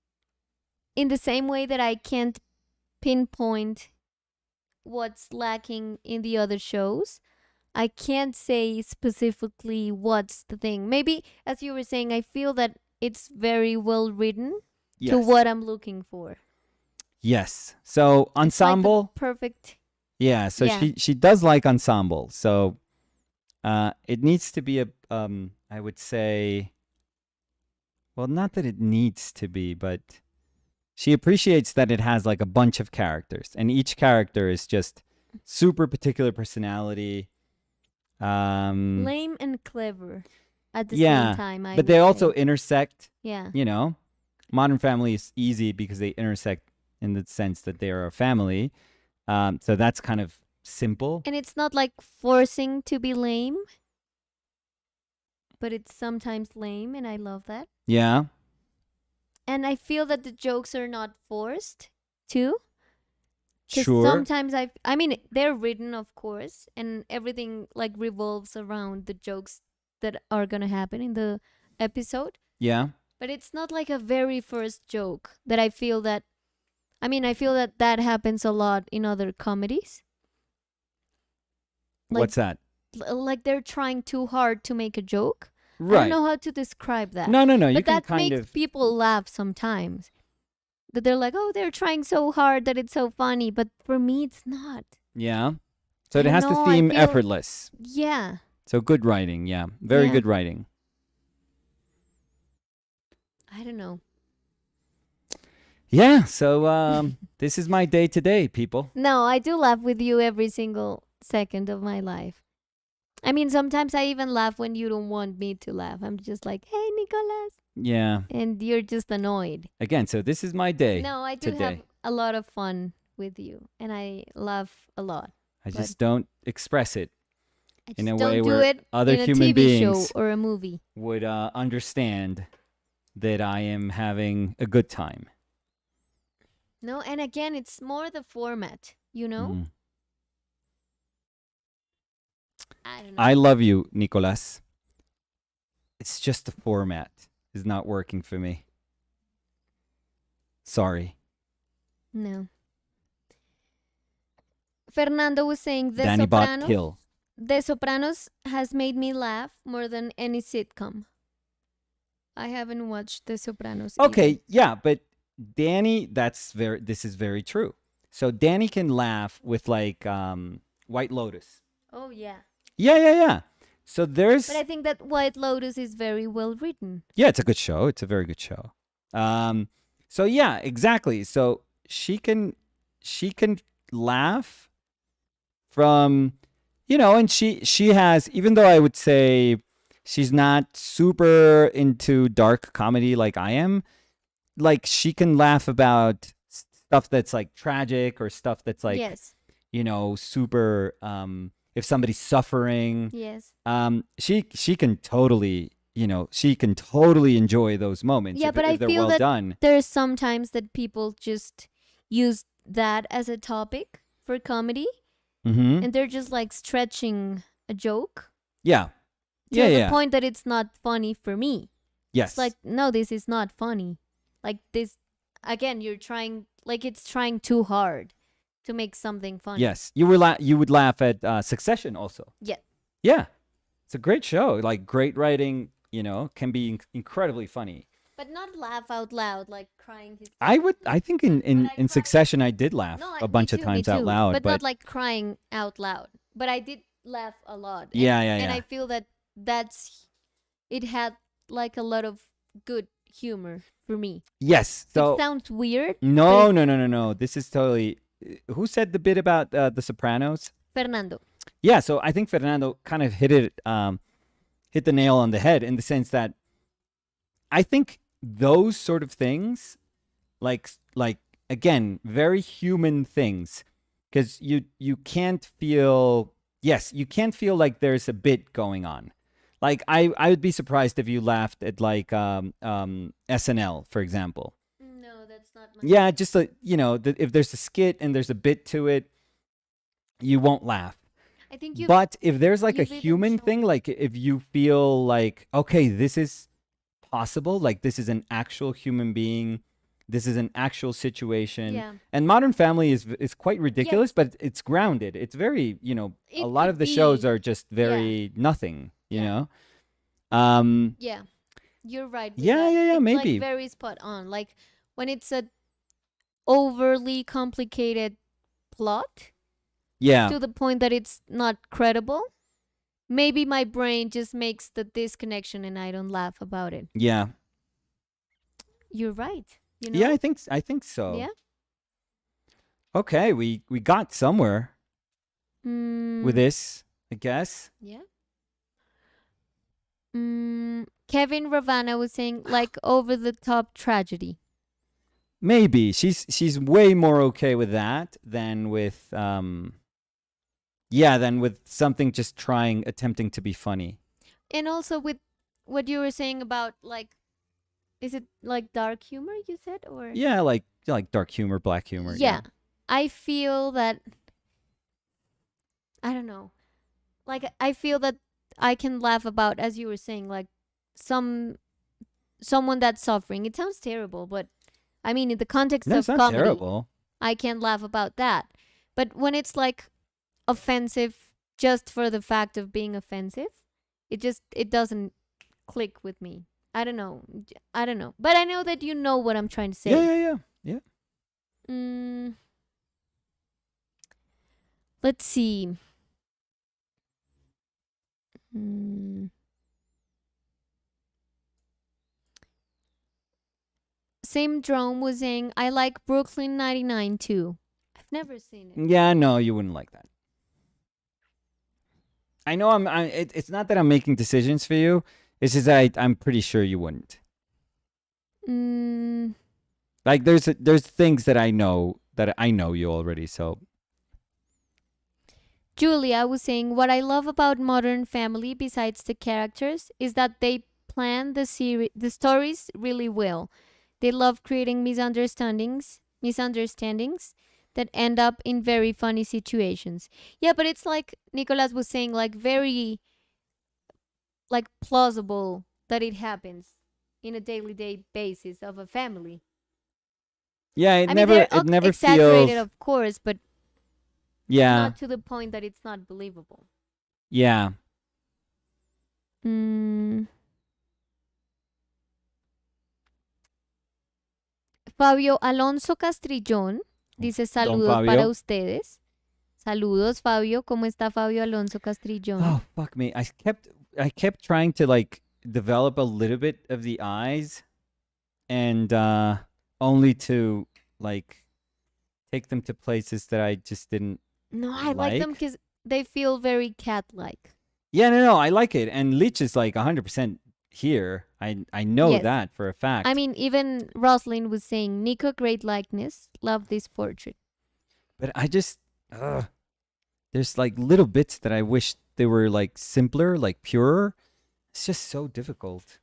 in the same way that I can't pinpoint what's lacking in the other shows, I can't say specifically what's the thing. Maybe, as you were saying, I feel that it's very well written to Yes. what I'm looking for. Yes. So It's like the ensemble. perfect. Yeah. So Yeah. she does like ensemble. So it needs to be a I would say, well, not that it needs to be, but she appreciates that it has like a bunch of characters, and each character is just super particular personality. Lame and clever at the same Yeah, time, I but would they also say. intersect. Yeah. You know, Modern Family is easy because they intersect in the sense that they are a family. So that's kind of simple. And it's not like forcing to be lame, but it's sometimes lame, and I love that. Yeah, And I feel that the jokes are not forced too. Because sure. sometimes I mean, they're written, of course, and everything like revolves around the jokes that are gonna happen in the episode. Yeah. But it's not like a very first joke that I feel that. I mean, I feel that that happens a lot in other comedies. Like, What's that? like they're trying too hard to make a joke. I don't Right. know how to describe that, No, no, no. You but can that kind makes of. people laugh sometimes. That they're like, oh, they're trying so hard that it's so funny, but for me, it's not. Yeah. So I it don't has to know. I seem feel, effortless. yeah, So good writing. Yeah. Very yeah. good writing. I don't know. Yeah. So this is my day today, people. No, I do laugh with you every single second of my life. I mean, sometimes I even laugh when you don't want me to laugh. I'm just like, hey, Nicolas. Yeah. And you're just annoyed. Again, so this is my day No, I do have today. a lot of fun with you, and I laugh a lot. I But just don't express it I in just a way don't do where it other in a human TV show beings or a movie. would understand that I am having a good time. No, and again, it's more the format, you know? Mm. I don't know. I love you, Nicolas. It's just the format is not working for me. Sorry. No. Fernando was saying Danny Bot kill. The Sopranos has made me laugh more than any sitcom. I haven't watched The Sopranos. Okay, either. yeah, but Danny, this is very true. So Danny can laugh with like White Lotus. Oh, yeah. Yeah, yeah, yeah. So there's But I think that White Lotus is very well written. yeah, it's a good show. It's a very good show. So yeah, exactly. So she can laugh from and she has, even though I would say she's not super into dark comedy like I am, like she can laugh about stuff that's like tragic or stuff that's like yes. Super if somebody's suffering. Yes. She can totally she can totally enjoy those moments Yeah, but I if they're feel well that done. there's sometimes that people just use that as a topic for comedy, Mm-hmm. and they're just like stretching a joke Yeah. to Yeah, the yeah. point that it's not funny for me. Yes. It's like, no, this is not funny. Like this, again, you're trying, like it's trying too hard to make something funny. Yes. You would laugh at Succession also. Yeah. Yeah. It's a great show. Like great writing, can be incredibly funny. But not laugh out loud, like crying I hysterically. think in, But in, I in cried. Succession, I did laugh No, a me bunch of too, me times out too. loud, But not but like crying out loud. But I did laugh a lot, yeah, yeah, and yeah. I feel that that's it had like a lot of good humor for me, Yes. which So sounds weird, but no, it no, no, no, no. This is totally. Who said the bit about The Sopranos? Fernando. Yeah. So I think Fernando kind of hit the nail on the head in the sense that I think those sort of things, like again, very human things, because you can't feel. Yes, you can't feel like there's a bit going on. Like I would be surprised if you laughed at like SNL, for example. No, that's not my Yeah, just if there's a skit and there's a bit to it, you won't laugh. I think But if there's like a you've even human shown thing, me. like if you feel like, okay, this is possible, like this is an actual human being, this is an actual situation. Yeah. And Modern Family is quite ridiculous, Yes. but it's grounded. It's very, a It lot could of the shows be. are just Yeah. very nothing, Yeah. Um Yeah. You're right with yeah, that. yeah, yeah, It's like maybe. very spot on. Like when it's a overly complicated plot Yeah. to the point that it's not credible, maybe my brain just makes the disconnection and I don't laugh about it. Yeah. You're right. You Yeah, know? I think so. Yeah. Okay, we got somewhere with Mm, this, I guess. yeah. Kevin Ravana was saying like over the top tragedy. Maybe she's way more okay with that than with than with something just attempting to be funny. And also with what you were saying about like is it like dark humor you said or Yeah, like dark humor, black humor, yeah. yeah. I feel that I don't know. Like I feel that I can laugh about as you were saying like some someone that's suffering. It sounds terrible, but I mean in the context No, it's of not comedy, terrible. I can laugh about that. But when it's like offensive just for the fact of being offensive, it doesn't click with me. I don't know. I don't know. But I know that you know what I'm trying to Yeah, say. yeah, yeah. Yeah. Mm, let's see. Mm, Same Drone was saying, I like Brooklyn 99 too. I've never seen it. Yeah, no, you wouldn't like that. I know it's not that I'm making decisions for you. It's just that I'm pretty sure you wouldn't. Mm, Like there's things that I know you already, so Julia was saying, what I love about Modern Family, besides the characters, is that they plan the stories really well. They love creating misunderstandings that end up in very funny situations. Yeah, but it's like Nicolas was saying, like very like plausible that it happens in a daily day basis of a family. yeah, it I mean, never they're it never exaggerated, feels of course, but yeah, not to the point that it's not believable. yeah. Mm, Fabio Alonso Castrillón dice Don saludos para Fabio. ustedes. Saludos, Fabio. ¿Cómo está Fabio Alonso Castrillón? Oh, fuck me. I kept trying to like develop a little bit of the eyes and only to like take them to places that I just didn't No, I like them like. because they feel very cat-like. Yeah, no, I like it. And Leech is like 100% here. I know Yes. that for a fact. I mean, even Roslyn was saying, Nico, great likeness. Love this portrait. But I just there's like little bits that I wish they were like simpler, like purer. It's just so difficult.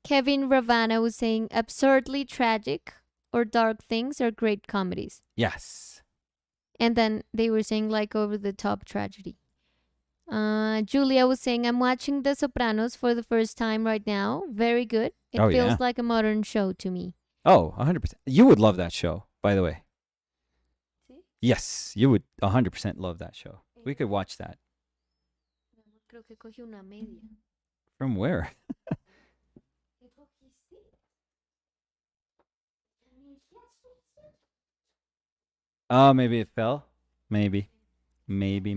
Kevin Ravana was saying, absurdly tragic or dark things are great comedies. Yes. And then they were saying, like, over the top tragedy. Julia was saying, I'm watching The Sopranos for the first time right now. Very good. It Oh feels yeah. like a modern show to me. Oh, 100%. You would love that show, by the way. Sí? Yes, you would 100% love that show. We could watch that. creo que cogí una media. From where? ¿Qué cogiste? Oh, maybe it fell. Maybe. Maybe.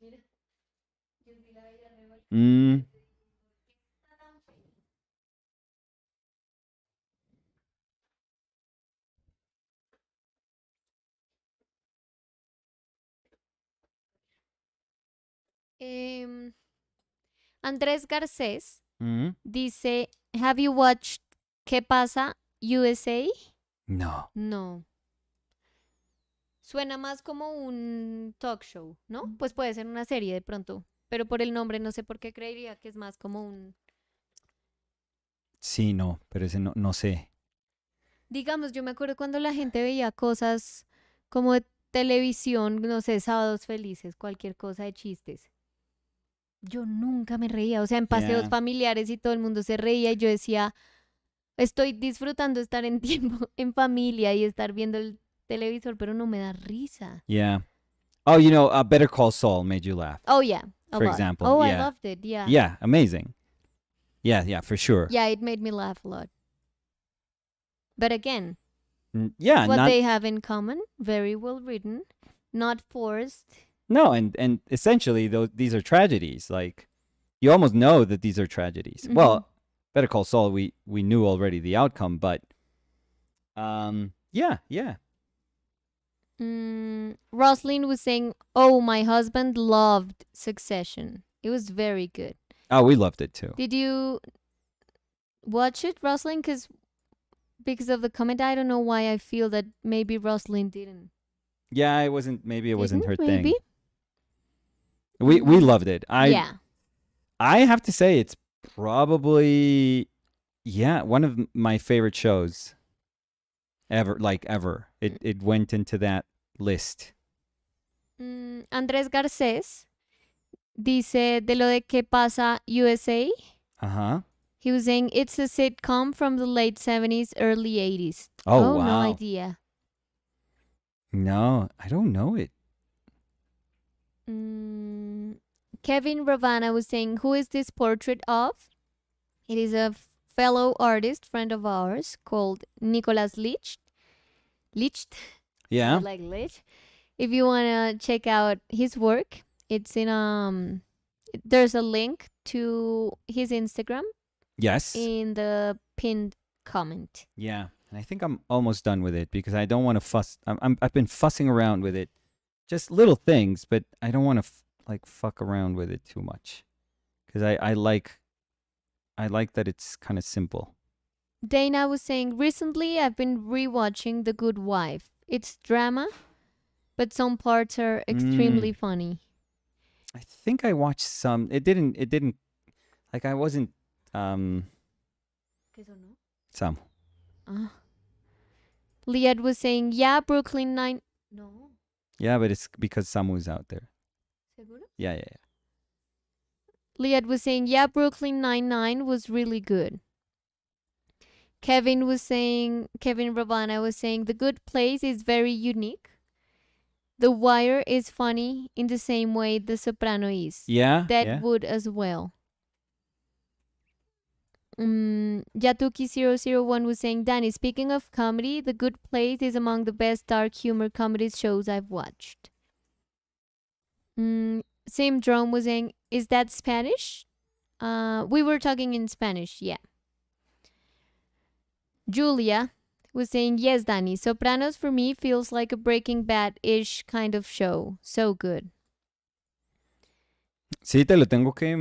Mira, yo sí la veía re Mm. Andrés Garcés Mm. dice, have you watched ¿Qué pasa USA? No. No. Suena más como un talk show, ¿no? Pues puede ser una serie de pronto, pero por el nombre no sé por qué creería que es más como un... Sí, no, pero ese no sé. Digamos, yo me acuerdo cuando la gente veía cosas como de televisión, no sé, Sábados Felices, cualquier cosa de chistes. Yo nunca me reía, o sea, en paseos Yeah. familiares y todo el mundo se reía y yo decía, estoy disfrutando estar en tiempo, en familia y estar viendo el televisor, pero no me da risa. Yeah. Oh, you know, Better Call Saul made you laugh, Oh yeah, a for lot. example. Oh, I Yeah. loved it. Yeah. Yeah, amazing. Yeah, for sure. Yeah, it made me laugh a lot. But again, Yeah, what not they have in common, very well written, not forced. no, and essentially these are tragedies. Like you almost know that these are tragedies. Mhm. Well, Better Call Saul, we knew already the outcome, but yeah. Roslyn was saying, "Oh, my husband loved Succession. It was very good." Oh, we loved it too. Did you watch it, Roslyn? Because of the comment, I don't know why I feel that maybe Roslyn didn't. Yeah, it wasn't. Maybe it wasn't her Maybe. thing. We loved it. Yeah. I have to say it's probably one of my favorite shows ever. Like ever, it went into that list. Andrés Garcés dice de lo de qué pasa USA. Uh-huh. He was saying it's a sitcom from the late 70s, early 80s. Oh, No wow. idea. No, I don't know it. Kevin Ravana was saying, who is this portrait of? It is a fellow artist, friend of ours, called Nicolas Licht. Licht? Yeah. Like Licht. If you want to check out his work, it's in there's a link to his Instagram Yes. in the pinned comment. Yeah. And I think I'm almost done with it because I don't want to fuss. I've been fussing around with it. Just little things, but I don't want to fuck around with it too much. Because I like that it's kind of simple. Dana was saying, recently I've been rewatching The Good Wife. It's drama, but some parts are extremely funny. I think I watched some. It didn't like I wasn't some. Liad was saying, yeah, Brooklyn Nine. No. Yeah, but it's because Samu's out there. ¿Seguro? Yeah. Liad was saying, yeah, Brooklyn Nine-Nine was really good. Kevin Ravana was saying, The Good Place is very unique. The Wire is funny in the same way The Soprano is. Yeah. Deadwood as well. Yatuki001 was saying, Danny, speaking of comedy, The Good Place is among the best dark humor comedy shows I've watched. Sim Drone was saying, is that Spanish? We were talking in Spanish, yeah. Julia was saying, yes, Danny, Sopranos for me feels like a Breaking Bad-ish kind of show. So good. Sí, te lo tengo que...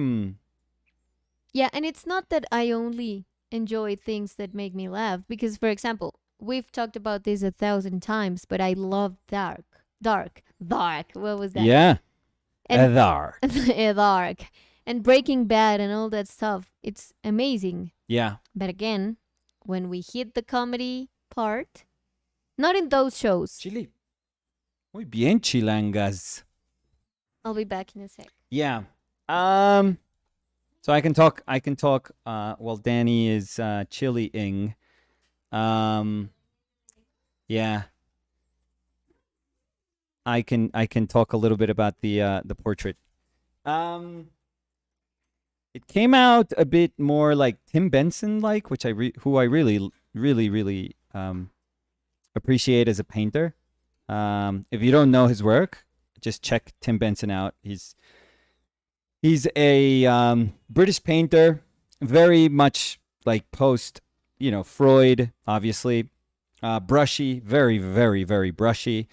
Yeah, and it's not that I only enjoy things that make me laugh, because, for example, we've talked about this 1,000 times, but I love Dark. What was that? Yeah. And Dark. Dark. And Breaking Bad and all that stuff. It's amazing. Yeah. But again, when we hit the comedy part, not in those shows. Chile. Muy bien, chilangas. I'll be back in a sec. Yeah. So I can talk. I can talk. While Danny is chili-ing. Um, yeah, I can talk a little bit about the portrait. Um, it came out a bit more like Tim Benson like, which who I really appreciate as a painter. If you don't know his work, just check Tim Benson out. He's a British painter, very much like post, Freud, obviously. Brushy, very brushy.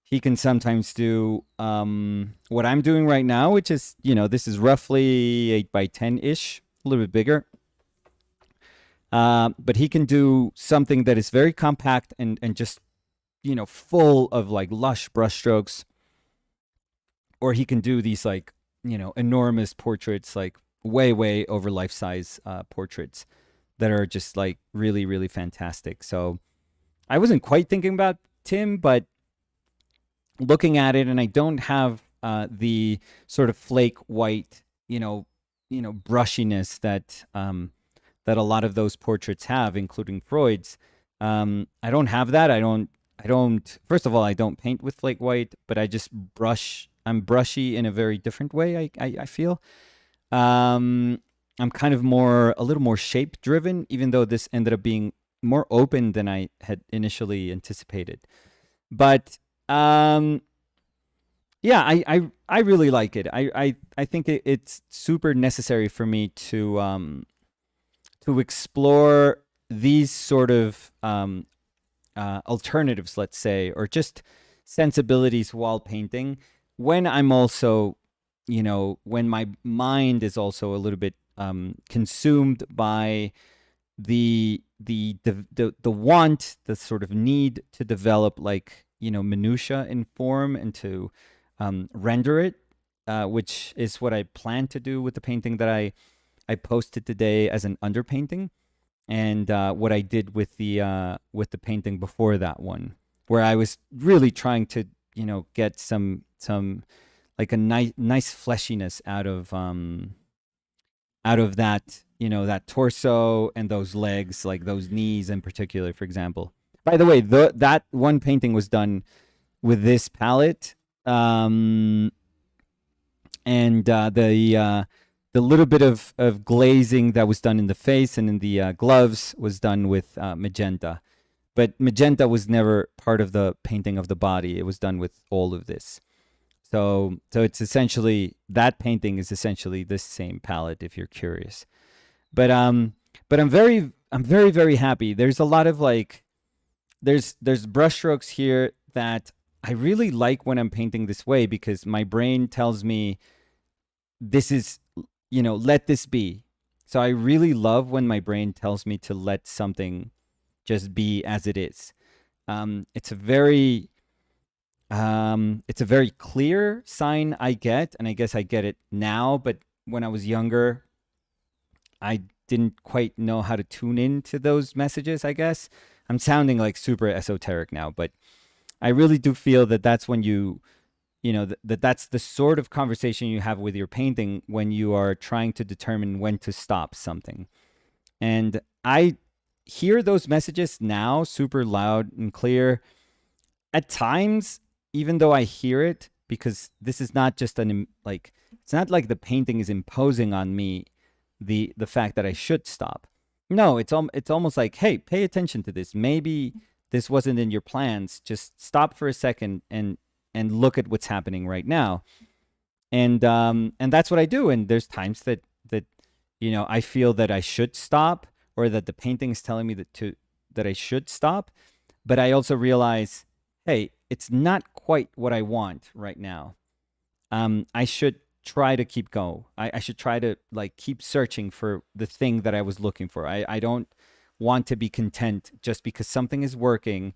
He can sometimes do what I'm doing right now, which is, this is roughly 8 by 10 ish, a little bit bigger. But he can do something that is very compact and just, full of like lush brushstrokes. Or he can do these like, enormous portraits, like way over life size portraits that are just like really fantastic. So I wasn't quite thinking about Tim, but looking at it, and I don't have the sort of flake white, brushiness that a lot of those portraits have, including Freud's. I don't have that. I don't. First of all, I don't paint with flake white, but I just brush. I'm brushy in a very different way. I feel. I'm kind of a little more shape driven, even though this ended up being more open than I had initially anticipated. But yeah, I really like it. I think it's super necessary for me to explore these sort of alternatives, let's say, or just sensibilities while painting. When I'm also, when my mind is also a little bit consumed by the want, the sort of need to develop like minutia in form and to render it, which is what I plan to do with the painting that I posted today as an underpainting, and what I did with the painting before that one, where I was really trying to get some like a nice fleshiness out of that, that torso and those legs, like those knees in particular, for example. By the way, that one painting was done with this palette, and the little bit of glazing that was done in the face and in the gloves was done with magenta. But magenta was never part of the painting of the body. It was done with all of this. So it's essentially, that painting is essentially this same palette if you're curious. But I'm very happy. There's a lot of like there's brushstrokes here that I really like when I'm painting this way, because my brain tells me this is, let this be. So I really love when my brain tells me to let something just be as it is. It's a very clear sign I get, and I guess I get it now, but when I was younger, I didn't quite know how to tune in to those messages, I guess. I'm sounding like super esoteric now, but I really do feel that that's when that's the sort of conversation you have with your painting when you are trying to determine when to stop something. And I hear those messages now super loud and clear. At times, even though I hear it, because this is not just like, it's not like the painting is imposing on me the fact that I should stop. No, it's almost like, hey, pay attention to this. Maybe this wasn't in your plans. Just stop for a second and look at what's happening right now. And that's what I do. And there's times that I feel that I should stop, or that the painting is telling me that I should stop. But I also realize, hey, it's not quite what I want right now. I should try to keep going. I should try to like keep searching for the thing that I was looking for. I don't want to be content just because something is working,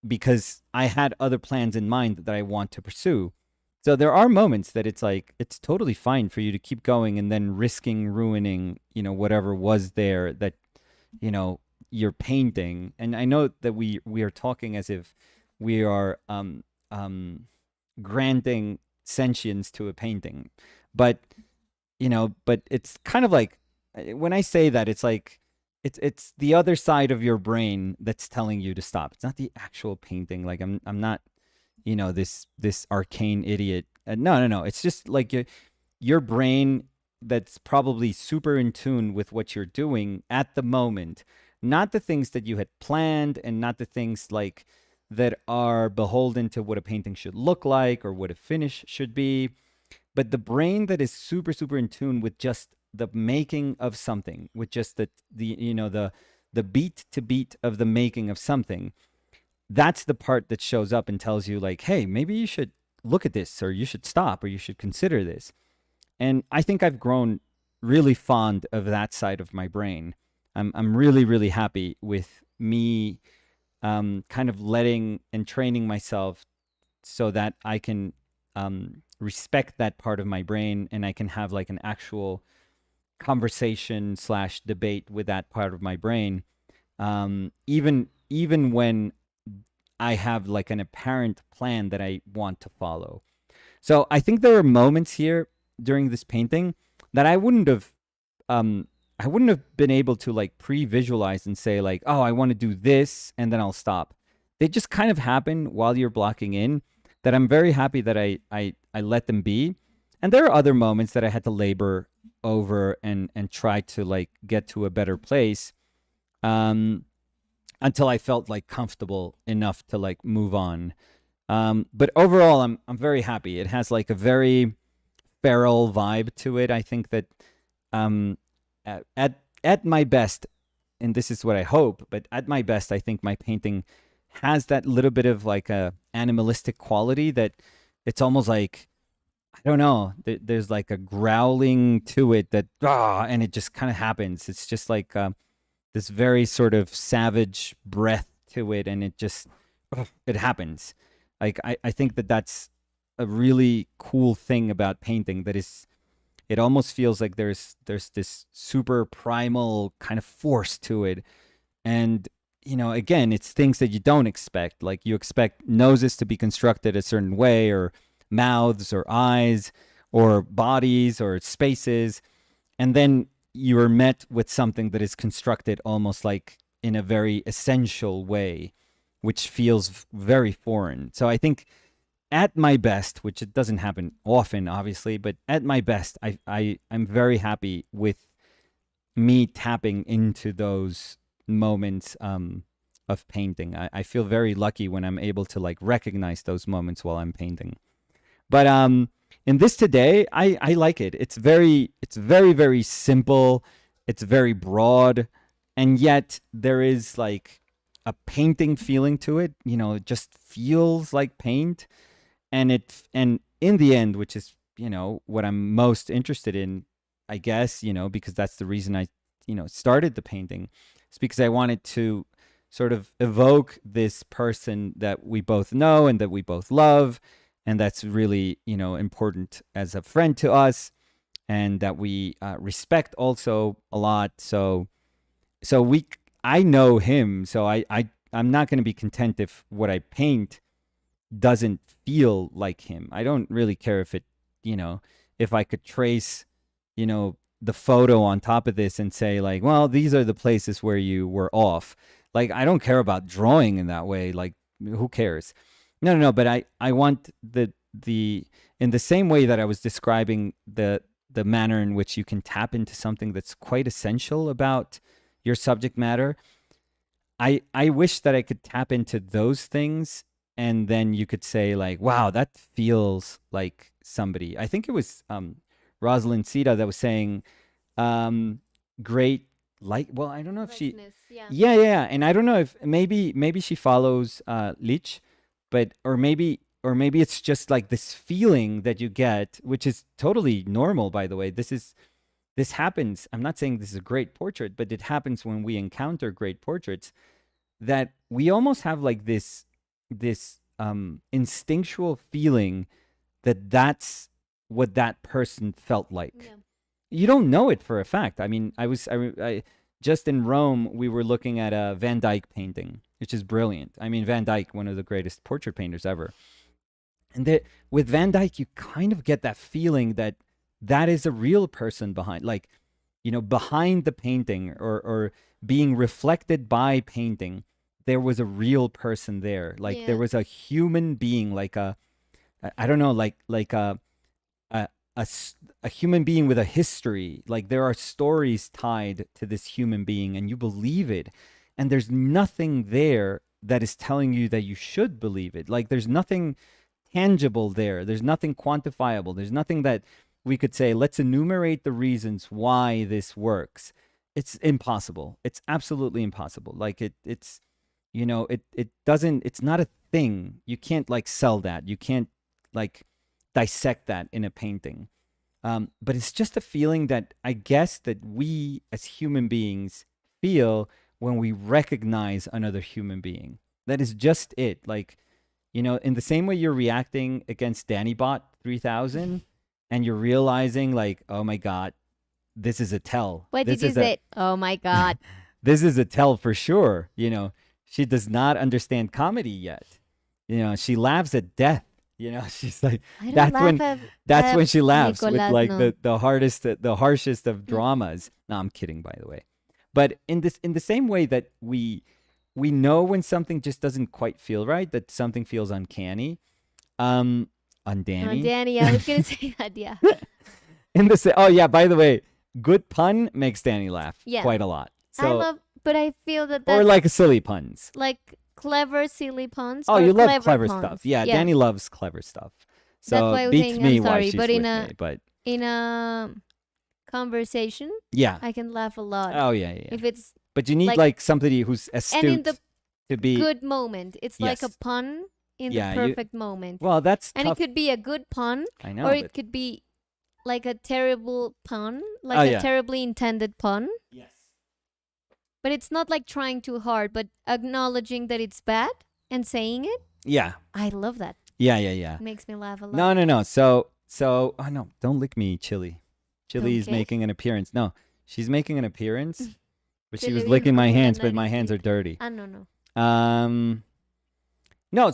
because I had other plans in mind that I want to pursue. So there are moments that it's like, it's totally fine for you to keep going and then risking ruining, whatever was there that, you're painting. And I know that we are talking as if we are granting sentience to a painting, but but it's kind of like when I say that, it's like it's the other side of your brain that's telling you to stop. It's not the actual painting. Like I'm not, this arcane idiot. No, no, no. It's just like your brain that's probably super in tune with what you're doing at the moment, not the things that you had planned and not the things like that are beholden to what a painting should look like or what a finish should be, but the brain that is super super in tune with just the making of something, with just the beat to beat of the making of something. That's the part that shows up and tells you like, hey, maybe you should look at this, or you should stop, or you should consider this. And I think I've grown really fond of that side of my brain. I'm really really happy with me, kind of letting and training myself so that I can, respect that part of my brain, and I can have like an actual conversation slash debate with that part of my brain, even when I have like an apparent plan that I want to follow. So I think there are moments here during this painting that um I wouldn't have been able to like pre-visualize and say like, oh, I want to do this and then I'll stop. They just kind of happen while you're blocking in, that I'm very happy that I let them be. And there are other moments that I had to labor over and try to like get to a better place, um until I felt like comfortable enough to like move on. But overall, I'm very happy. It has like a very feral vibe to it. I think that, um, at my best, and this is what I hope, but at my best, I think my painting has that little bit of like a animalistic quality that it's almost like, I don't know. There's like a growling to it that and it just kind of happens. It's just like, this very sort of savage breath to it, and it just it happens. Like I think that that's a really cool thing about painting, that is, it almost feels like there's this super primal kind of force to it. And again, it's things that you don't expect. Like you expect noses to be constructed a certain way, or mouths or eyes or bodies or spaces, and then you are met with something that is constructed almost like in a very essential way, which feels very foreign. So I think at my best, which it doesn't happen often, obviously, but at my best, I'm very happy with me tapping into those moments, of painting. I feel very lucky when I'm able to like recognize those moments while I'm painting. But in this today, I like it. It's very very simple. It's very broad, and yet there is like a painting feeling to it. It just feels like paint, and in the end, which is what I'm most interested in, I guess, because that's the reason I started the painting. It's because I wanted to sort of evoke this person that we both know and that we both love, and that's really important as a friend to us, and that we, respect also a lot. So we I know him, so I'm not going to be content if what I paint doesn't feel like him. I don't really care if it, if I could trace, the photo on top of this and say like, well, these are the places where you were off. Like I don't care about drawing in that way. Like who cares? No, no, no. But I want the in the same way that I was describing the manner in which you can tap into something that's quite essential about your subject matter. I wish that I could tap into those things, and then you could say like, wow, that feels like somebody. I think it was, Rosalind Sita that was saying, um, great, like, well, I don't know if she, Likeness, yeah. yeah, yeah, yeah. And I don't know if maybe she follows, Lich, but or maybe it's just like this feeling that you get, which is totally normal, by the way. This happens. I'm not saying this is a great portrait, but it happens when we encounter great portraits, that we almost have like this instinctual feeling that that's what that person felt like. Yeah. You don't know it for a fact. I mean, I just in Rome, we were looking at a Van Dyck painting, which is brilliant. I mean, Van Dyck, one of the greatest portrait painters ever. And that with Van Dyck, you kind of get that feeling that that is a real person behind, like, behind the painting, or being reflected by painting, there was a real person there. Like there Yeah. was a human being, like I don't know, like a, a human being with a history. Like there are stories tied to this human being, and you believe it. And there's nothing there that is telling you that you should believe it. Like there's nothing tangible there. There's nothing quantifiable. There's nothing that we could say, let's enumerate the reasons why this works. It's impossible. It's absolutely impossible. Like it's it doesn't, it's not a thing. You can't like sell that. You can't like dissect that in a painting. But it's just a feeling that I guess that we as human beings feel when we recognize another human being. That is just it. Like, in the same way you're reacting against DannyBot 3000 and you're realizing like, oh my God, this is a tell. What did This you is a say? Oh my God. this is a tell for sure. She does not understand comedy yet. She laughs at death. She's like, I don't that's laugh when that's at when she laughs with Nicolas, like no. the harshest of dramas. No, I'm kidding, by the way. But in the same way that we know when something just doesn't quite feel right, that something feels uncanny, um, On undanny. Danny, I was gonna say that. Yeah. Oh yeah, by the way, good pun makes Danny laugh Yeah. quite a lot. I So, love, but I feel that or that's like silly puns. like clever, silly puns. Oh, or you love clever clever puns. stuff. Yeah, Danny loves clever stuff. That's So why I was beats saying I'm me why sorry, she's but with me. But in a conversation, yeah. I can laugh a lot Oh yeah, yeah. if it's But you need like- like somebody who's and in astute the to be. good moment. It's like a Yes. pun in Yeah, the you- perfect moment. Well, that's And tough. it could be a good pun, I know. or but- it could be like a terrible pun, like Oh, a yeah. terribly intended pun. Yes. But it's not like trying too hard, but acknowledging that it's bad and saying it. Yeah. I love that. Yeah. Yeah. Yeah. It makes me laugh a lot. No. So, oh no, don't lick me, Chili. Chili is Okay. making an appearance. No, she's making an appearance, but she Chili was bien licking my como la hands, but my hands are naricita. dirty. Ah, no. No,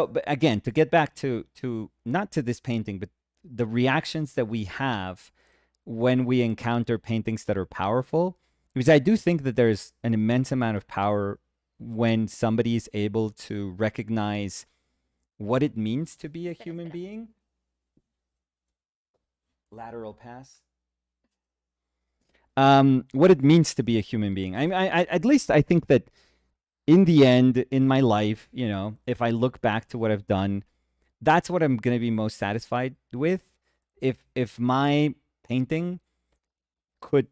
but again, to get back to not to this painting, but the reactions that we have when we encounter paintings that are powerful, because I do think that there's an immense amount of power when somebody is able to recognize what it means to be a human being. Lateral pass. What it means to be a human being. I at least I think that in the end, in my life, if I look back to what I've done, that's what I'm gonna be most satisfied with. If my painting could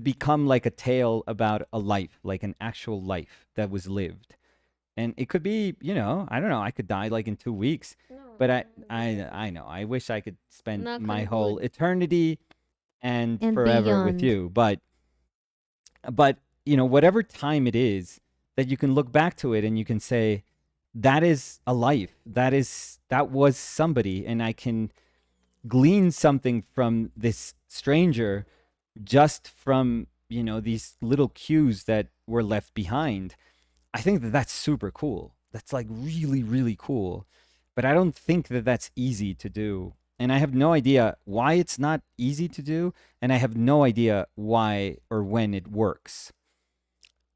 become like a tale about a life, like an actual life that was lived. And it could be, I don't know, I could die like in 2 weeks. But I know. I wish I could spend Knock my on whole wood. eternity and And forever with beyond. you. But whatever time it is that you can look back to it and you can say, that is a life. That was somebody, and I can glean something from this stranger just from, these little cues that were left behind. I think that that's super cool. That's like really, really cool. But I don't think that that's easy to do. And I have no idea why it's not easy to do. And I have no idea why or when it works.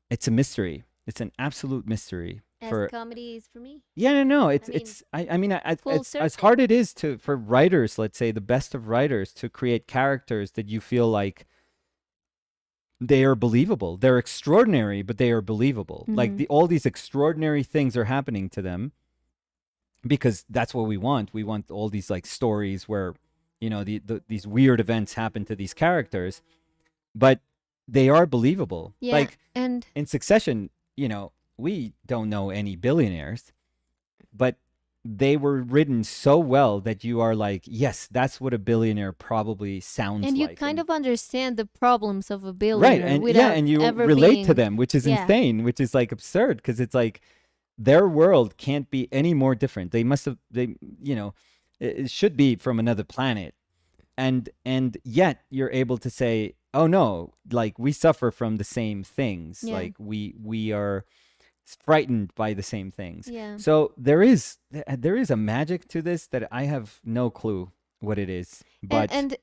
It's a mystery. It's an absolute mystery. As comedy is for me. Yeah, no. Full As circle. hard it is for writers, let's say the best of writers, to create characters that you feel like they are believable. They're extraordinary, but they are believable. Like all these extraordinary things are happening to them because that's what we want. We want all these like stories where, these weird events happen to these characters, but they are believable. Yeah. Like And in Succession, we don't know any billionaires, but they were written so well that you are like, yes, that's what a billionaire probably sounds and you like. kind And- of understand the problems of a right, billionaire and without and you ever relate to being- them, which is Yeah. insane, which is like absurd because it's like their world can't be any more different. They must have it should be from another planet, and yet you're able to say, oh no, like we suffer from the same things. Yeah. Like we are frightened by the same things. Yeah. So there is a magic to this that I have no clue what it is. and But and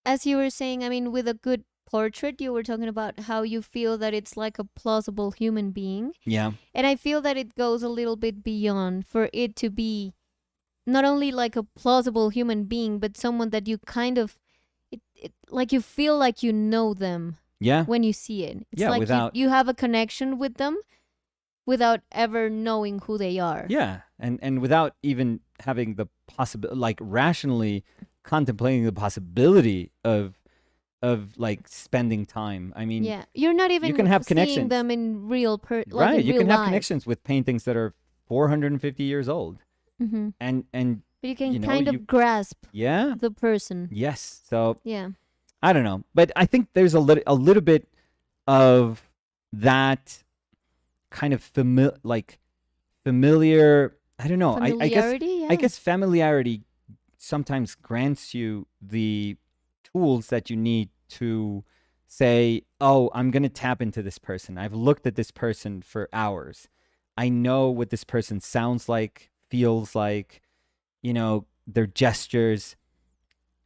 as you were saying, I mean, with a good portrait, you were talking about how you feel that it's like a plausible human being. yeah, And I feel that it goes a little bit beyond for it to be not only like a plausible human being, but someone that you kind of, like you feel like you know them yeah, when you see it. It's yeah, like without, you have a connection with them without ever knowing who they are. yeah, and without even having the possibility, like rationally contemplating the possibility of like spending time. I mean, Yeah, you're not you can even have seeing connections, them in like right? in You real can have life. connections with paintings that are 450 years old, Mm-hmm. and But you can kind you, of grasp yeah, the person. yes. So Yeah. I don't know, but I think there's a little bit of that kind of familiar. I don't know. I guess Familiarity, I yeah. guess familiarity sometimes grants you the tools that you need to say, "Oh, I'm going to tap into this person. I've looked at this person for hours. I know what this person sounds like, feels like, their gestures."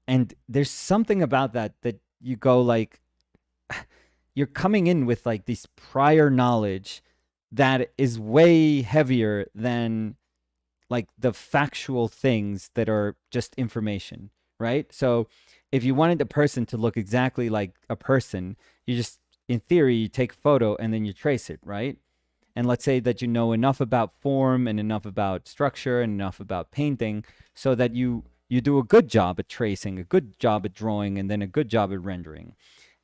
And there's something about that you go like, you're coming in with like this prior knowledge that is way heavier than like the factual things that are just information, right? So if you wanted a person to look exactly like a person, you just, in theory, you take a photo and then you trace it, right? And let's say that you know enough about form and enough about structure and enough about painting so that you do a good job at tracing, a good job at drawing, and then a good job at rendering.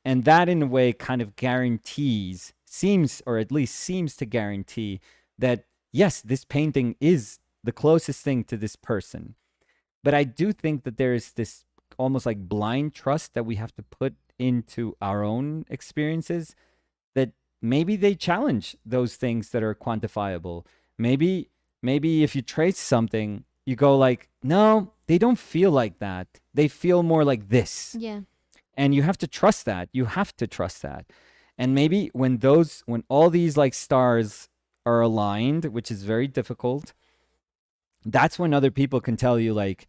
And that in a way kind of guarantees, seems, or at least seems to guarantee, that yes, this painting is the closest thing to this person. But I do think that there is this almost like blind trust that we have to put into our own experiences, that maybe they challenge those things that are quantifiable. Maybe if you trace something, you go like, no, they don't feel like that. They feel more like this. Yeah. And you have to trust that. You have to trust that. And maybe when all these like stars are aligned, which is very difficult, that's when other people can tell you like,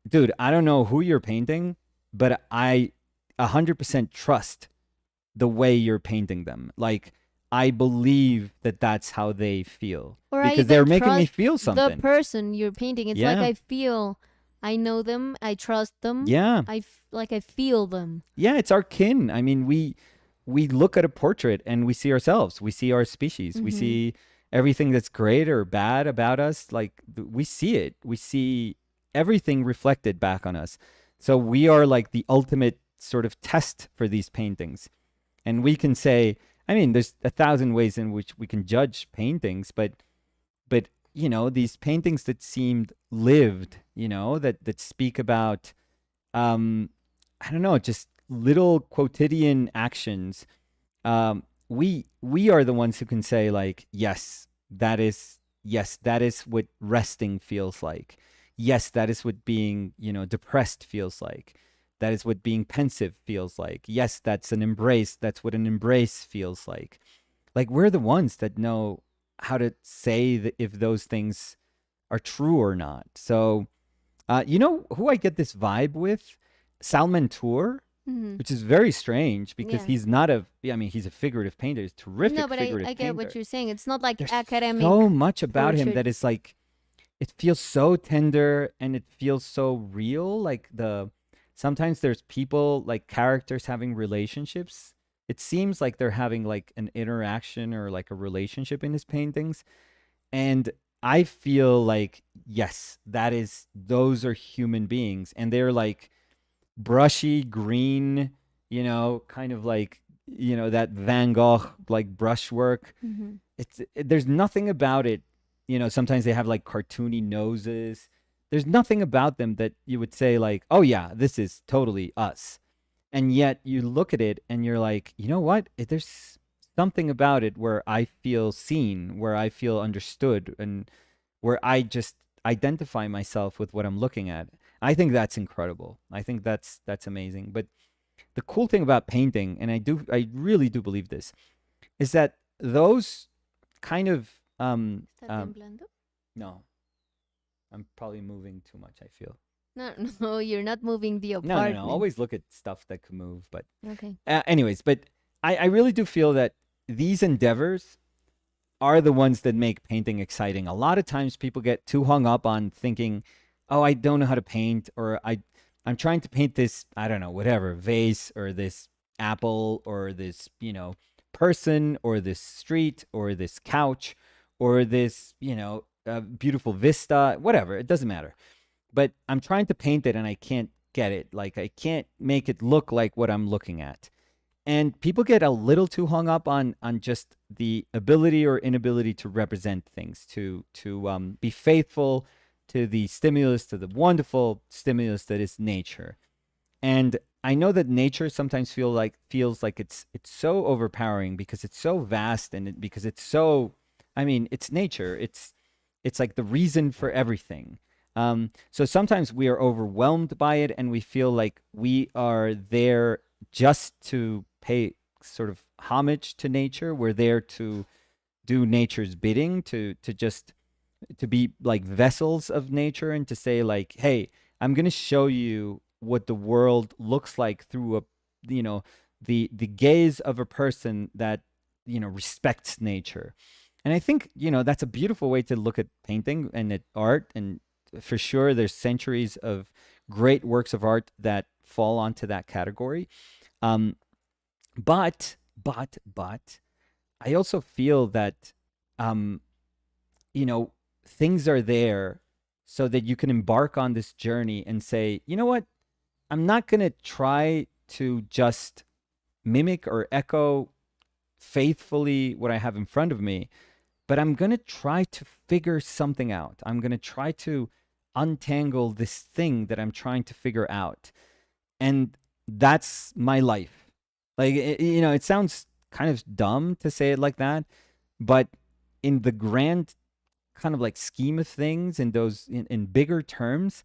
dude, I don't know who you're painting, but I 100% trust the way you're painting them. Like, I believe that that's how they feel Or I because they're even making me trust feel the something. person you're painting. It's like Yeah. I feel I know them, I trust them. Yeah. Like I feel them. Yeah, it's our kin. I mean, we look at a portrait and we see ourselves. We see our species. We Mm-hmm. see everything that's great or bad about us. Like we see it. We see everything reflected back on us. So we are like the ultimate sort of test for these paintings. And we can say, I mean, there's 1,000 ways in which we can judge paintings, but these paintings that seemed lived, that speak about um I don't know, just little quotidian actions. We are the ones who can say like, yes, that is what resting feels like. Yes, that is what being, depressed feels like. That is what being pensive feels like. Yes, that's an embrace. That's what an embrace feels like. Like we're the ones that know how to say that if those things are true or not. So, you know who I get this vibe with? Salmantour, Mm-hmm. which is very strange because Yeah. he's not a, I mean, he's a figurative painter. He's a No, terrific but I figurative get what painter. you're saying. It's not like There's academic so much about him portrait. that is like, it feels so tender and it feels so real. Like sometimes there's people, like characters having relationships. It seems like they're having like an interaction or like a relationship in his paintings. And I feel like, yes, those are human beings. And they're like brushy green, kind of like, that Van Gogh like brushwork. Mm-hmm. There's nothing about it. Sometimes they have like cartoony noses. There's nothing about them that you would say like, oh yeah, this is totally us. And yet you look at it and you're like, you know what? There's something about it where I feel seen, where I feel understood, and where I just identify myself with what I'm looking at. I think that's incredible. I think that's amazing. But the cool thing about painting, and I really do believe this, is that those kind of Está temblando. no, I'm probably moving too much, I feel. No, no, you're not moving the No, no, no. apartment. Always look at stuff that can move. But Okay. anyways, but I really do feel that these endeavors are the ones that make painting exciting. A lot of times people get too hung up on thinking, "Oh, I don't know how to paint," or I'm trying to paint this, I don't know, whatever, vase or this apple or this, person or this street or this couch or this, beautiful vista, whatever. It doesn't matter. But I'm trying to paint it and I can't get it. Like I can't make it look like what I'm looking at. And people get a little too hung up on just the ability or inability to represent things, to be faithful to the stimulus, to the wonderful stimulus that is nature. And I know that nature sometimes feels like it's so overpowering because it's so vast and because it's so, I mean, it's nature. It's like the reason for everything. So sometimes we are overwhelmed by it and we feel like we are there just to pay sort of homage to nature. We're there to do nature's bidding, to just to be like vessels of nature and to say like, hey, I'm going to show you what the world looks like through a, you know, the gaze of a person that, respects nature. And I think, that's a beautiful way to look at painting and at art. And for sure there's centuries of great works of art that fall onto that category. um, but I also feel that, um, you know, things are there so that you can embark on this journey and say, you know what, I'm not going to try to just mimic or echo faithfully what I have in front of me, but I'm going to try to figure something out. I'm going to try to untangle this thing that I'm trying to figure out. And that's my life. Like, it sounds kind of dumb to say it like that, but in the grand kind of like scheme of things, in those in bigger terms,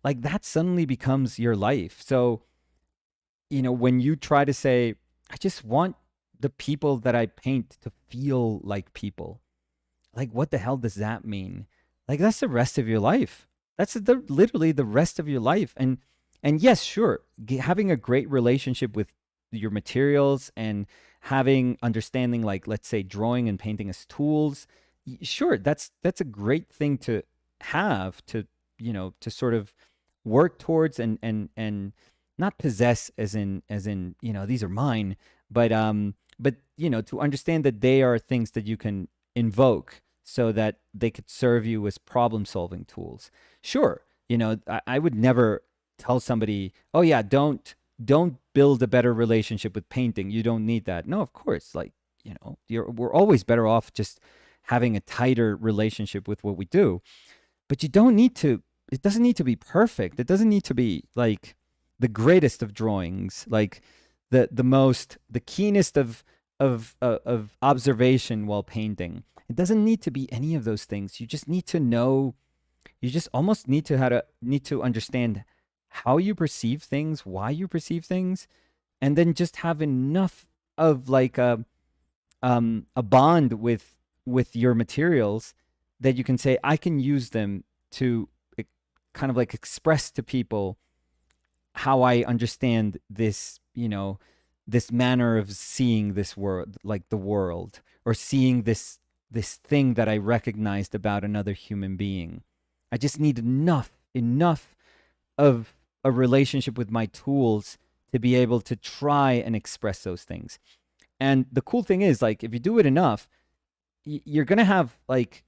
like that suddenly becomes your life. So, when you try to say, I just want the people that I paint to feel like people, like what the hell does that mean? Like that's the rest of your life. That's literally the rest of your life. And yes, sure, having a great relationship with your materials and having understanding, like let's say drawing and painting as tools, sure, that's a great thing to have, to sort of work towards and not possess as in these are mine, but to understand that they are things that you can invoke so that they could serve you as problem solving tools. Sure, I would never tell somebody, oh yeah, don't build a better relationship with painting. You don't need that. No, of course. Like, we're always better off just having a tighter relationship with what we do. But you don't need to, it doesn't need to be perfect. It doesn't need to be like the greatest of drawings, like the keenest of observation while painting. It doesn't need to be any of those things. You just need to know. You just almost need to understand how you perceive things, why you perceive things, and then just have enough of like a bond with your materials that you can say, I can use them to kind of like express to people how I understand this, this manner of seeing this world, like the world, or seeing this thing that I recognized about another human being. I just need enough of a relationship with my tools to be able to try and express those things. And the cool thing is, like, if you do it enough, you're gonna have like,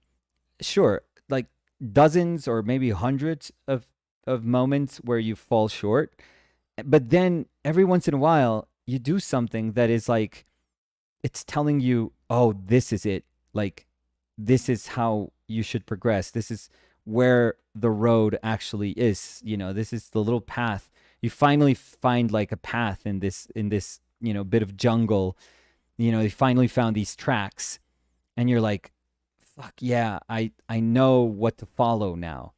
sure, like dozens or maybe hundreds of moments where you fall short, but then every once in a while you do something that is like, it's telling you, oh, this is it. Like, this is how you should progress. This is where the road actually is. This is the little path. You finally find like a path in this bit of jungle. You finally found these tracks, and you're like, fuck yeah, I know what to follow now.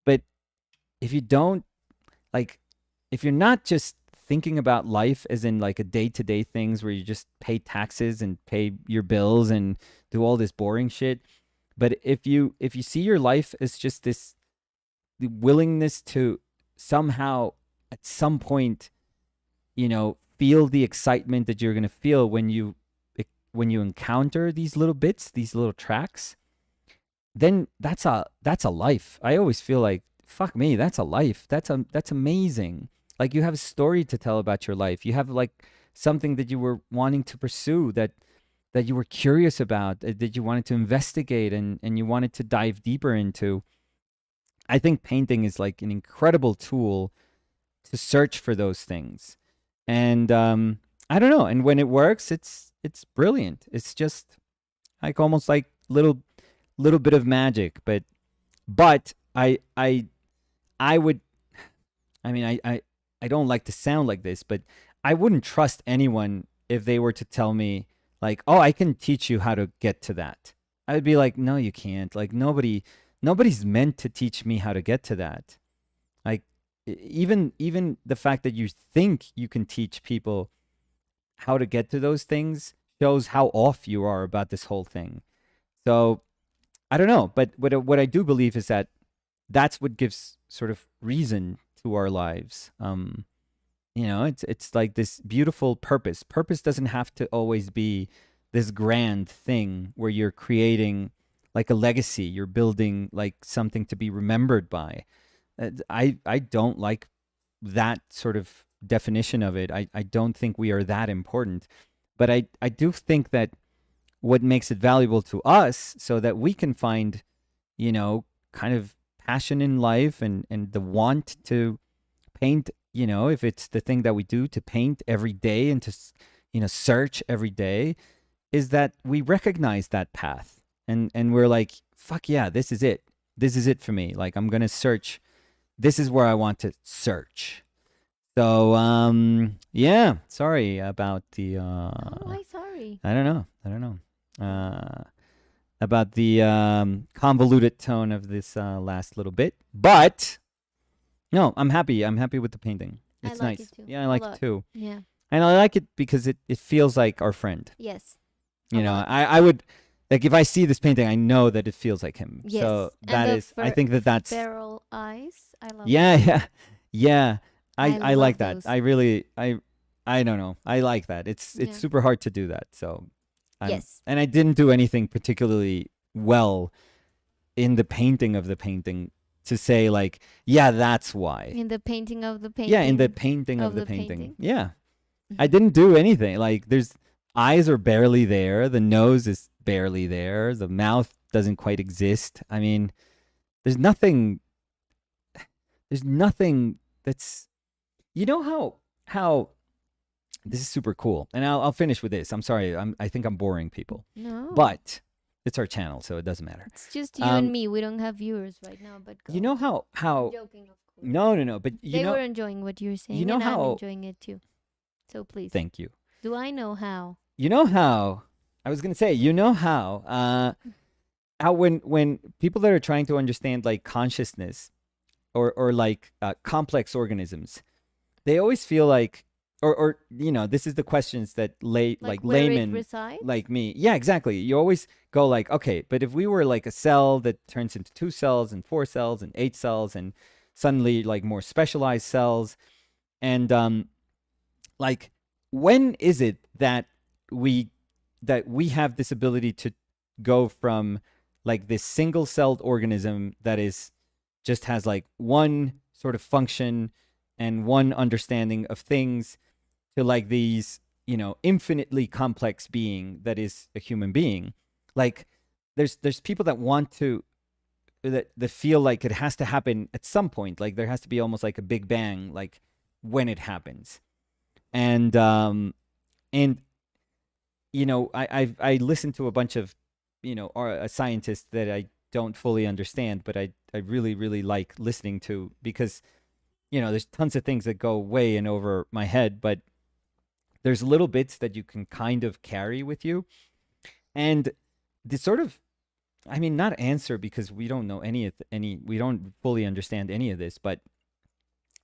But if you don't, like, if you're not just thinking about life as in like a day-to-day things where you just pay taxes and pay your bills and do all this boring shit, but if you see your life as just this, the willingness to somehow at some point, feel the excitement that you're going to feel when you encounter these little bits, these little tracks, then that's a life. I always feel like, fuck me, that's a life. That's amazing. Like, you have a story to tell about your life. You have like something that you were wanting to pursue, that you were curious about, that you wanted to investigate, and you wanted to dive deeper into. I think painting is like an incredible tool to search for those things. And I don't know. And when it works, it's brilliant. It's just like almost like little bit of magic. But I would, I mean, I don't like to sound like this, but I wouldn't trust anyone if they were to tell me like, oh, I can teach you how to get to that. I would be like, no, you can't. Like, nobody's meant to teach me how to get to that. Like, even the fact that you think you can teach people how to get to those things shows how off you are about this whole thing. So I don't know, but what I do believe is that that's what gives sort of reason to our lives. It's like this beautiful purpose. Purpose doesn't have to always be this grand thing where you're creating like a legacy. You're building like something to be remembered by. I don't like that sort of definition of it. I don't think we are that important. But I do think that what makes it valuable to us so that we can find, kind of passion in life, and the want to paint, if it's the thing that we do, to paint every day and to, search every day, is that we recognize that path, and we're like, fuck yeah, this is it. This is it for me. Like, I'm going to search. This is where I want to search. So, yeah, sorry about the, Oh, why sorry? I don't know. About the convoluted tone of this last little bit. But no, I'm happy. I'm happy with the painting. I It's like nice. it too. Yeah, I A like lot. it too. Yeah. And I like it because it feels like our friend. Yes. A You know, lot. I would, like, if I see this painting, I know that it feels like him. Yes. So And that the is, I think that's, feral eyes. I love yeah, them. yeah, yeah. I I like love that. those. I really, I don't know. I like that. It's Yeah. super hard to do that. So Yes. and I didn't do anything particularly well in the painting of the painting to say like, yeah, that's why. In the painting of the painting. Yeah, in the painting of of the the painting. painting. Yeah. I didn't do anything. Like, there's eyes are barely there, the nose is barely there, the mouth doesn't quite exist. I mean, there's nothing that's, how this is super cool. And I'll finish with this. I'm sorry. I think I'm boring people. No. But it's our channel, so it doesn't matter. It's just you and me. We don't have viewers right now, but go. You know how I'm joking, of course. no, but They were enjoying what you were saying, know and how- I'm enjoying it too. So please. thank you. Do I know how? You know how I was gonna say, how when people that are trying to understand like consciousness or like complex organisms, they always feel like, or this is the questions that like where it laymen resides? like me, yeah, exactly. You always go like, okay, but if we were like a cell that turns into 2 cells and 4 cells and 8 cells and suddenly like more specialized cells, and like, when is it that we have this ability to go from like this single-celled organism that is just has like one sort of function and one understanding of things to like these, infinitely complex being that is a human being? Like, there's people that want to that feel like it has to happen at some point. Like, there has to be almost like a big bang, like when it happens. And I listened to a bunch of scientists that I don't fully understand, but I really really like listening to, because there's tons of things that go way in over my head, but there's little bits that you can kind of carry with you. And the sort of, I mean, not answer, because we don't know we don't fully understand any of this, but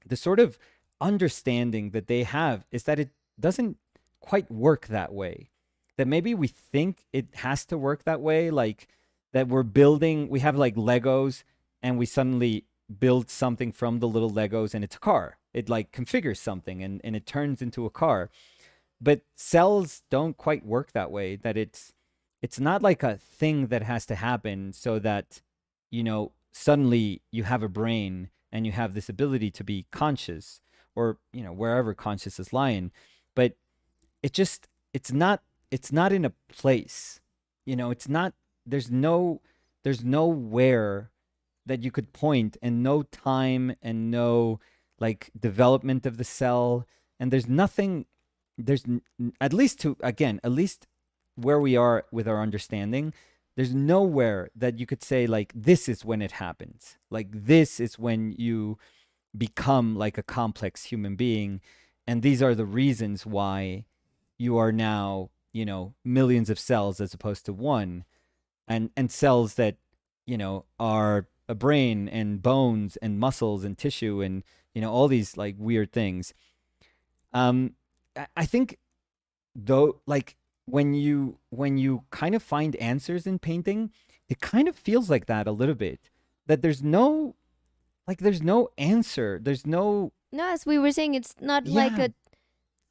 the sort of understanding that they have is that it doesn't quite work that way. That maybe we think it has to work that way, like that we have like Legos and we suddenly builds something from the little Legos and it's a car. It like configures something and it turns into a car. But cells don't quite work that way, that it's not like a thing that has to happen so that, suddenly you have a brain and you have this ability to be conscious, or, wherever consciousness is lying. But it just it's not in a place. It's not there's nowhere that you could point, and no time and no like development of the cell, and there's nothing. At least where we are with our understanding, there's nowhere that you could say like this is when it happens, like this is when you become like a complex human being, and these are the reasons why you are now millions of cells as opposed to one, and cells that are a brain and bones and muscles and tissue and all these like weird things. I think, though, like when you kind of find answers in painting, it kind of feels like that a little bit, that there's no answer, there's no. No, as we were saying, it's not like Yeah, a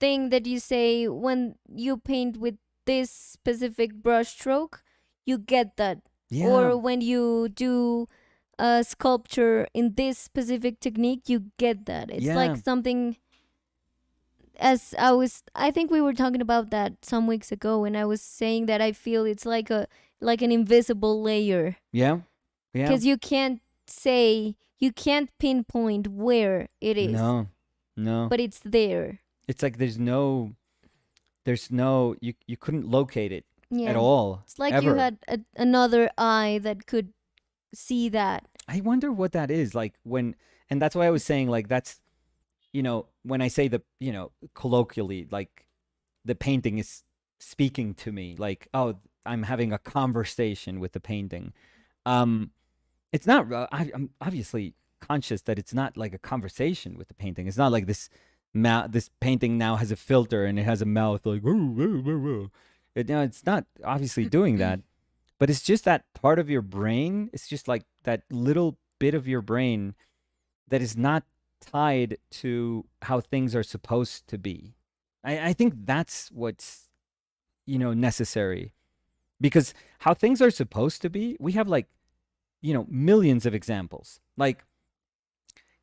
thing that you say when you paint with this specific brush stroke, you get that. yeah, Or when you do a sculpture in this specific technique, you get that. It's like yeah, something, I think we were talking about that some weeks ago, and I was saying that I feel it's like an invisible layer, yeah, yeah. because you can't pinpoint where it is, No, no. but it's there. It's like there's no you couldn't locate it at Yeah. all, It's like you ever. had another eye that could see that. I wonder what that is like when, and that's why I was saying like that's, when I say the, colloquially, like the painting is speaking to me, like, oh, I'm having a conversation with the painting. Um, it's not. I'm obviously conscious that it's not like a conversation with the painting. It's not like this painting now has a filter and it has a mouth like. "Woo, woo, woo, woo." It's not obviously doing that, but it's just that part of your brain. It's just like that little bit of your brain that is not tied to how things are supposed to be. I think that's what's necessary, because how things are supposed to be, we have like millions of examples. Like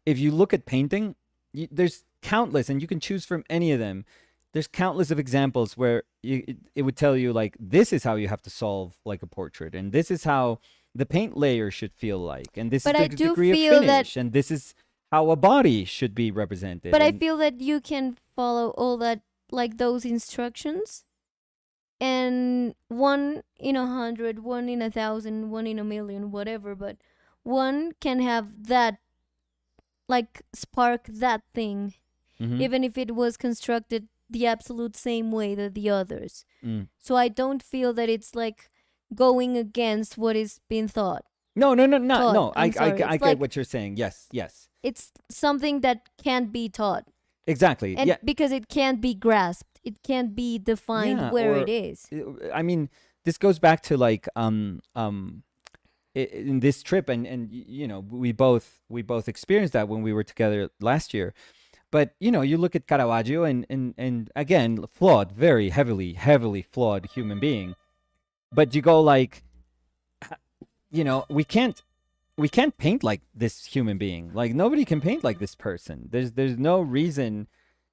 if you look at painting, there's countless, and you can choose from any of them. There's countless of examples where it would tell you like this is how you have to solve like a portrait, and this is how the paint layer should feel like, and this is But the I do degree of feel that finish, and this is how a body should be represented. but I And feel that you can follow all that, like those instructions, and one in 100, one in 1,000, one in a million, whatever, but one can have that, like spark that thing, mm-hmm, even if it was constructed the absolute same way that the others. mm. So I don't feel that it's like going against what is being No, no, no, not taught. no. I'm sorry. I It's get like what you're saying. Yes, yes, it's something that can't be taught. exactly. And Yeah, because it can't be grasped, it can't be defined yeah. where it Or is. I mean, this goes back to like in this trip, and we both experienced that when we were together last year. But you look at Caravaggio, and again, flawed, very heavily flawed human being. But you go like, we can't paint like this human being. Like nobody can paint like this person. There's no reason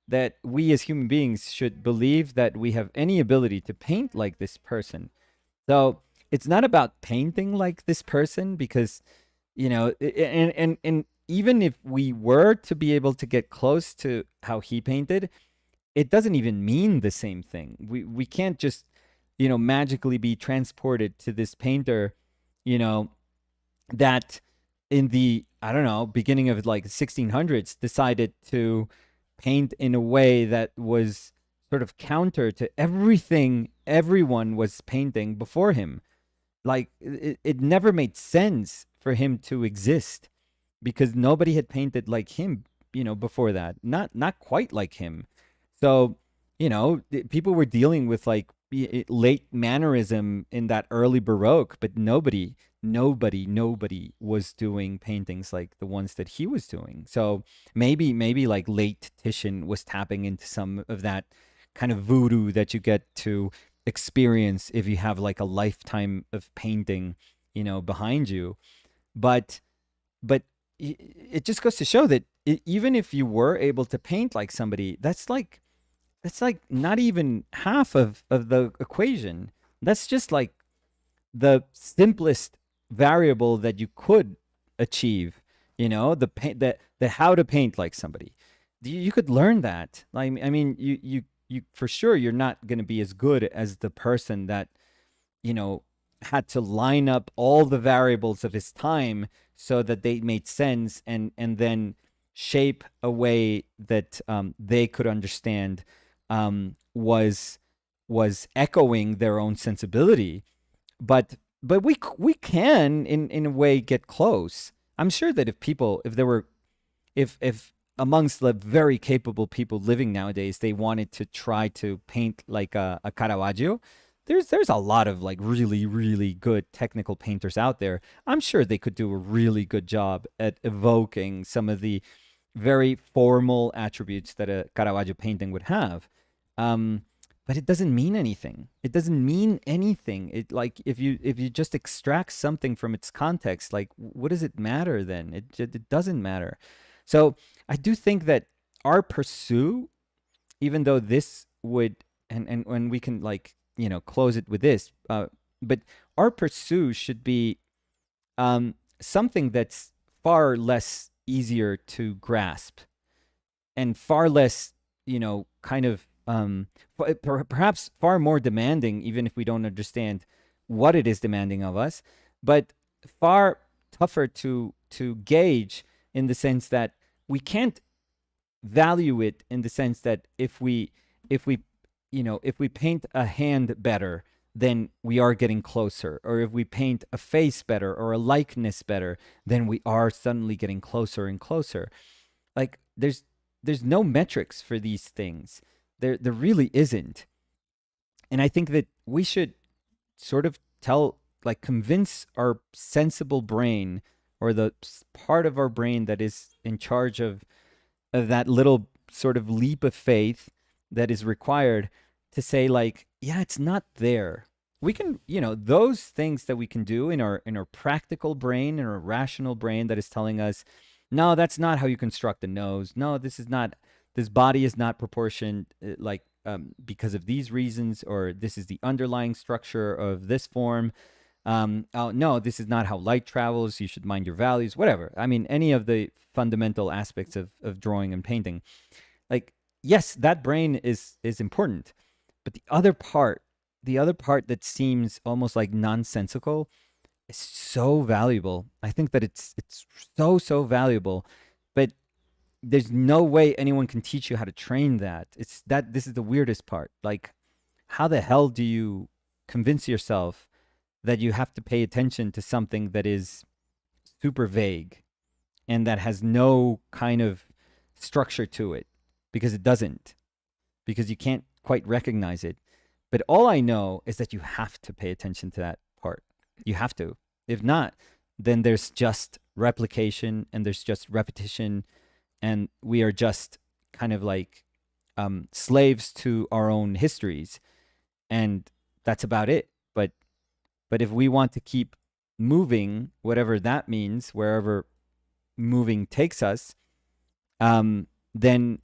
that we as human beings should believe that we have any ability to paint like this person. So it's not about painting like this person, because and even if we were to be able to get close to how he painted, it doesn't even mean the same thing. We can't just magically be transported to this painter, you know that in the, I don't know, beginning of like 1600s decided to paint in a way that was sort of counter to everything everyone was painting before him. Like it never made sense for him to exist, because nobody had painted like him, before that. Not quite like him. So, people were dealing with like late mannerism in that early Baroque, but nobody was doing paintings like the ones that he was doing. So maybe like late Titian was tapping into some of that kind of voodoo that you get to experience if you have like a lifetime of painting, behind you. But but it just goes to show that even if you were able to paint like somebody, that's like not even half of the equation. That's just like the simplest variable that you could achieve. The paint, the how to paint like somebody. You could learn that. Like, I mean, you for sure you're not going to be as good as the person that you know had to line up all the variables of his time so that they made sense, and then shape a way that they could understand, was echoing their own sensibility. But we can in a way get close. I'm sure that if there were if amongst the very capable people living nowadays, they wanted to try to paint like a Caravaggio, there's a lot of like really really good technical painters out there. I'm sure they could do a really good job at evoking some of the very formal attributes that a Caravaggio painting would have. Um, but it doesn't mean anything. It doesn't mean anything. It like if you just extract something from its context, like what does it matter then? It doesn't matter. So I do think that our pursuit, even though this would, and when we can like close it with this, but our pursuit should be something that's far less easier to grasp and far less, kind of perhaps far more demanding, even if we don't understand what it is demanding of us, but far tougher to gauge, in the sense that we can't value it in the sense that if we if we paint a hand better, then we are getting closer, or if we paint a face better or a likeness better, then we are suddenly getting closer and closer. Like there's no metrics for these things. There really isn't. And I think that we should sort of convince our sensible brain, or the part of our brain that is in charge of that little sort of leap of faith that is required, to say like, yeah, it's not there. We can, those things that we can do in our practical brain, in our rational brain, that is telling us, no, that's not how you construct a nose. No, this body is not proportioned because of these reasons, or this is the underlying structure of this form. Oh, no, this is not how light travels. You should mind your values, whatever. I mean, any of the fundamental aspects of drawing and painting. Like, yes, that brain is important, but the other part that seems almost like nonsensical is so valuable. I think that it's so valuable, but there's no way anyone can teach you how to train that. This is the weirdest part. Like, how the hell do you convince yourself that you have to pay attention to something that is super vague and that has no kind of structure to it? Because it doesn't, because you can't quite recognize it. But all I know is that you have to pay attention to that part. You have to. If not, then there's just replication and there's just repetition, and we are just kind of like slaves to our own histories, and that's about it. But if we want to keep moving, whatever that means, wherever moving takes us, then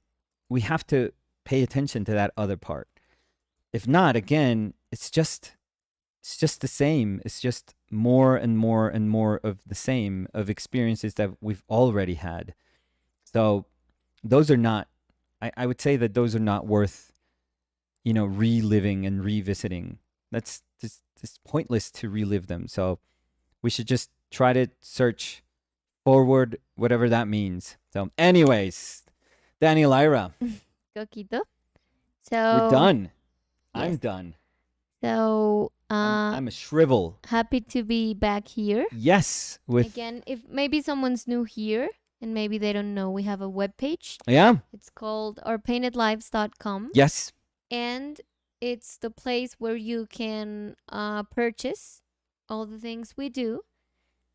we have to pay attention to that other part. If not, again, it's just the same. It's just more and more and more of the same, of experiences that we've already had. So those are not. I would say that those are not worth reliving and revisiting. That's just pointless to relive them. So we should just try to search forward, whatever that means. So, anyways, Danny Lyra, Coquito. we're So done. I'm yes. done. So I'm a shrivel. happy to be back here Yes, with again. If maybe someone's new here and maybe they don't know, we have a webpage. yeah, It's called ourpaintedlives.com, yes, and it's the place where you can purchase all the things we do.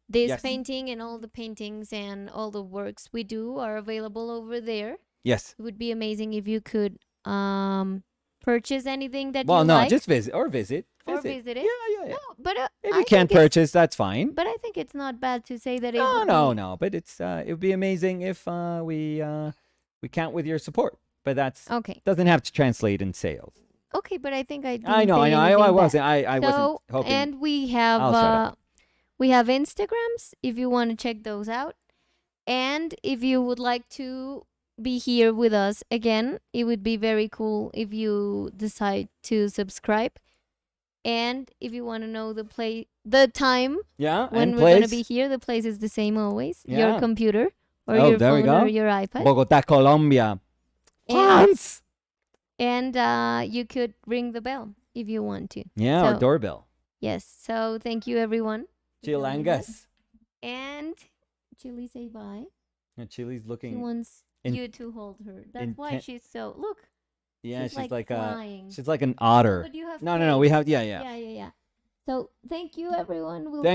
This Yes. painting and all the paintings and all the works we do are available over there. Yes. It would be amazing if you could purchase anything that Well, you no, like just visit or visit. or visit it. Yeah. No, but If I you can't think it's purchase, that's fine. but I think it's not bad to say that it No, would no, be no. But it's it would be amazing if we count with your support. But that's okay. doesn't have to translate in sales. Okay, but I think I didn't I know. say I anything wasn't. bad. I wasn't hoping. And I'll shut up. we have Instagrams if you want to check those out. And if you would like to be here with us again, it would be very cool if you decide to subscribe. And if you want to know the time Yeah. when and we're going to place. be here, the place is the same always. Yeah. Your computer or Oh, your there we phone or go. your iPad. Bogota, Colombia. And, France. and you could ring the bell if you want to. Yeah, or So- doorbell. Yes. So thank you, everyone. for joining us. Chilangas. And Chili, say bye. And Chili's She looking. wants in- you to hold her. That's why inten- she's so. Look. Yeah, she's like flying. she's like an otter. But you have No. We faith. have. Yeah. Yeah. So thank you, everyone. We'll Thank